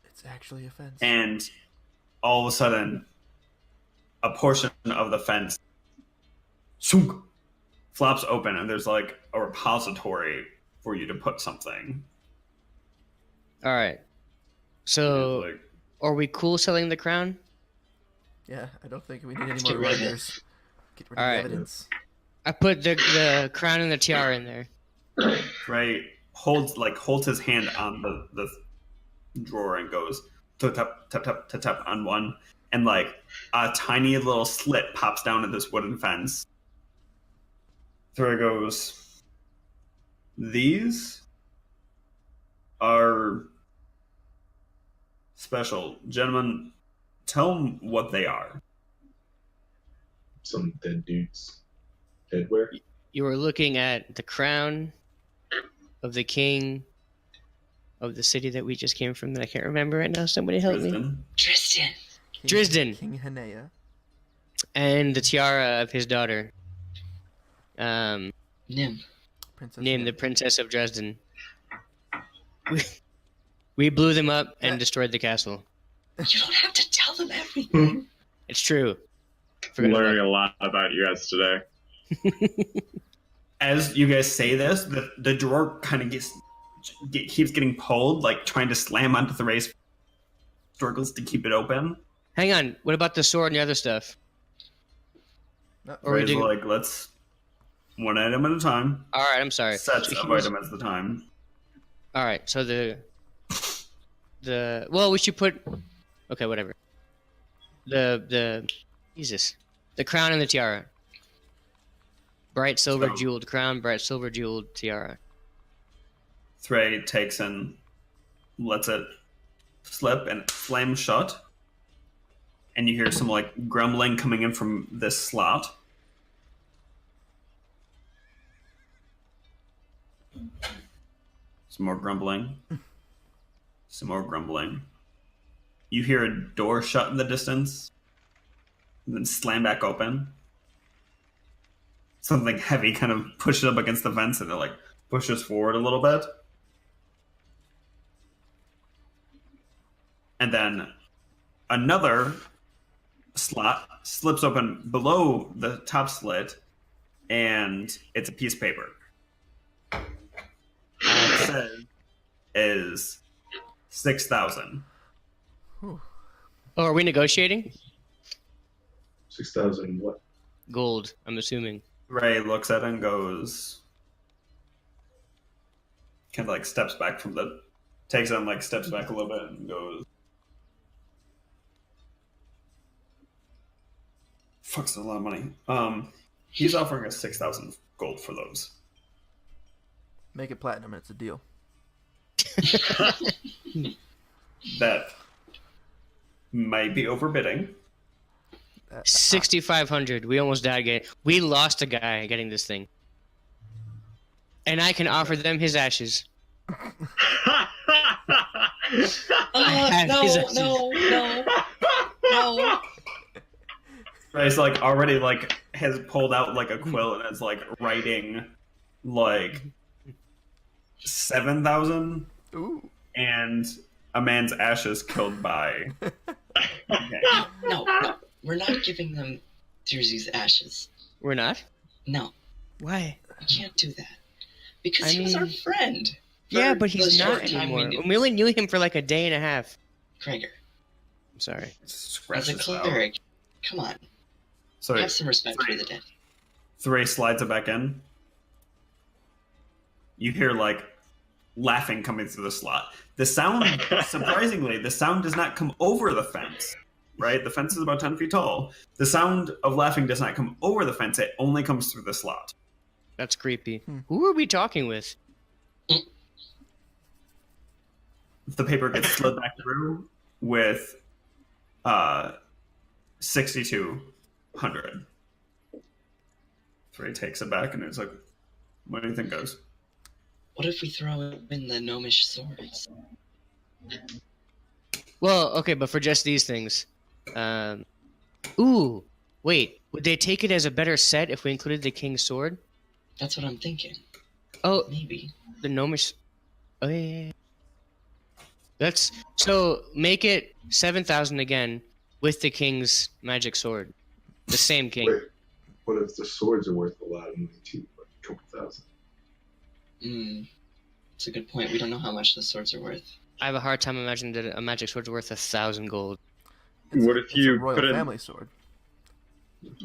It's actually a fence. And all of a sudden, a portion of the fence shunk, flops open, and there's like a repository for you to put something. All right. So, Like, are we cool selling the crown? Yeah, I don't think we need any Let's more get rid of it. writers. Get rid of Alright. the evidence. I put the crown and the tiara in there. Right, holds his hand on the drawer and goes tap tap tap tap tap tap on one, and like a tiny little slit pops down at this wooden fence. Through goes, these are special. Gentlemen, tell them what they are. Some dead dudes. Headwear. You were looking at the crown of the king of the city that we just came from that I can't remember right now. Somebody help me. Tristan. Tristan. King, Drisden. King Hanea. And the tiara of his daughter. Nim. Princess Named the Nim. Princess of Dresden. We blew them up and Yeah. destroyed the castle. You don't have to tell them everything. It's true. I'm Forgot about learning a lot about you guys today. As you guys say this, the drawer kind of keeps getting pulled, like trying to slam onto the race. Struggles to keep it open. Hang on. What about the sword and the other stuff? No, Or we Ray's do- like, let's one item at a time. All right, I'm sorry. Sets So of he was- item at the time. All right, so well, we should put. Okay, whatever. The Jesus, the crown and the tiara. Bright silver So- jeweled crown, bright silver jeweled tiara. Thray takes and lets it slip and slams shut. and you hear some like grumbling coming in from this slot. Some more grumbling. Some more grumbling. You hear a door shut in the distance, and then slam back open. Something heavy kind of pushes up against the fence, and it like pushes forward a little bit. And then another slot slips open below the top slit, and it's a piece of paper. And it says is 6,000. Oh, are we negotiating? 6,000 what? Gold, I'm assuming. Ray looks at it and goes, kind of like steps back from the, takes it and like steps back a little bit and goes, fuck's a lot of money. He's offering us 6,000 gold for those. Make it platinum and it's a deal. That might be overbidding. 6,500. We almost died getting. We lost a guy getting this thing, and I can offer them his ashes. No. Ray's like already like has pulled out like a quill and is like writing like 7,000 Ooh. and a man's ashes killed by. Okay. No. We're not giving them Jersey's ashes. We're not. No, Why? we can't do that. Because I he was our mean- friend. Yeah, For but the he's not short time anymore. We only knew him for like a day and a half. Krager, I'm sorry. Scratch as a this out. cleric, come on, So have some respect for the dead. Three slides it back in. You hear like laughing coming through the slot. The sound, surprisingly, the sound does not come over the fence. Right? The fence is about 10 feet tall. The sound of laughing does not come over the fence. It only comes through the slot. That's creepy. Who are we talking with? The paper gets slid back through with 6,200. Three takes it back and it's like, what do you think, guys? What if we throw in the gnomish swords? Well, okay, but for just these things. Ooh, wait. Would they take it as a better set if we included the king's sword? That's what I'm thinking. Oh, Maybe. the gnomish. Oh yeah. Let's make it 7,000 again with the king's magic sword, the same king. Wait, what if the swords are worth a lot of money too? Like a couple thousand. It's a good point. We don't know how much the swords are worth. I have a hard time imagining that a magic sword's worth 1,000 gold. What if It's you a royal put in? family sword?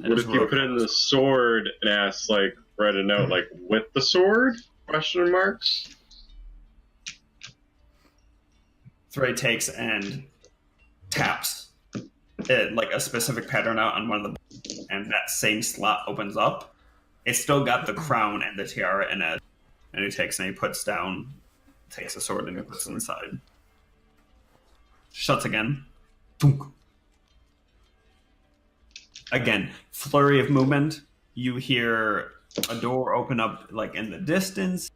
What if you put in the sword and ask, like, write a note, like, with the sword? Question marks. Three takes and taps it like a specific pattern out on one of the, and that same slot opens up. It's still got the crown and the tiara in it. And he takes and he puts down, takes a sword and he puts it inside. Shuts again. Thunk. Again, flurry of movement. You hear a door open up like in the distance.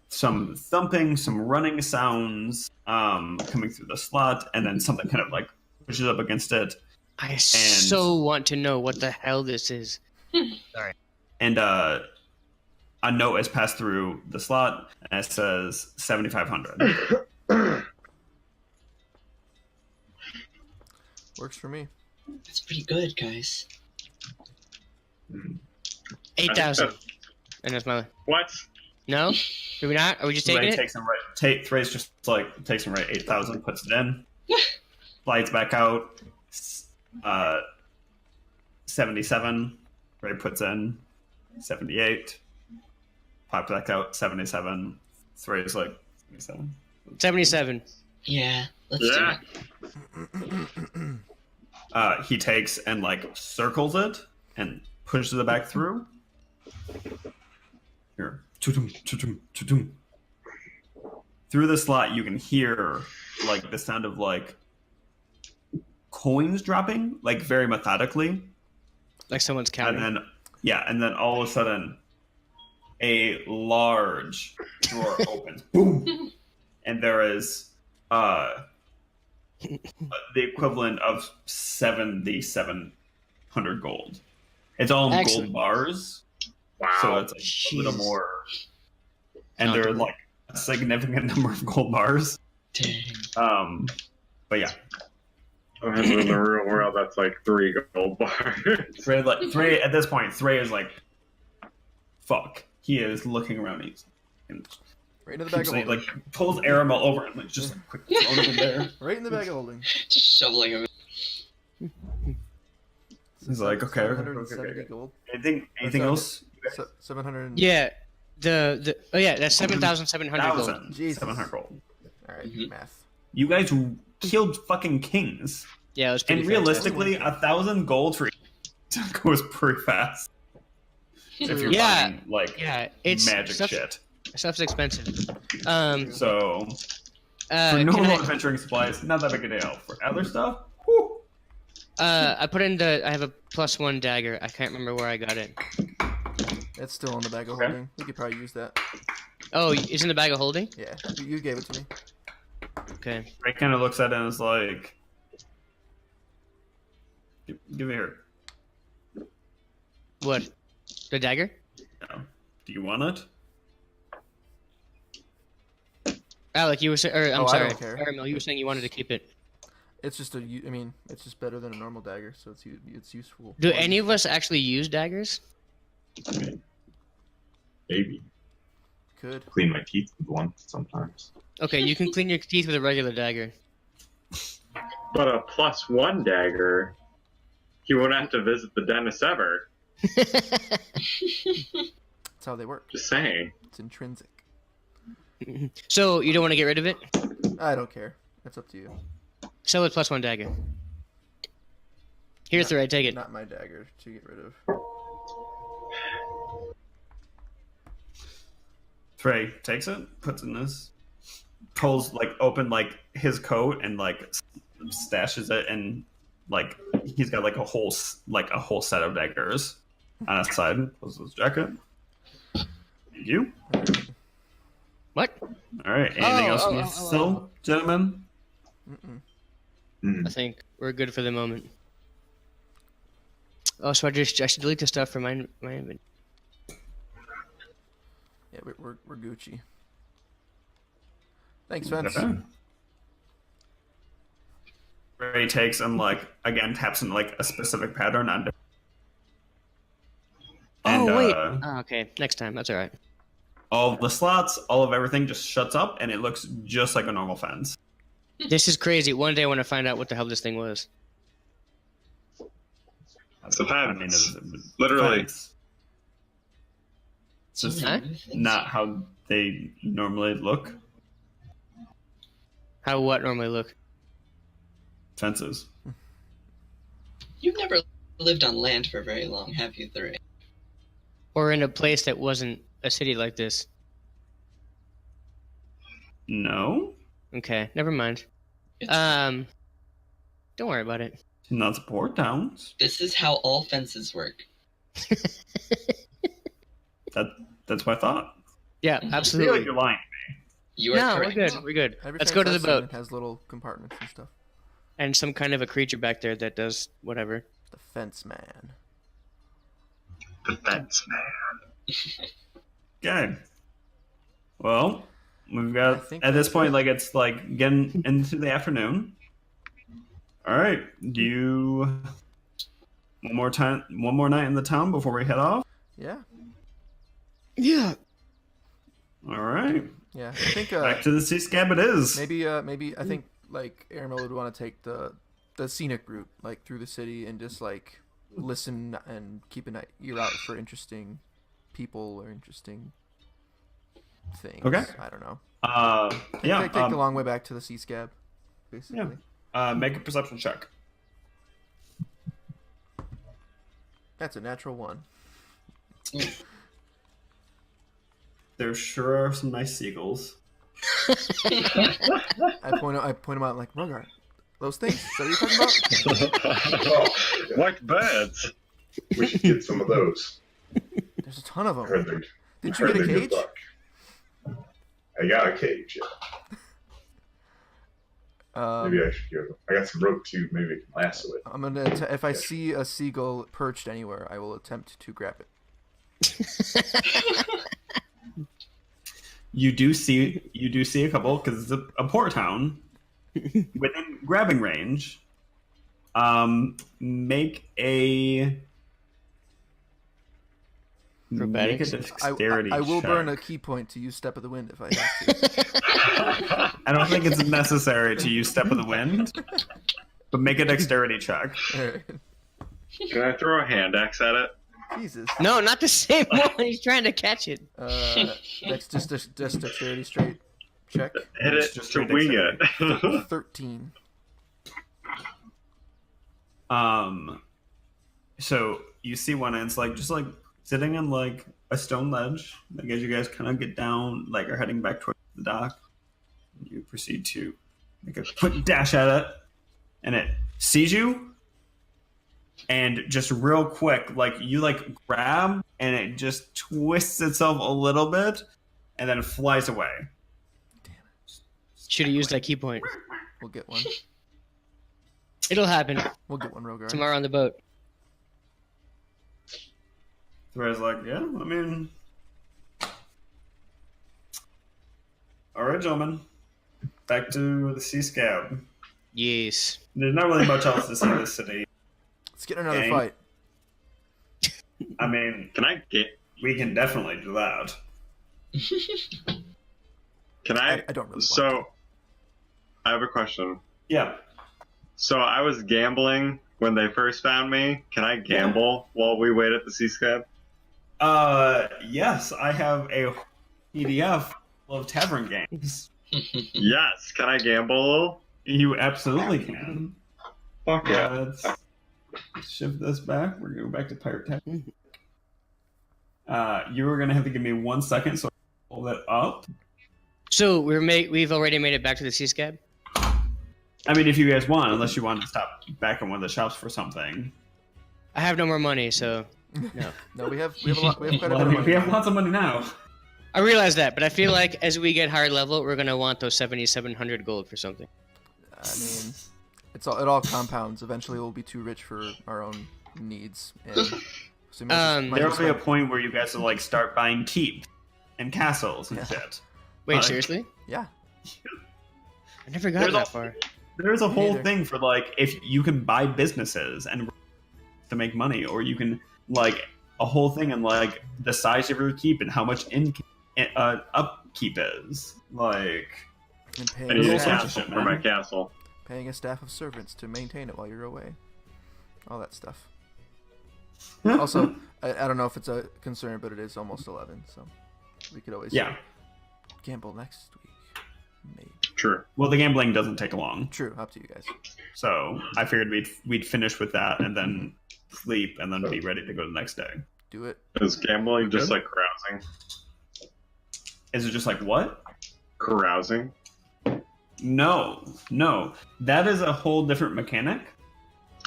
Some thumping, some running sounds coming through the slot, and then something kind of like pushes up against it. I so want to know what the hell this is. Sorry. And a note is passed through the slot, and it says 7,500. Works for me. That's pretty good, guys. 8,000. And that's my. What? No? Do we not? Are we just taking Ray it? takes him right. Thrace just like takes him right 8,000, puts it in, slides back out. 77. Ray puts in 78. Pops back out 77. Thrace like 77. 77. Yeah, let's Yeah. do it. He takes and like circles it and pushes it back through. Here. Tutum, tutum, tutum. Through the slot, you can hear like the sound of like coins dropping, like very methodically, Like someone's counting. and then all of a sudden, a large drawer opens, boom, and there is the equivalent of 7,700 gold. It's all in Excellent. gold bars, Wow. so it's like a little Jeez. more, and there are like a significant number of gold bars. Dang. But yeah, And in the real world, that's like 3 gold bars. Three at this point. Three is like, fuck. He is looking around. And Right into the bag of holding. like pulls Aramel over and like just like, quick throw him in there. Right in the bag of holding. Just shoveling him. He's like, okay, 770 gold. anything else? 700. Yeah. That's 7,700 gold. Jesus. 700 gold. All right, Mhm. math. You guys killed fucking kings, Yeah, it was pretty and fantastic. realistically, 1,000 gold for each goes pretty fast. If you're Yeah. buying like It's magic stuff's, shit. Stuff's expensive. So for Can normal I- adventuring supplies, not that big a deal. For other stuff, whew. I have a +1 dagger. I can't remember where I got it. It's still in the bag of Okay. holding. We could probably use that. Oh, it's in the bag of holding? Yeah, you gave it to me. Okay. Ray kind of looks at it and is like, give it here. What? The dagger? No. Do you want it? Alec, you were saying, or I'm Oh, I sorry, don't care. Aramil, you were saying you wanted to keep it. It's just it's just better than a normal dagger, so it's useful. Do any of us actually use daggers? Maybe Could. clean my teeth with one sometimes. Okay, you can clean your teeth with a regular dagger. But a +1 dagger, you won't have to visit the dentist ever. That's how they work. Just saying. It's intrinsic. So you don't want to get rid of it? I don't care. That's up to you. Sell it +1 dagger. Here's the right. Take it. Not my dagger to get rid of. Trey takes it, puts it in this, pulls like open like his coat and like stashes it, and like he's got like a whole set of daggers on his side. Pulls his jacket. Thank you. What? All right. Anything else from oh, you oh, still, gentlemen? Mm-mm. Mm. I think we're good for the moment. Oh, so I should delete the stuff from my inventory. Yeah, we're Gucci. Thanks, Vince. Okay. Ray takes and like again taps in like a specific pattern on. And, Oh wait. Oh, okay, next time. That's all right. all of the slots, all of everything just shuts up, and it looks just like a normal fence. This is crazy. One day I want to find out what the hell this thing was. It's a fence. It's Literally. fence. It's just Huh? not how they normally look. How what normally look? Fences. You've never lived on land for very long, have you, Thuray? Or in a place that wasn't a city like this. No, Okay, never mind. It's- Don't worry about it. not support towns. This is how all fences work. That's my thought. Yeah, I feel absolutely. like you're lying. You are No, we're correct. good. We're good. Every Let's go to the fence I've boat. seen has little compartments and stuff. And some kind of a creature back there that does whatever. The fence man. The fence man. Okay. Well, we've I got think at this that's point it. like it's like getting into the afternoon. All right. Do you one more night in the town before we head off? Yeah, Yeah. All right. yeah. I think Back to the sea scab it is. maybe I think like Aramil would want to take the scenic route, like through the city, and just like listen and keep an ear out for interesting people or interesting things. Okay. I don't know. Yeah. Take the long way back to the sea scab, basically. Make a perception check. That's a natural one. There sure are some nice seagulls. I point him out like, Rogar, Those things? Is that what you're talking about? Like birds. We should get some of those. There's a ton of I heard them. they're- Did I you heard get a they're good cage? luck. I got a cage. Yeah. Maybe I should go. I got some rope too. Maybe I can lasso it. I'm gonna. If I see a seagull perched anywhere, I will attempt to grab it. You do see a couple because it's a port town within grabbing range. Make a Acrobatics? dexterity I will check. burn a key point to use Step of the Wind if I have to. I don't think it's necessary to use Step of the Wind, but make a dexterity check. Alright. Can I throw a hand axe at it? Jesus. No, not the same one. He's trying to catch it. That's just dexterity straight check. Hit It's it just to straight wing it. 13. So you see one, and it's like just like sitting on like a stone ledge. Like as you guys kind of get down, like are heading back towards the dock, you proceed to make a quick dash at it, and it sees you, and just real quick, like you like grab, and it just twists itself a little bit, and then flies away. Should have used that key point. We'll get one. It'll happen We'll get one, Rogar. tomorrow on the boat. Threa's like, yeah, I mean, all right, gentlemen, back to the Sea Scab. Yes. There's not really much else to see in this city. Let's get in another Gang. fight. I mean, Can I get? we can definitely do that. Can I? I don't really want So, I have a question. Yeah. So I was gambling when they first found me. Can I gamble while we wait at the Sea Scab? Yes, I have a PDF full of tavern games. Yes. Can I gamble a little? You absolutely can. Fuck yeah. Let's shift this back. We're gonna go back to Pirate Tavern. You were gonna have to give me 1 second so I can pull that up. So we've already made it back to the Sea Scab. I mean, if you guys want, unless you want to stop back in one of the shops for something. I have no more money, so No, we have a lot. We have quite a Well, bit of money. we have lots of money now. I realize that, but I feel like as we get higher level, we're gonna want those 7,700 gold for something. I mean, it all compounds. Eventually, we'll be too rich for our own needs. And so might There'll as be a well- point where you guys will like start buying keeps and castles and Yeah. shit. Wait, Uh, seriously? Yeah. I never got There's that a- far. There's a whole Neither. thing for like if you can buy businesses and to make money, or you can like a whole thing and like the size of your keep and how much upkeep is like. And I need a There's all sorts of castle shit, for my man. castle. paying a staff of servants to maintain it while you're away. All that stuff. Hmm. Also, I don't know if it's a concern, but it is almost 11, so we could always Yeah. gamble next week. Maybe. True. Well, the gambling doesn't take long, True, up to you guys. so I figured we'd finish with that and then sleep and then be ready to go the next day. Do it. Is gambling just Good. like carousing? Is it just like what? Carousing? No, that is a whole different mechanic.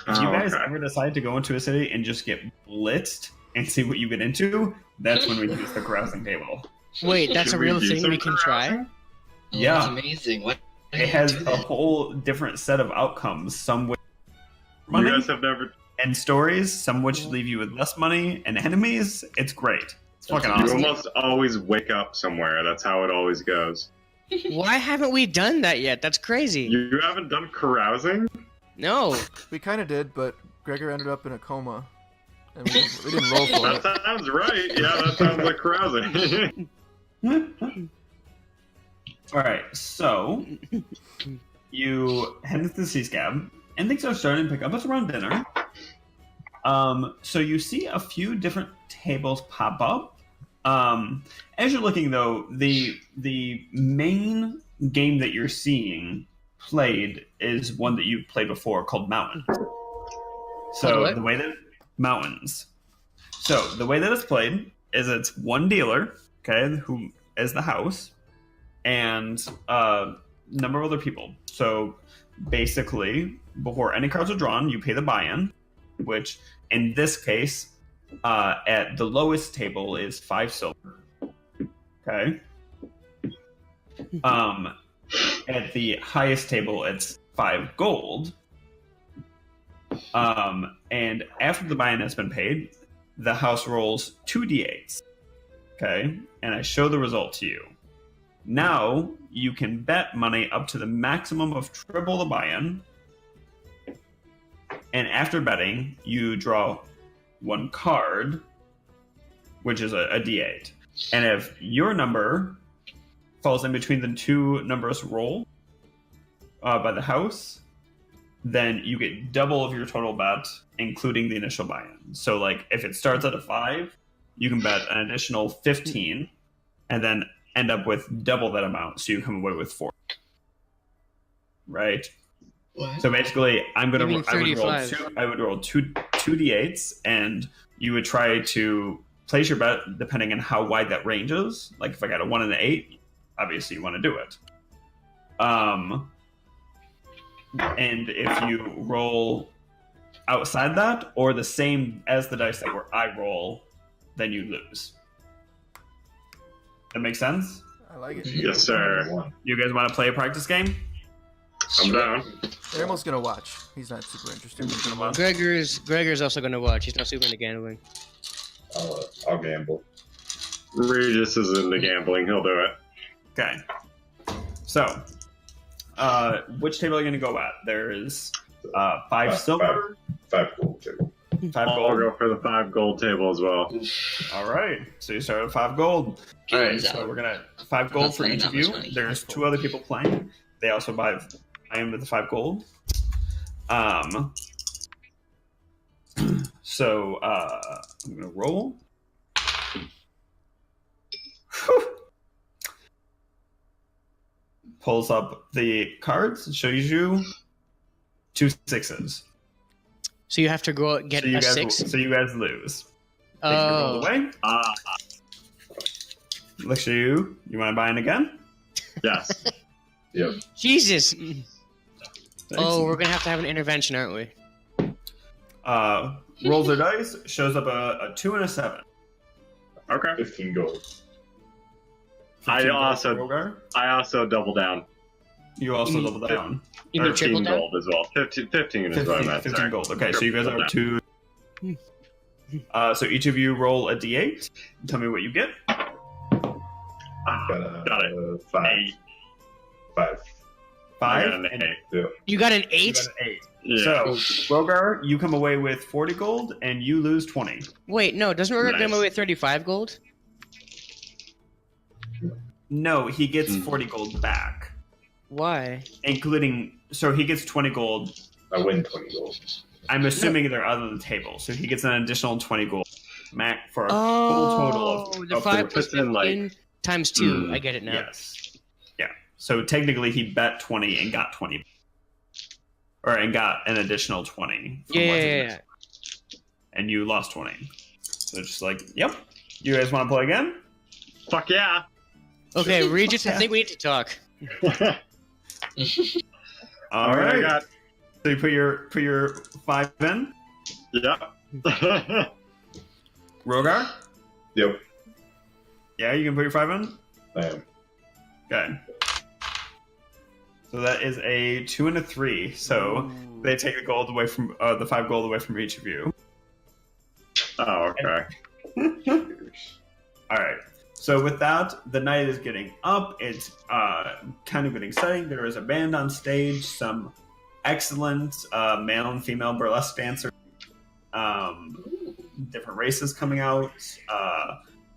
If you Oh, guys okay. ever decide to go into a city and just get blitzed and see what you get into, that's when we use the carousing table. Wait, that's Should a we real do thing some we can try? carousing? Oh, Yeah. that's amazing. What? It has a whole different set of outcomes, some with You money guys have never. and stories, some which leave you with less money and enemies. It's great. It's fucking You awesome. almost always wake up somewhere. That's how it always goes. Why haven't we done that yet? That's crazy. You haven't done carousing? No. We kind of did, but Gregor ended up in a coma. And we didn't roll for That it. sounds right. Yeah, that sounds like carousing. All right, so you head into the Sea Scab, and things are starting to pick up. It's around dinner. So you see a few different tables pop up. As you're looking, though, the main game that you're seeing played is one that you've played before called Mountains. Called So what? the way that Mountains. So the way that it's played is it's one dealer, okay, who is the house, and a number of other people. So basically, before any cards are drawn, you pay the buy-in, which in this case, at the lowest table is 5 silver. Okay. At the highest table, it's 5 gold. And after the buy-in has been paid, the house rolls 2d8s. Okay, and I show the result to you. Now you can bet money up to the maximum of triple the buy-in. And after betting, you draw 1 card, which is a d8. And if your number falls in between the 2 numbers rolled by the house, then you get double of your total bet, including the initial buy-in. So, like, if it starts at a 5, you can bet an additional 15, and then end up with double that amount, so you come away with 4. Right? What? So basically, I would roll 35. two d8s, and you would try to place your bet depending on how wide that range is. Like if I got a 1 and an 8, obviously you want to do it. And if you roll outside that, or the same as the dice that where I roll, then you lose. That makes sense? I like it. Yes, sir. One. You guys want to play a practice game? I'm down. Animal's gonna watch. He's not super interested. He's gonna watch. Gregor's also gonna watch. He's not super into gambling. I'll gamble. Regis is into gambling. He'll do it. Okay. So, which table are you going to go at? There's 5 silver, 5 gold table. 5 I'll gold. go for the 5 gold table as well. All right. So you start with 5 gold. All right. So we're gonna 5 gold for each of you. There's 2 other people playing. They also buy in with the 5 gold. So I'm gonna roll. Pulls up the cards and shows you 2 6s. So you have to go get So you a guys, 6. so you guys lose. Take your gold Oh, away. Looks at you. You want to buy in again? Yes. Yep. Jesus. Thanks. Oh, we're gonna have to have an intervention, aren't we? Rolls their dice. Shows up a 2 and a 7. Okay. 15 gold. 15 gold also- for Rogar. I also double down. You also You double down. You mean 15 triple down? gold as well. 15 is what I 15, meant. 15 sorry. gold. Okay, so you guys Double are down. 2. So each of you roll a d8. Tell me what you get. Got it. 5. 8. 5. I 5. got an and 8. You got an you 8? got an 8. Yeah. So, Rogar, you come away with 40 gold, and you lose 20. Wait, no, doesn't Roger Nice. come away with 35 gold? No, he gets 40 gold back, Why? including. So he gets 20 gold. I win 20 gold. I'm assuming they're out of the table, so he gets an additional 20 gold. Mac for a full total Oh, of. the of 5 plus puts in, like- 15 times 2. I get it now. Yes. Yeah. So technically, he bet 20 and got 20, and got an additional 20. From what's in Yeah. it. And you lost 20. So just like, yep. You guys want to play again? Fuck yeah. Okay, Regis, I think we need to talk. All Alright, right. I got. So you put your 5 in. Yeah. Rogar. Yep. Yeah, you can put your 5 in. I am. Okay. So that is a 2 and a 3. So Ooh. they take the gold away from the 5 gold away from each of you. Oh, okay. All right. So with that, the night is getting up. It's kind of getting exciting. There is a band on stage, some excellent male and female burlesque dancers, different races coming out.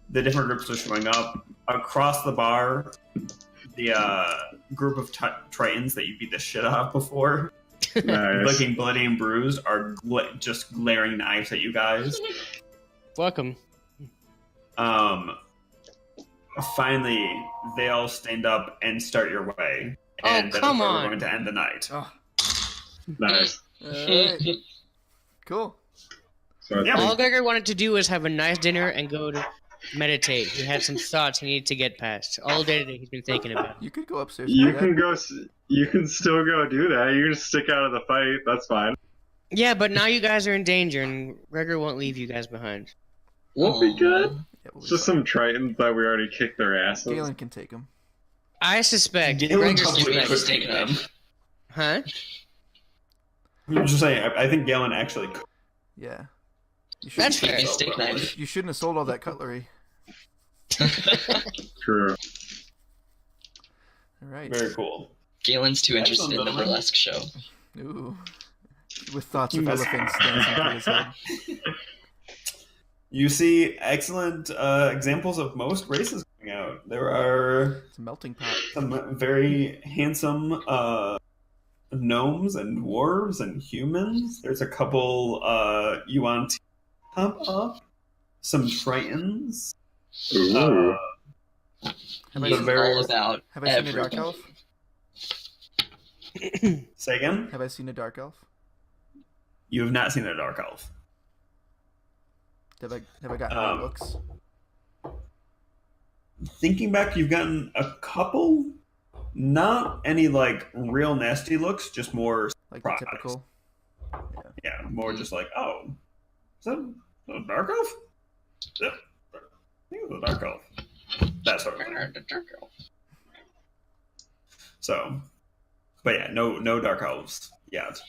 The different groups are showing up. Across the bar, the group of Tritons that you beat the shit out of before, Nice. looking bloody and bruised, are just glaring knives at you guys. Welcome. Finally, they all stand up and start your way. Oh, And that is come where on. We're going to end the night. Oh, Nice. alright. Cool. So I Yeah. think All Gregor wanted to do was have a nice dinner and go to meditate. He had some thoughts he needed to get past. All day today, he's been thinking about it. You could go upstairs. And do You that. can go. You can still go do that. You can just stick out of the fight. That's fine. Yeah, but now you guys are in danger, and Gregor won't leave you guys behind. We'll be good. Yeah, we'll It's be just fine. some Tritons that we already kicked their asses. Galen can take him. I suspect. Galen Gregor probably suspects. could take them. Huh? I'm just saying, I think Galen actually could. Yeah. You That's shouldn't, fair. Maybe steak knife. you shouldn't have sold all that cutlery. True. All right. Very cool. Galen's too interested in the Excellent, burlesque show. Ooh. With thoughts of elephants dancing through his head. You see excellent examples of most races coming out. There are It's a melting pot. some very handsome gnomes and dwarves and humans. There's a couple Yuan pop up, some Tritons. Ooh. Have I He's seen, very- all about have I seen a dark everything. elf? Say again? Have I seen a dark elf? You have not seen a dark elf. Have I gotten Um, any looks? Thinking back, you've gotten a couple. Not any like real nasty looks, just more Like the surprise. typical. Yeah, more just like, oh, is that a dark elf? Yeah, I think it was a dark elf. That sort of thing. So, but yeah, no dark elves yet.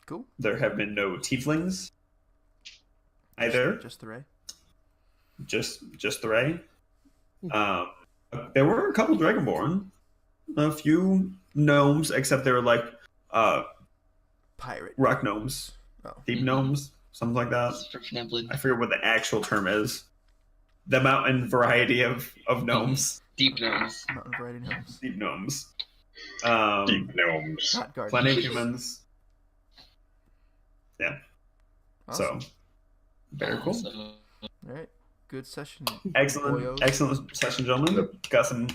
Cool. There have been no tieflings either. Just the ray. Just the ray. There were a couple dragonborn, a few gnomes, except they were like Pirate. rock gnomes, Oh. deep gnomes, something like that. I forget what the actual term is. The mountain variety of gnomes, Deep gnomes. Mountain variety gnomes. deep gnomes. Deep gnomes. Not garden. Plenty of humans. Yeah. Awesome. So very cool. So, All right. Good session. Excellent, boyos. excellent session, gentlemen. Got some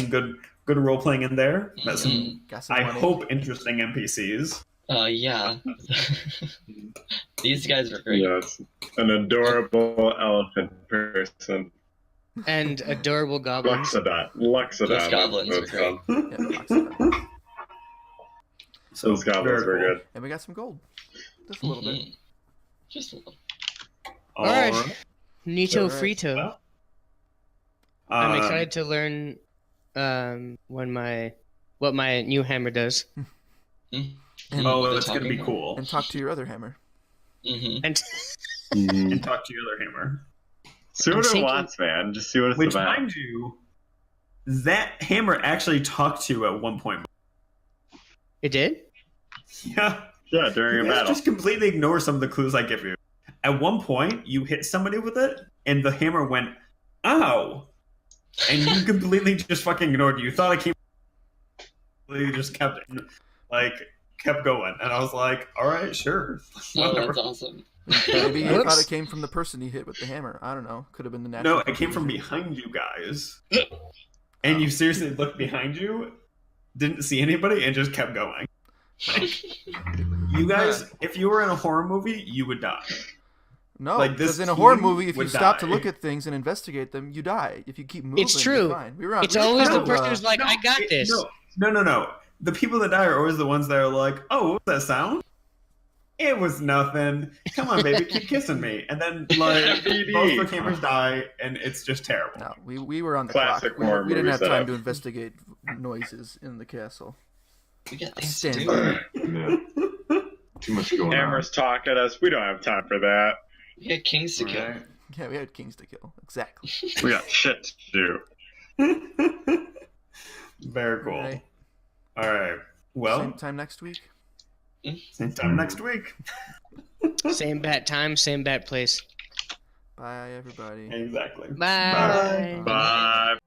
good role playing in there. Met some, Got some I money. hope, interesting NPCs. yeah. These guys are great. Yes. An adorable elephant person. And adorable goblins. Luxodon. Those goblins That's are great. called. Yeah, box it up. So Those goblins very were cool. good. And we got some gold. Just a little bit. Mhm. Just a little. All Alright. right. Nito Alright. Frito. Well, I'm um, excited to learn what my new hammer does. And, Oh, The it's gonna be talking cool. and talk to your other hammer. Mm-hmm. And And talk to your other hammer. See what I'm it thinking- wants, man. Just see what it's Which, about. mind you, that hammer actually talked to you at one point. it did? Yeah. Yeah, during You a guys battle. just completely ignore some of the clues I give you. At one point, you hit somebody with it, and the hammer went, ow! And you completely just fucking ignored it. You thought it came... You just kept going. And I was like, alright, sure. Oh, Whatever. that's awesome. Maybe he Whoops. thought it came from the person he hit with the hammer. I don't know. Could have been the natural. No, it came from behind you guys. And you seriously looked behind you, didn't see anybody, and just kept going. Like, you guys, if you were in a horror movie, you would die. No, like, this because in a horror team movie, if you would stop to die. look at things and investigate them, you die. If you keep moving, It's you're true. fine. We were on, It's we were always kind the of, person who's like, I got this. No. The people that die are always the ones that are like, oh, what was that sound? It was nothing. Come on, baby, keep kissing me. And then, like, FDD. both the cameras die, and it's just terrible. No, we were on the Classic clock. horror We didn't movie have time setup. to investigate noises in the castle. We got things to Stand do. by. Yeah. Too much going Hammers talk at us. We don't have time for that. We got kings to kill. Right. Yeah, we had kings to kill. Exactly. We got shit to do. Very cool. Right. All right. Well, Same time next week. same time next week. Same bat time, same bat place. Bye, everybody. Exactly. Bye. Bye.